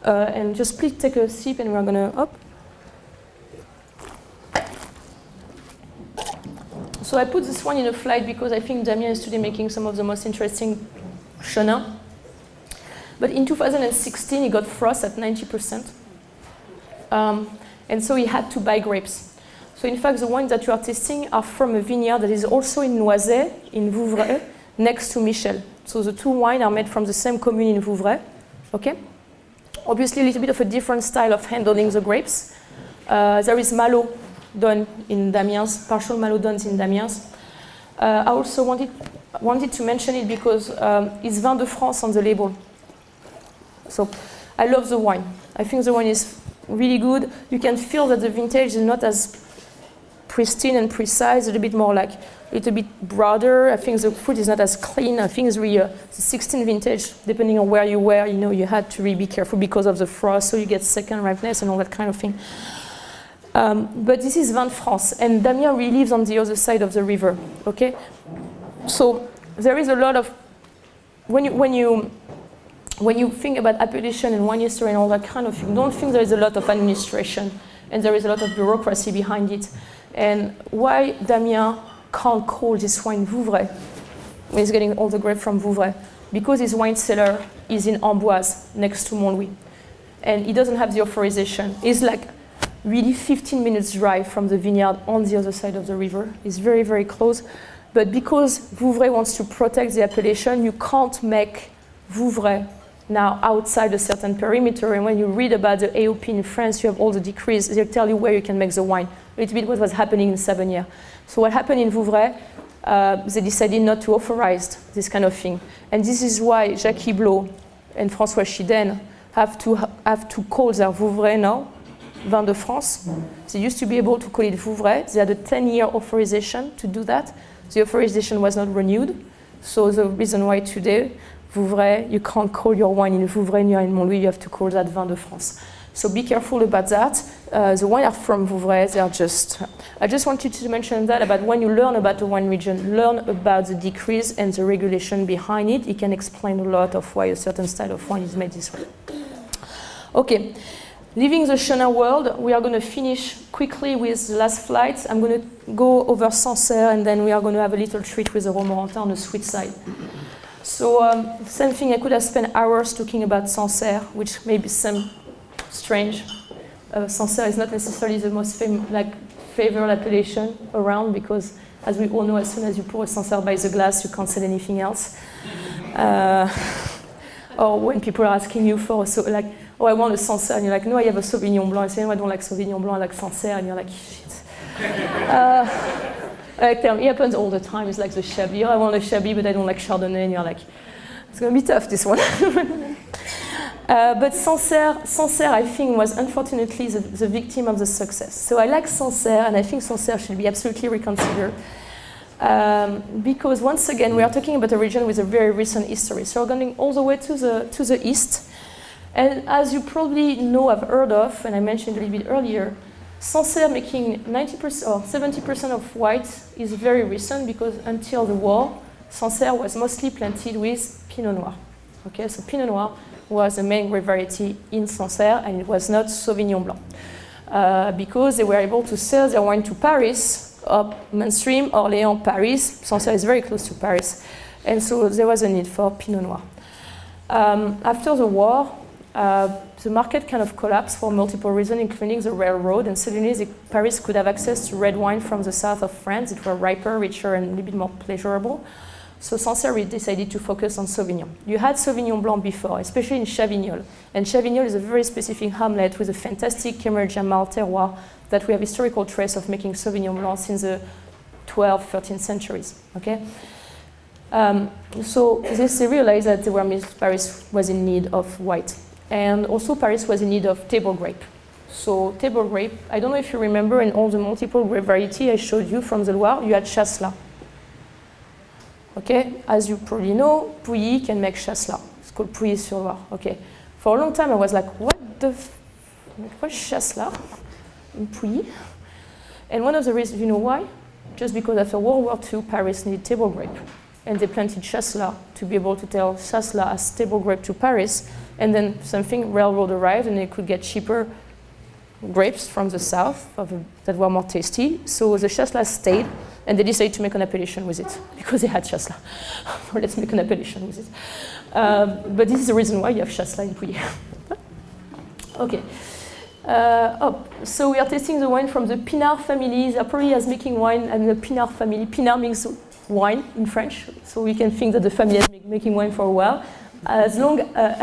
And just please take a sip and we're going to, So I put this one in a flight because I think Damien is today making some of the most interesting Chenin. But in 2016, he got frost at 90%. And so he had to buy grapes. So in fact, the wines that you are tasting are from a vineyard that is also in Noisy, in Vouvray, next to Michel. So the two wines are made from the same commune in Vouvray. Okay? Obviously, a little bit of a different style of handling the grapes. There is Malo done in Damiens, partial Malo done in Damiens. I also wanted to mention it because it's Vin de France on the label. So I love the wine. I think the wine is really good. You can feel that the vintage is not as pristine and precise, a little bit more like a little bit broader. I think the fruit is not as clean. I think it's really the 16 vintage, depending on where you were, you know, you had to really be careful because of the frost, so you get second ripeness and all that kind of thing. But this is Vin de France, and Damien really lives on the other side of the river, okay? So there is a lot of, when you think about appellation and wine history and all that kind of thing, don't think there is a lot of administration and there is a lot of bureaucracy behind it. And why Damien can't call this wine Vouvray when he's getting all the grape from Vouvray? Because his wine cellar is in Amboise, next to Montlouis. And he doesn't have the authorization. It's like really 15 minutes drive from the vineyard on the other side of the river. It's very, very close. But because Vouvray wants to protect the appellation, you can't make Vouvray now outside a certain perimeter. And when you read about the AOP in France, you have all the decrees. They tell you where you can make the wine. A little bit what was happening in Savonnières. So what happened in Vouvray, they decided not to authorize this kind of thing. And this is why Jacques Hiblot and François Chiden have to call their Vouvray now Vin de France. They used to be able to call it Vouvray. They had a 10-year authorization to do that. The authorization was not renewed. So the reason why today, Vouvray, you can't call your wine in Vouvray, you're in Montlouis, you have to call that Vin de France. So be careful about that. The wine are from Vouvray. They are just. I just wanted to mention that about when you learn about the wine region, learn about the decrees and the regulation behind it. It can explain a lot of why a certain style of wine is made this way. Okay, leaving the Chenin world, we are going to finish quickly with the last flight. I'm going to go over Sancerre, and then we are going to have a little treat with the Romorantin on the sweet side. So same thing. I could have spent hours talking about Sancerre, which may be some strange. Sancerre is not necessarily the most favored appellation around, because as we all know, as soon as you pour a Sancerre by the glass, you can't sell anything else. Or when people are asking you for, oh, I want a Sancerre, and you're like, no, I have a Sauvignon Blanc. I say, no, I don't like Sauvignon Blanc, I like Sancerre, and you're like, shit. It happens all the time. It's like the Chablis. Oh, I want a Chablis, but I don't like Chardonnay, and you're like, it's going to be tough, this one. But Sancerre, I think, was unfortunately the victim of the success. So I like Sancerre, and I think Sancerre should be absolutely reconsidered. Because once again, we are talking about a region with a very recent history. So we're going all the way to the east. And as you probably know, I've heard of, and I mentioned a little bit earlier, Sancerre making 90% or 70% of white is very recent, because until the war, Sancerre was mostly planted with Pinot Noir. Okay, so Pinot Noir was the main grape variety in Sancerre, and it was not Sauvignon Blanc. Because they were able to sell their wine to Paris, up mainstream, Orléans, Paris. Sancerre is very close to Paris. And so there was a need for Pinot Noir. After the war, the market kind of collapsed for multiple reasons, including the railroad, and suddenly Paris could have access to red wine from the south of France. It were riper, richer, and a little bit more pleasurable. So Sancerre decided to focus on Sauvignon. You had Sauvignon Blanc before, especially in Chavignol. And Chavignol is a very specific hamlet with a fantastic Camargue Mal terroir that we have historical trace of making Sauvignon Blanc since the 12th, 13th centuries. Okay? So they realized that Paris was in need of white. And also Paris was in need of table grape. So table grape, I don't know if you remember, in all the multiple grape variety I showed you from the Loire, you had Chasselas. Okay, as you probably know, Pouilly can make Chasselas. It's called Pouilly-sur-Loire. Okay, for a long time I was like, what's Chasselas in Pouilly? And one of the reasons, you know why? Just because after World War II, Paris needed table grape. And they planted Chasselas to be able to tell Chasselas as table grape to Paris. And then railroad arrived, and they could get cheaper grapes from the south that were more tasty. So the Chasselas stayed, and they decided to make an appellation with it, because they had Chasselas. So let's make an appellation with it. But this is the reason why you have Chasselas in Pouilly. Okay. So we are tasting the wine from the Pinard family. They're probably as making wine and the Pinard family. Pinard means wine in French, so we can think that the family has been making wine for a while. I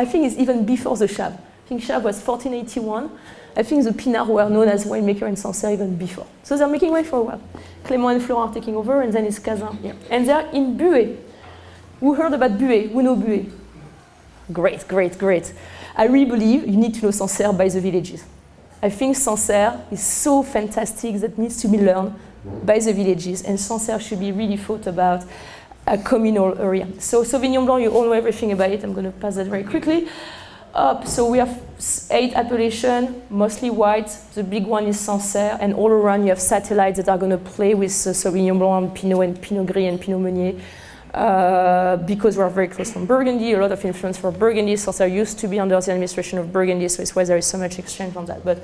think it's even before the Chave. I think Chave was 1481. I think the Pinard were known as winemaker in Sancerre even before. So they're making wine for a while. Clément and Florent are taking over, and then it's Cazin here. And they're in Buet. Who heard about Buet? Who know Buet? Great, great, great. I really believe you need to know Sancerre by the villages. I think Sancerre is so fantastic that needs to be learned by the villages, and Sancerre should be really thought about a communal area. So Sauvignon Blanc, you all know everything about it. I'm going to pass that very quickly. So we have 8 appellations, mostly white. The big one is Sancerre, and all around you have satellites that are going to play with Sauvignon Blanc and Pinot Gris and Pinot Meunier. Because we're very close from Burgundy, a lot of influence for Burgundy. Sancerre used to be under the administration of Burgundy, so it's why there is so much exchange on that. But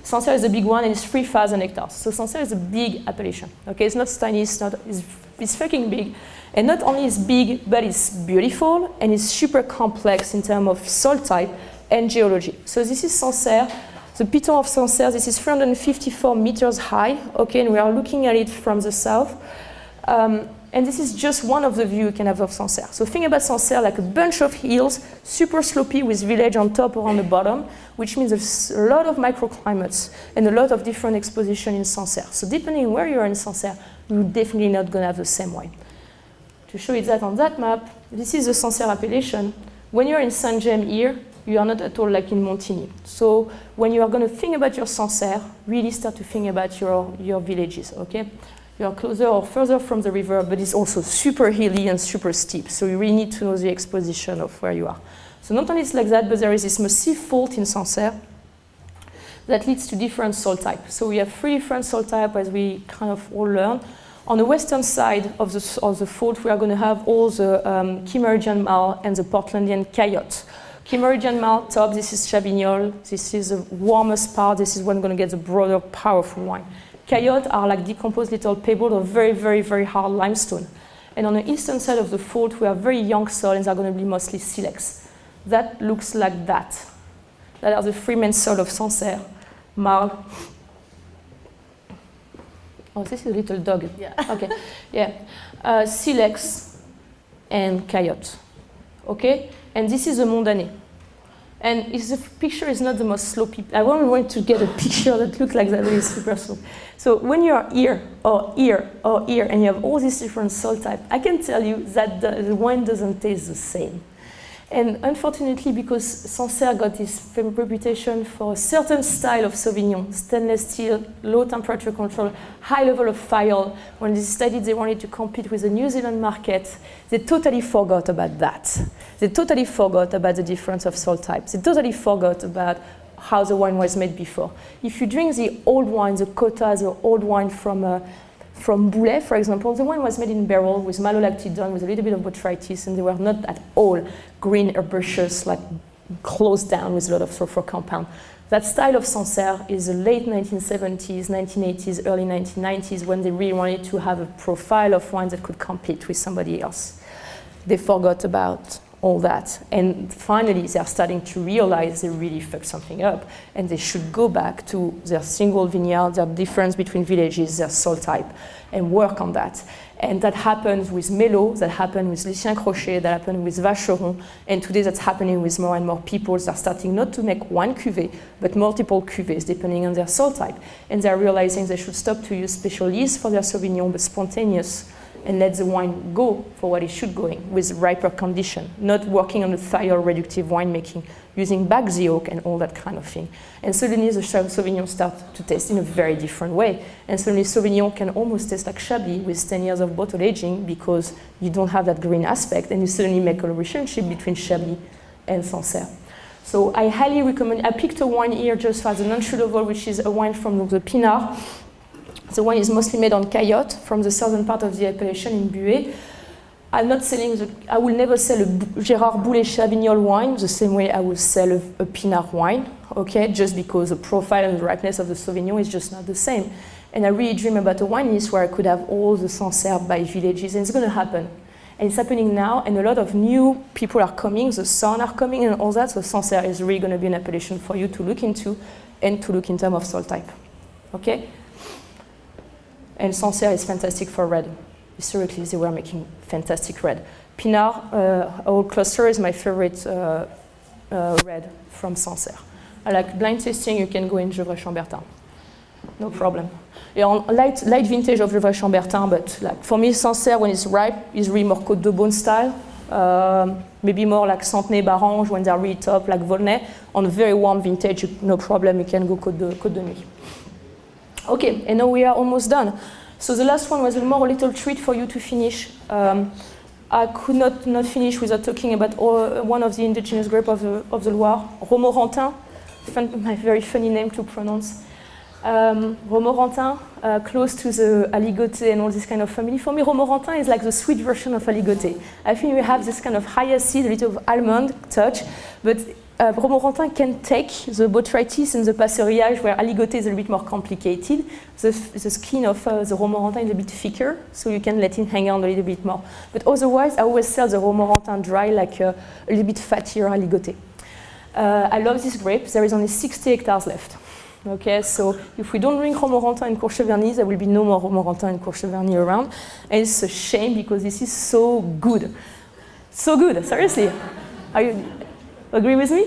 Sancerre is a big one, and it's 3,000 hectares. So Sancerre is a big appellation. Okay, it's not tiny, it's fucking big. And not only is big, but it's beautiful, and it's super complex in terms of soil type and geology. So this is Sancerre, the Piton of Sancerre. This is 354 meters high, okay, and we are looking at it from the south. And this is just one of the views you can have of Sancerre. So think about Sancerre like a bunch of hills, super slopey with village on top or on the bottom, which means there's a lot of microclimates and a lot of different exposition in Sancerre. So depending where you are in Sancerre, you're definitely not going to have the same wine. To show you that on that map, this is the Sancerre appellation. When you're in Saint-James here, you are not at all like in Montigny. So when you are going to think about your Sancerre, really start to think about your villages, okay? You are closer or further from the river, but it's also super hilly and super steep. So you really need to know the exposition of where you are. So not only it's like that, but there is this massive fault in Sancerre that leads to different soil types. So we have 3 different soil types as we kind of all learn. On the western side of the fault, we are going to have all the Kimmeridgian Marl and the Portlandian Cayotte. Kimmeridgian Marl top, this is Chavignol. This is the warmest part. This is when we're going to get the broader, powerful wine. Cayotte are like decomposed little pebbles of very, very, very hard limestone. And on the eastern side of the fault, we have very young soil, and they're going to be mostly silex. That looks like that. That are the 3 main soil of Sancerre. Marl. Oh, this is a little dog. Yeah. Okay. Yeah. Silex and Cayotte. Okay? And this is the Mondanet. And if the picture is not the most slopey, I want to get a picture that looks like that, really super slope. So when you are here, or here, or here, and you have all these different soil types, I can tell you that the wine doesn't taste the same. And unfortunately, because Sancerre got this reputation for a certain style of Sauvignon, stainless steel, low temperature control, high level of fire, when they decided they wanted to compete with the New Zealand market, they totally forgot about that. They totally forgot about the difference of soil types. They totally forgot about how the wine was made before. If you drink the old wine, the Cota, the old wine from Boulet, for example, the wine was made in barrel with malolactidone, with a little bit of botrytis, and they were not at all green herbaceous, like closed down with a lot of sulfur compound. That style of Sancerre is the late 1970s, 1980s, early 1990s, when they really wanted to have a profile of wine that could compete with somebody else. They forgot about all that. And finally, they're starting to realize they really fucked something up, and they should go back to their single vineyard, their difference between villages, their soil type, and work on that. And that happens with Melot, that happened with Lucien Crochet, that happened with Vacheron, and today that's happening with more and more people. They're starting not to make one cuvée, but multiple cuvées, depending on their soil type. And they're realizing they should stop to use special yeast for their Sauvignon, but spontaneous, and let the wine go for what it should go in, with riper condition, not working on the thiol reductive winemaking, using back the oak and all that kind of thing. And suddenly the Sauvignon starts to taste in a very different way. And suddenly Sauvignon can almost taste like Chablis with 10 years of bottle aging, because you don't have that green aspect, and you suddenly make a relationship between Chablis and Sancerre. So I highly recommend, I picked a wine here just for the non-chevaucheur, which is a wine from the Pinard. The wine is mostly made on Cayotte from the southern part of the appellation in Buet. I'm not selling I will never sell a Gérard Boulet Chavignol wine the same way I will sell a Pinard wine, okay? Just because the profile and the ripeness of the Sauvignon is just not the same. And I really dream about a wine list where I could have all the Sancerre by villages, and it's going to happen. And it's happening now, and a lot of new people are coming, the Son are coming and all that, so Sancerre is really going to be an appellation for you to look into. and to look in terms of soil type. Okay? And Sancerre is fantastic for red. Historically, they were making fantastic red. Pinard, our cluster, is my favorite red from Sancerre. I like blind tasting, you can go in Gevrey-Chambertin. No problem. Yeah, on light vintage of Gevrey-Chambertin, but like for me, Sancerre, when it's ripe, is really more Côte de Beaune style. Maybe more like Centenay, Barange, when they're really top, like Volnay. On a very warm vintage, no problem, you can go Côte de Nuit. Okay, and now we are almost done. So the last one was a little treat for you to finish. I could not finish without talking about one of the indigenous grapes of the Loire, Romorantin. My very funny name to pronounce. Romorantin, close to the aligoté and all this kind of family. For me, Romorantin is like the sweet version of aligoté. I think we have this kind of high acid, a little of almond touch, but Romorantin can take the botrytis and the passerillage where aligoté is a little bit more complicated. The skin of the Romorantin is a bit thicker, so you can let it hang on a little bit more. But otherwise, I always sell the Romorantin dry like a little bit fattier aligoté. I love this grape. There is only 60 hectares left. Okay, so if we don't drink Romorantin in Courcheverny, there will be no more Romorantin in Courcheverny around. And it's a shame because this is so good. So good, seriously. Are you agree with me?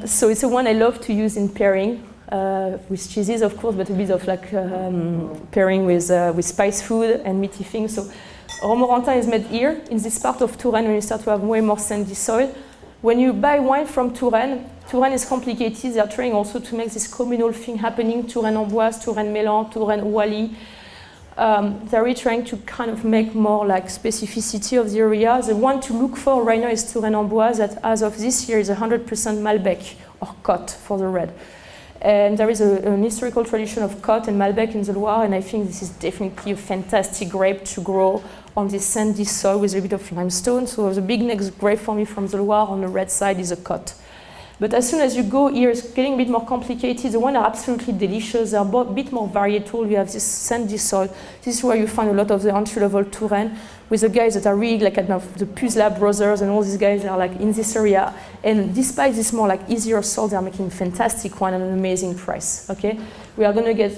So it's the one I love to use in pairing with cheeses, of course, but a bit of like pairing with spice food and meaty things. So Romorantin is made here in this part of Touraine when you start to have way more sandy soil. When you buy wine from Touraine, Touraine is complicated. They are trying also to make this communal thing happening. Touraine-Amboise, Touraine-Mélan, Touraine-Ouali. They're really trying to kind of make more like specificity of the area. The one to look for right now is Touraine-Amboise, that as of this year is 100% Malbec or Côte for the red. And there is an historical tradition of Côte and Malbec in the Loire, and I think this is definitely a fantastic grape to grow on this sandy soil with a bit of limestone. So the big next grape for me from the Loire on the red side is a Côte. But as soon as you go here, it's getting a bit more complicated. The ones are absolutely delicious. They're a bit more varietal. You have this sandy soil. This is where you find a lot of the entry-level Touraine with the guys that are really like the Puzla brothers and all these guys that are like in this area. And despite this more like easier soil, they're making fantastic wine at an amazing price. Okay, we are going to get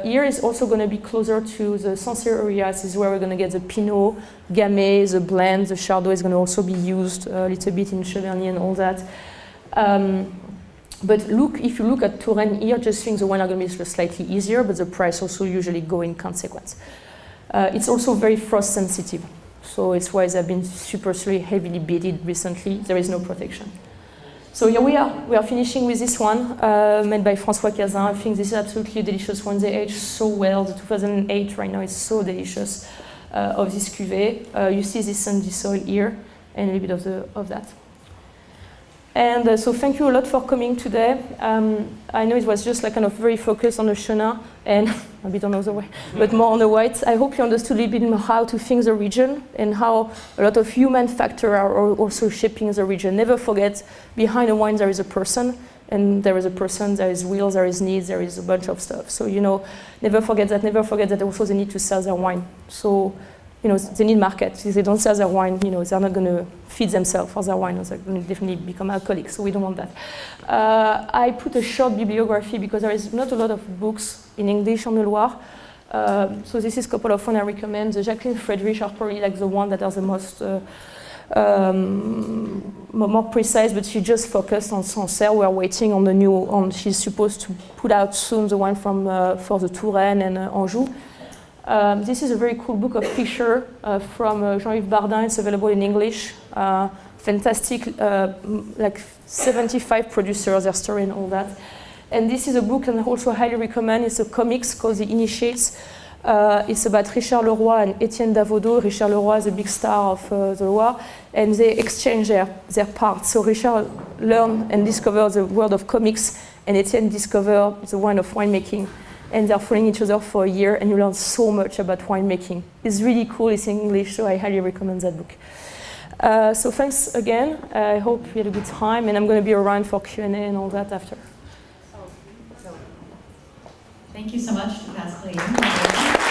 here is also going to be closer to the Sancerre area. This is where we're going to get the Pinot, Gamay, the blend. The Chardonnay is going to also be used a little bit in Cheverny and all that. But if you look at Touraine here, just think the wine are going to be slightly easier, but the price also usually go in consequence. It's also very frost sensitive, so it's why they've been super heavily bedded recently. There is no protection. So here we are. We are finishing with this one, made by François Cazin. I think this is absolutely a delicious one. They aged so well. The 2008 right now is so delicious of this cuvée. You see this sandy soil here, and a little bit of that. And so thank you a lot for coming today. I know it was just like kind of very focused on the Chenin and a bit on the other way, but more on the whites. I hope you understood a little bit more how to think the region and how a lot of human factors are also shaping the region. Never forget, behind a wine there is a person, and there is a person, there is wheels, there is needs, there is a bunch of stuff. So, never forget that also they need to sell their wine. So, they need market. If they don't sell their wine, they're not going to feed themselves for their wine. They're going to definitely become alcoholics, so we don't want that. I put a short bibliography because there is not a lot of books in English on the Loire. So this is a couple of ones I recommend. The Jacqueline Friedrich are probably like the one that are the most more precise, but she just focused on Sancerre. We are waiting on the new. She's supposed to put out soon the one for the Touraine and Anjou. This is a very cool book of pictures from Jean-Yves Bardin. It's available in English. Fantastic, like 75 producers, their story and all that. And this is a book and I also highly recommend. It's a comics called The Initiates. It's about Richard Leroy and Étienne Davodo. Richard Leroy is a big star of the Loire, and they exchange their parts. So Richard learned and discovered the world of comics, and Étienne discovered the one of winemaking. And they're following each other for a year, and you learn so much about winemaking. It's really cool. It's in English, so I highly recommend that book. So thanks again. I hope you had a good time, and I'm going to be around for Q&A and all that after. Thank you so much to Pascaline.